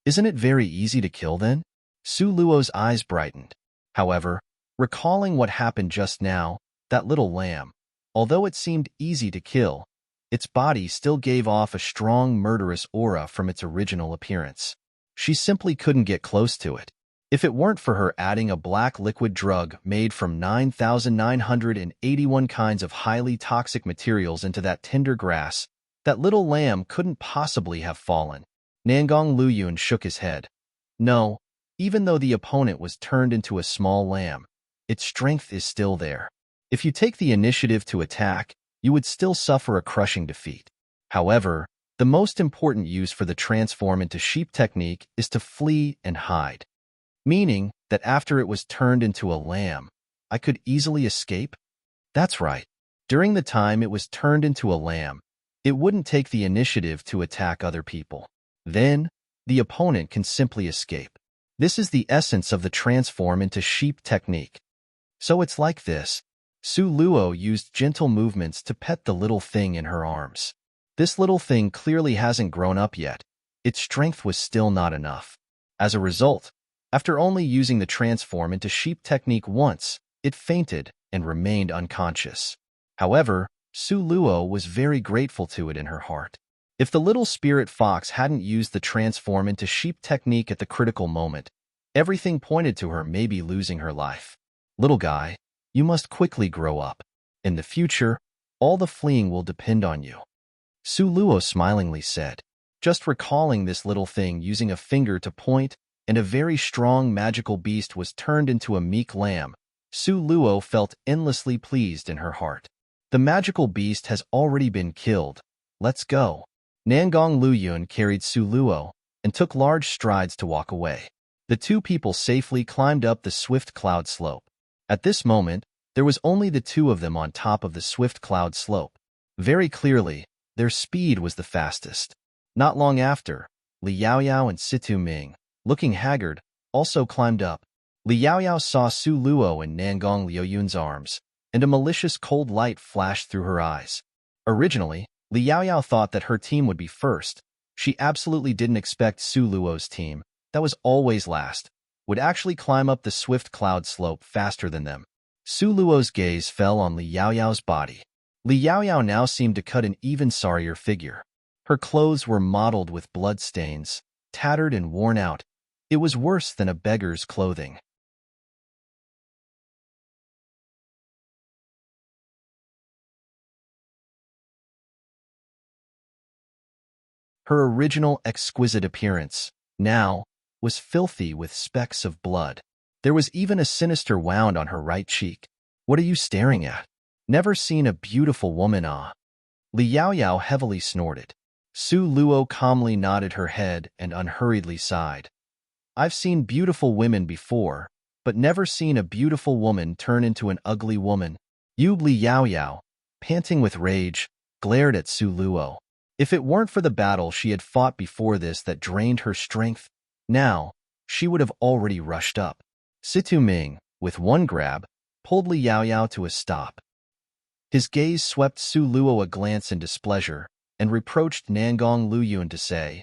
Isn't it very easy to kill then? Su Luo's eyes brightened. However, recalling what happened just now, that little lamb, although it seemed easy to kill, its body still gave off a strong murderous aura from its original appearance. She simply couldn't get close to it. If it weren't for her adding a black liquid drug made from 9,981 kinds of highly toxic materials into that tender grass, that little lamb couldn't possibly have fallen. Nangong Luyun shook his head. No, even though the opponent was turned into a small lamb, its strength is still there. If you take the initiative to attack, you would still suffer a crushing defeat. However, the most important use for the transform into sheep technique is to flee and hide. Meaning that after it was turned into a lamb, I could easily escape? That's right. During the time it was turned into a lamb, it wouldn't take the initiative to attack other people. Then, the opponent can simply escape. This is the essence of the transform into sheep technique. So it's like this. Su Luo used gentle movements to pet the little thing in her arms. This little thing clearly hasn't grown up yet. Its strength was still not enough. As a result, after only using the transform into sheep technique once, it fainted and remained unconscious. However, Su Luo was very grateful to it in her heart. If the little spirit fox hadn't used the transform into sheep technique at the critical moment, everything pointed to her maybe losing her life. Little guy, you must quickly grow up. In the future, all the fleeing will depend on you. Su Luo smilingly said, just recalling this little thing using a finger to point, and a very strong magical beast was turned into a meek lamb. Su Luo felt endlessly pleased in her heart. The magical beast has already been killed. Let's go. Nangong Luyun carried Su Luo and took large strides to walk away. The two people safely climbed up the swift cloud slope. At this moment, there was only the two of them on top of the swift cloud slope. Very clearly, their speed was the fastest. Not long after, Li Yaoyao and Situ Ming, looking haggard, also climbed up. Li Yaoyao saw Su Luo in Nangong Liuyun's arms, and a malicious cold light flashed through her eyes. Originally, Li Yaoyao thought that her team would be first. She absolutely didn't expect Su Luo's team, that was always last, would actually climb up the swift cloud slope faster than them. Su Luo's gaze fell on Li Yaoyao's body. Li Yaoyao now seemed to cut an even sorrier figure. Her clothes were mottled with blood stains, tattered and worn out. It was worse than a beggar's clothing. Her original exquisite appearance, now, was filthy with specks of blood. There was even a sinister wound on her right cheek. What are you staring at? Never seen a beautiful woman, ah? Li Yaoyao heavily snorted. Su Luo calmly nodded her head and unhurriedly sighed. I've seen beautiful women before, but never seen a beautiful woman turn into an ugly woman. Li Yaoyao, panting with rage, glared at Su Luo. If it weren't for the battle she had fought before this that drained her strength, now, she would have already rushed up. Situ Ming, with one grab, pulled Li Yaoyao to a stop. His gaze swept Su Luo a glance in displeasure, and reproached Nangong Luyun to say,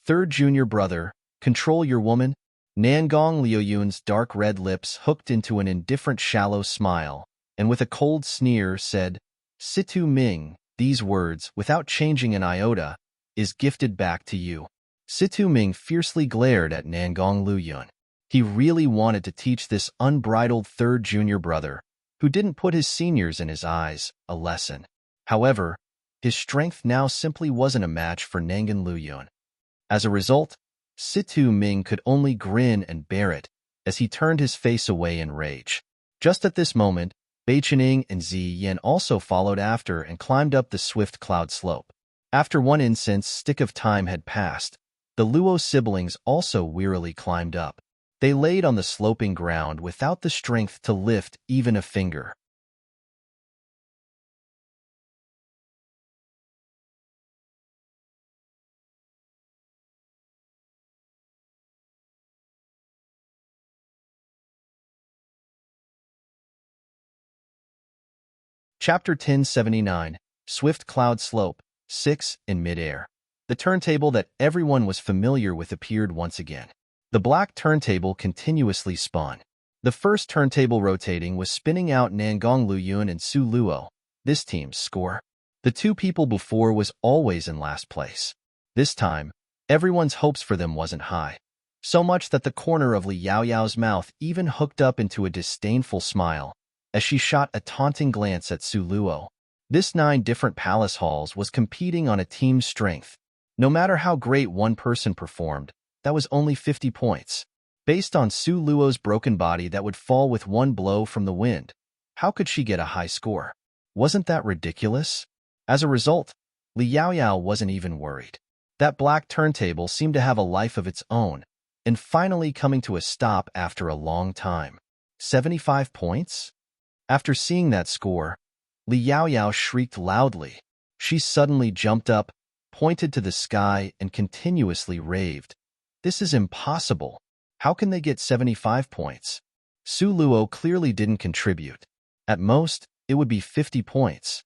Third junior brother, control your woman? Nangong Liuyun's dark red lips hooked into an indifferent shallow smile, and with a cold sneer said, Situ Ming, these words, without changing an iota, is gifted back to you. Situ Ming fiercely glared at Nangong Luyun. He really wanted to teach this unbridled third junior brother, who didn't put his seniors in his eyes, a lesson. However, his strength now simply wasn't a match for Nangong Luyun. As a result, Situ Ming could only grin and bear it as he turned his face away in rage. Just at this moment, Bai Qining and Zi Yan also followed after and climbed up the swift cloud slope. After one incense stick of time had passed, the Luo siblings also wearily climbed up. They laid on the sloping ground without the strength to lift even a finger. Chapter 1079, Swift Cloud Slope, 6, in midair. The turntable that everyone was familiar with appeared once again. The black turntable continuously spun. The first turntable rotating was spinning out Nangong Luyun and Su Luo, this team's score. The two people before was always in last place. This time, everyone's hopes for them wasn't high. So much that the corner of Li Yaoyao's mouth even hooked up into a disdainful smile as she shot a taunting glance at Su Luo. This 9 different palace halls was competing on a team's strength. No matter how great one person performed, that was only 50 points. Based on Su Luo's broken body that would fall with one blow from the wind, how could she get a high score? Wasn't that ridiculous? As a result, Li Yaoyao wasn't even worried. That black turntable seemed to have a life of its own, and finally coming to a stop after a long time. 75 points? After seeing that score, Li Yaoyao shrieked loudly. She suddenly jumped up, pointed to the sky, and continuously raved. This is impossible. How can they get 75 points? Su Luo clearly didn't contribute. At most, it would be 50 points.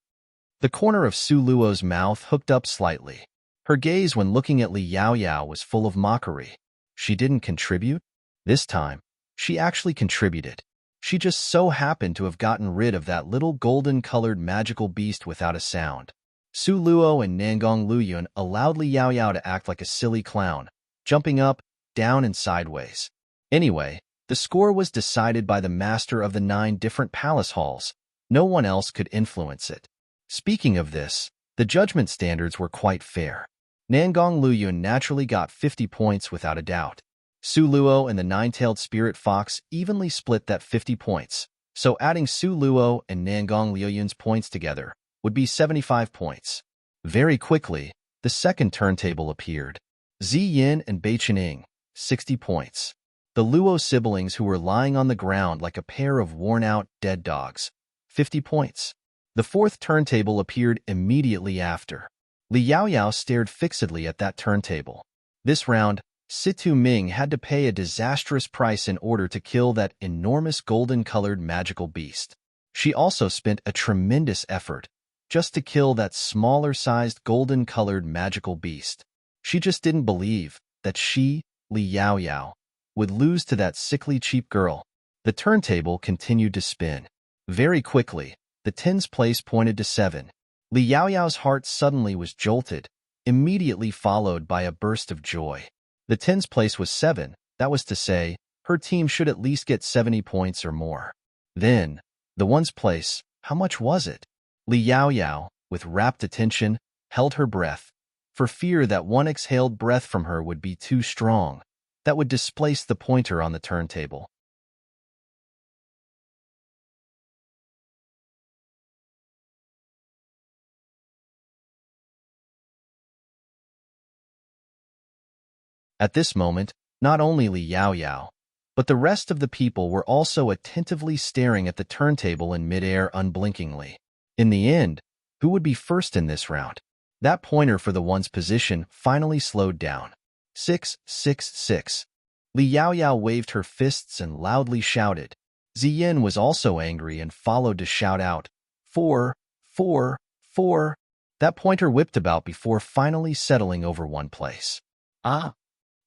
The corner of Su Luo's mouth hooked up slightly. Her gaze when looking at Li Yaoyao was full of mockery. She didn't contribute? This time, she actually contributed. She just so happened to have gotten rid of that little golden-colored magical beast without a sound. Su Luo and Nangong Luyun allowed Li Yaoyao to act like a silly clown, jumping up, down, and sideways. Anyway, the score was decided by the master of the 9 different palace halls. No one else could influence it. Speaking of this, the judgment standards were quite fair. Nangong Luyun naturally got 50 points without a doubt. Su Luo and the 9-tailed spirit fox evenly split that 50 points, so adding Su Luo and Nangong Luyun's points together would be 75 points. Very quickly, the second turntable appeared. Zi Yin and Bei Chening, 60 points. The Luo siblings who were lying on the ground like a pair of worn-out, dead dogs, 50 points. The fourth turntable appeared immediately after. Li Yaoyao stared fixedly at that turntable. This round, Situ Ming had to pay a disastrous price in order to kill that enormous golden-colored magical beast. She also spent a tremendous effort just to kill that smaller-sized golden-colored magical beast. She just didn't believe that she, Li Yaoyao, would lose to that sickly cheap girl. The turntable continued to spin. Very quickly, the tens place pointed to 7. Li Yaoyao's heart suddenly was jolted, immediately followed by a burst of joy. The tens place was 7, that was to say, her team should at least get 70 points or more. Then, the ones place, how much was it? Li Yaoyao, with rapt attention, held her breath, for fear that one exhaled breath from her would be too strong, that would displace the pointer on the turntable. At this moment, not only Li Yaoyao, but the rest of the people were also attentively staring at the turntable in midair unblinkingly. In the end, who would be first in this round? That pointer for the one's position finally slowed down. 6, 6, 6. Li Yaoyao waved her fists and loudly shouted. Ziyin was also angry and followed to shout out, 4, 4, 4. That pointer whipped about before finally settling over one place. Ah!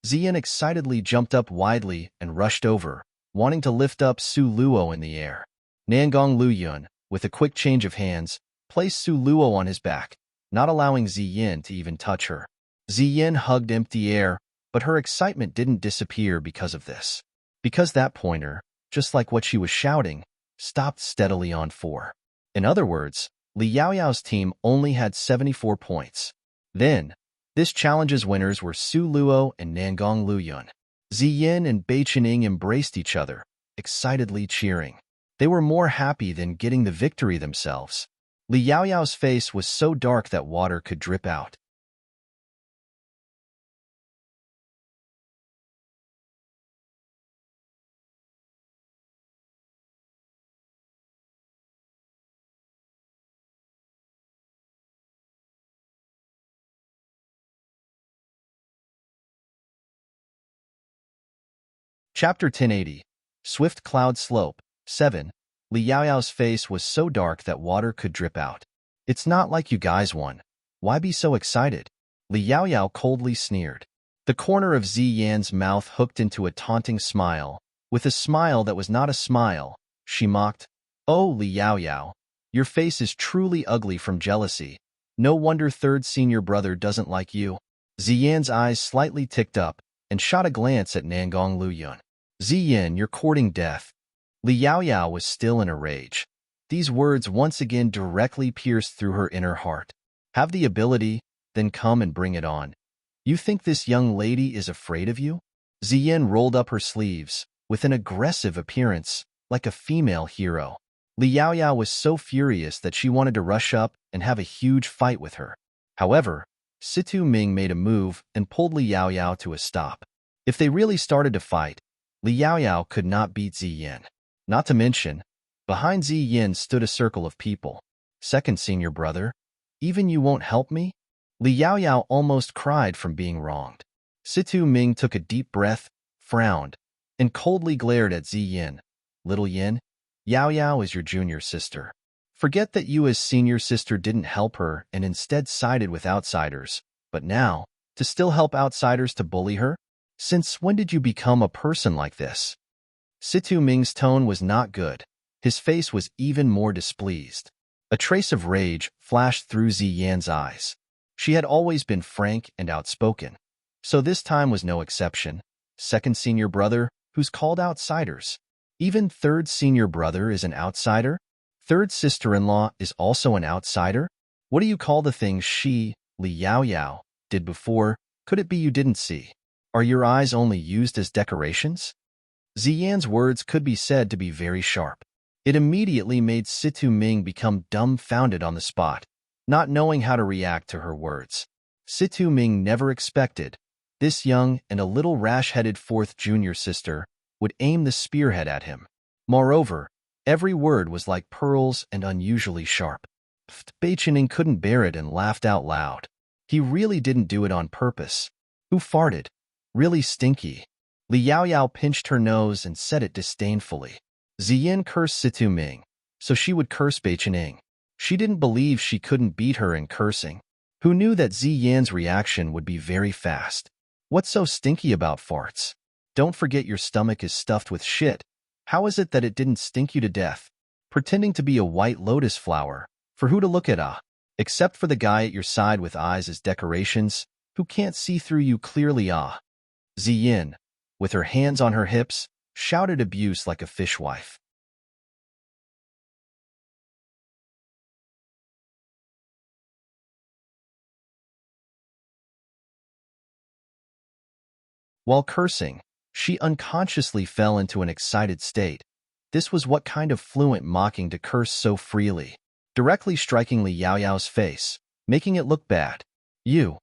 Ziyin excitedly jumped up widely and rushed over, wanting to lift up Su Luo in the air. Nangong Luyun, with a quick change of hands, placed Su Luo on his back, not allowing Ziyin to even touch her. Ziyin hugged empty air, but her excitement didn't disappear because of this. Because that pointer, just like what she was shouting, stopped steadily on 4. In other words, Li Yaoyao's team only had 74 points. Then, this challenge's winners were Su Luo and Nangong Luyun. Ziyin and Bei Chening embraced each other, excitedly cheering. They were more happy than getting the victory themselves. Li Yaoyao's face was so dark that water could drip out. Chapter 1080, Swift Cloud Slope, 7, Li Yaoyao's face was so dark that water could drip out. It's not like you guys won. Why be so excited? Li Yaoyao coldly sneered. The corner of Ziyan's mouth hooked into a taunting smile. With a smile that was not a smile, she mocked, "Oh, Li Yaoyao, your face is truly ugly from jealousy. No wonder third senior brother doesn't like you." Ziyan's eyes slightly ticked up and shot a glance at Nangong Luyun. "Ziyan, you're courting death." Li Yaoyao was still in a rage. These words once again directly pierced through her inner heart. "Have the ability, then come and bring it on. You think this young lady is afraid of you?" Ziyan rolled up her sleeves, with an aggressive appearance, like a female hero. Li Yaoyao was so furious that she wanted to rush up and have a huge fight with her. However, Situ Ming made a move and pulled Li Yaoyao to a stop. If they really started to fight, Li Yaoyao could not beat Ziyan. Not to mention, behind Ziyan stood a circle of people. "Second senior brother, even you won't help me?" Li Yaoyao almost cried from being wronged. Situ Ming took a deep breath, frowned, and coldly glared at Ziyin. "Little Yin, Yaoyao is your junior sister. Forget that you as senior sister didn't help her and instead sided with outsiders. But now, to still help outsiders to bully her? Since when did you become a person like this?" Situ Ming's tone was not good. His face was even more displeased. A trace of rage flashed through Ziyan's eyes. She had always been frank and outspoken, so this time was no exception. "Second senior brother, who's called outsiders. Even third senior brother is an outsider? Third sister-in-law is also an outsider? What do you call the things she, Li Yaoyao, did before? Could it be you didn't see? Are your eyes only used as decorations?" Ziyan's words could be said to be very sharp. It immediately made Situ Ming become dumbfounded on the spot, not knowing how to react to her words. Situ Ming never expected this young and a little rash-headed fourth junior sister would aim the spearhead at him. Moreover, every word was like pearls and unusually sharp. Beichening couldn't bear it and laughed out loud. He really didn't do it on purpose. Who farted? Really stinky. Li Yaoyao pinched her nose and said it disdainfully. Ziyin cursed Situ Ming, so she would curse Beichening. She didn't believe she couldn't beat her in cursing. Who knew that Ziyan's reaction would be very fast? "What's so stinky about farts? Don't forget your stomach is stuffed with shit. How is it that it didn't stink you to death? Pretending to be a white lotus flower, for who to look at except for the guy at your side with eyes as decorations, who can't see through you clearly Ziyin, with her hands on her hips, shouted abuse like a fishwife. While cursing, she unconsciously fell into an excited state. This was what kind of fluent mocking to curse so freely, directly striking Li Yaoyao's face, making it look bad. "You,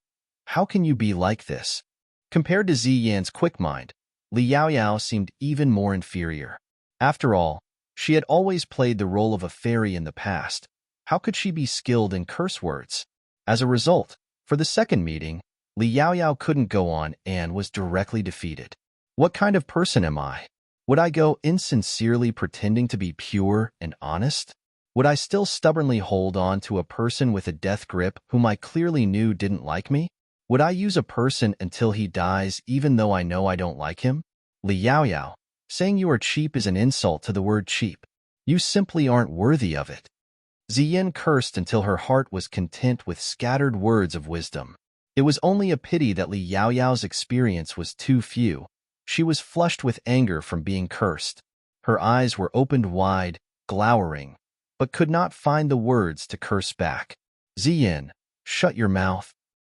how can you be like this?" Compared to Ziyan's quick mind, Li Yaoyao seemed even more inferior. After all, she had always played the role of a fairy in the past. How could she be skilled in curse words? As a result, for the second meeting, Li Yaoyao couldn't go on and was directly defeated. What kind of person am I? Would I go insincerely pretending to be pure and honest? Would I still stubbornly hold on to a person with a death grip whom I clearly knew didn't like me? Would I use a person until he dies even though I know I don't like him? Li Yaoyao, saying you are cheap is an insult to the word cheap. You simply aren't worthy of it. Ziyin cursed until her heart was content with scattered words of wisdom. It was only a pity that Li Yaoyao's experience was too few. She was flushed with anger from being cursed. Her eyes were opened wide, glowering, but could not find the words to curse back. "Ziyin, shut your mouth."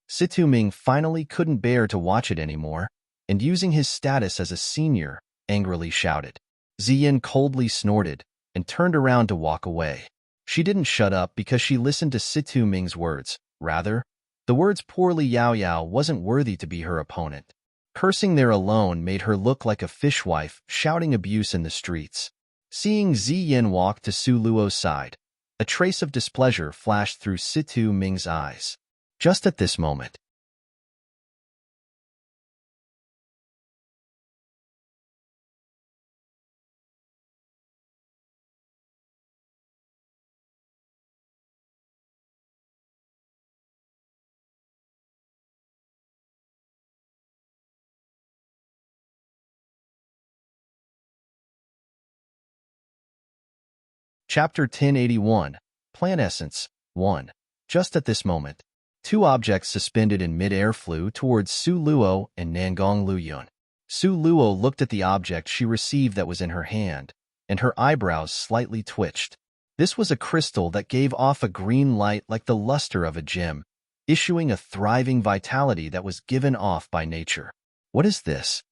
Situ Ming finally couldn't bear to watch it anymore, and using his status as a senior, angrily shouted. Ziyin coldly snorted and turned around to walk away. She didn't shut up because she listened to Situ Ming's words. Rather, the words poor Li Yaoyao wasn't worthy to be her opponent. Cursing there alone made her look like a fishwife shouting abuse in the streets. Seeing Ziyin walk to Su Luo's side, a trace of displeasure flashed through Situ Ming's eyes. Just at this moment, Chapter 1081, Plant Essence, 1. Just at this moment, two objects suspended in mid-air flew towards Su Luo and Nangong Luyun. Su Luo looked at the object she received that was in her hand, and her eyebrows slightly twitched. This was a crystal that gave off a green light like the luster of a gem, issuing a thriving vitality that was given off by nature. What is this?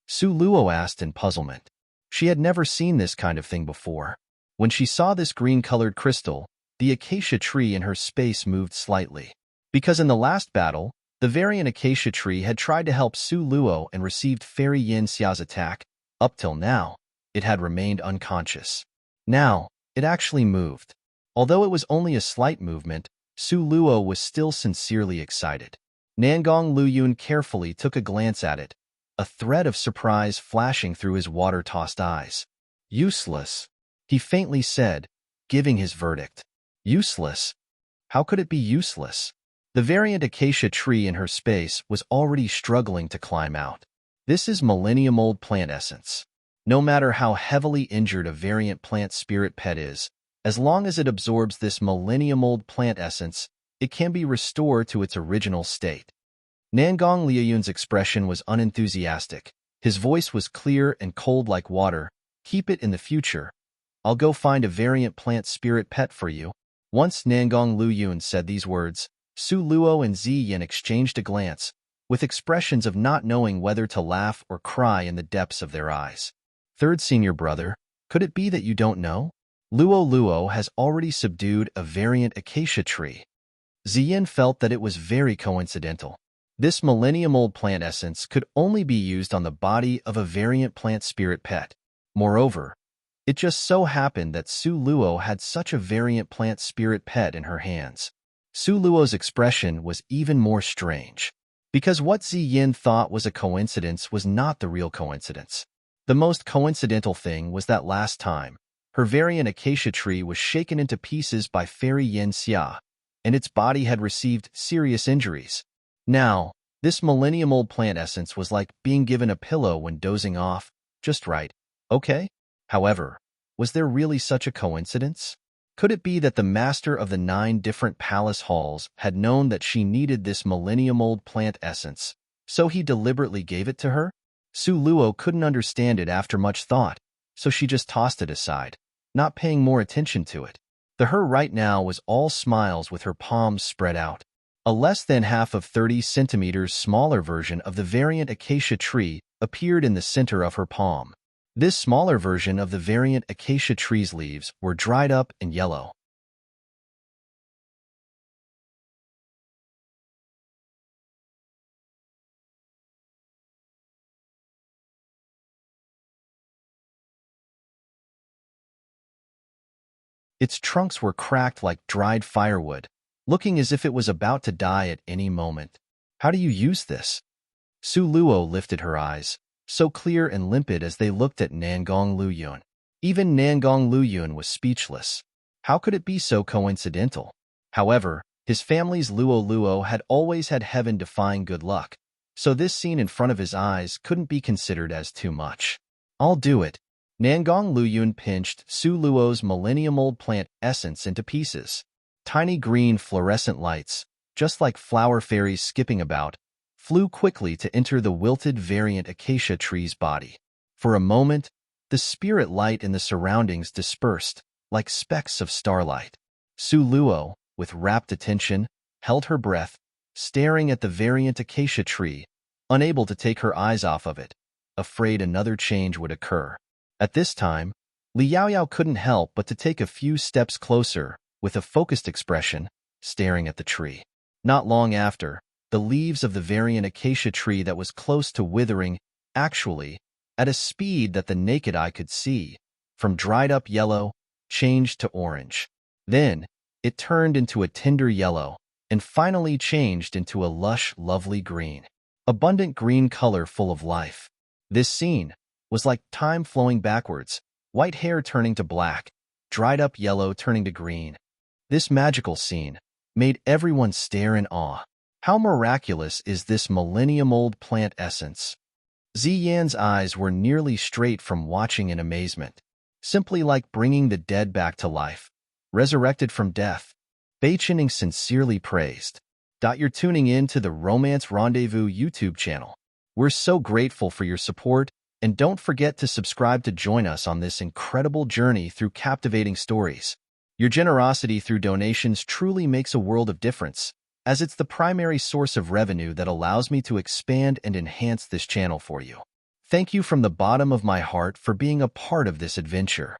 Su Luo asked in puzzlement. She had never seen this kind of thing before. When she saw this green-colored crystal, the acacia tree in her space moved slightly. Because in the last battle, the variant acacia tree had tried to help Su Luo and received Fairy Yin Xia's attack. Up till now, it had remained unconscious. Now, it actually moved. Although it was only a slight movement, Su Luo was still sincerely excited. Nangong Luyun carefully took a glance at it, a thread of surprise flashing through his water-tossed eyes. Useless, he faintly said, giving his verdict. Useless? How could it be useless? The variant acacia tree in her space was already struggling to climb out. This is millennium-old plant essence. No matter how heavily injured a variant plant spirit pet is, as long as it absorbs this millennium-old plant essence, it can be restored to its original state. Nangong Liyun's expression was unenthusiastic. His voice was clear and cold like water. Keep it in the future. I'll go find a variant plant spirit pet for you. Once Nangong Luyun said these words, Su Luo and Ziyin exchanged a glance, with expressions of not knowing whether to laugh or cry in the depths of their eyes. Third senior brother, could it be that you don't know? Luo has already subdued a variant acacia tree. Ziyin felt that it was very coincidental. This millennium-old plant essence could only be used on the body of a variant plant spirit pet. Moreover, it just so happened that Su Luo had such a variant plant spirit pet in her hands. Su Luo's expression was even more strange, because what Ziyin thought was a coincidence was not the real coincidence. The most coincidental thing was that last time, her variant acacia tree was shaken into pieces by Fairy Yin Xia, and its body had received serious injuries. Now, this millennium-old plant essence was like being given a pillow when dozing off, just right. Okay? However, was there really such a coincidence? Could it be that the master of the 9 different palace halls had known that she needed this millennium-old plant essence, so he deliberately gave it to her? Su Luo couldn't understand it after much thought, so she just tossed it aside, not paying more attention to it. Her right now was all smiles with her palms spread out. A less than half of 30 centimeters smaller version of the variant acacia tree appeared in the center of her palm. This smaller version of the variant acacia tree's leaves were dried up and yellow. Its trunks were cracked like dried firewood, looking as if it was about to die at any moment. How do you use this? Su Luo lifted her eyes, so clear and limpid as they looked at Nangong Luyun. Even Nangong Luyun was speechless. How could it be so coincidental? However, his family's Luo had always had heaven-defying good luck, so this scene in front of his eyes couldn't be considered as too much. I'll do it. Nangong Luyun pinched Su Luo's millennium-old plant essence into pieces. Tiny green fluorescent lights, just like flower fairies skipping about, flew quickly to enter the wilted variant acacia tree's body. For a moment, the spirit light in the surroundings dispersed, like specks of starlight. Su Luo, with rapt attention, held her breath, staring at the variant acacia tree, unable to take her eyes off of it, afraid another change would occur. At this time, Li Yaoyao couldn't help but to take a few steps closer, with a focused expression, staring at the tree. Not long after, the leaves of the variant acacia tree that was close to withering, actually, at a speed that the naked eye could see, from dried-up yellow, changed to orange. Then, it turned into a tender yellow, and finally changed into a lush, lovely green. Abundant green color full of life. This scene was like time flowing backwards, white hair turning to black, dried-up yellow turning to green. This magical scene made everyone stare in awe. How miraculous is this millennium-old plant essence? Ziyan's eyes were nearly straight from watching in amazement. simply like bringing the dead back to life, resurrected from death. Beichening sincerely praised. You're tuning in to the Romance Rendezvous YouTube channel. We're so grateful for your support, and don't forget to subscribe to join us on this incredible journey through captivating stories. Your generosity through donations truly makes a world of difference, as it's the primary source of revenue that allows me to expand and enhance this channel for you. Thank you from the bottom of my heart for being a part of this adventure.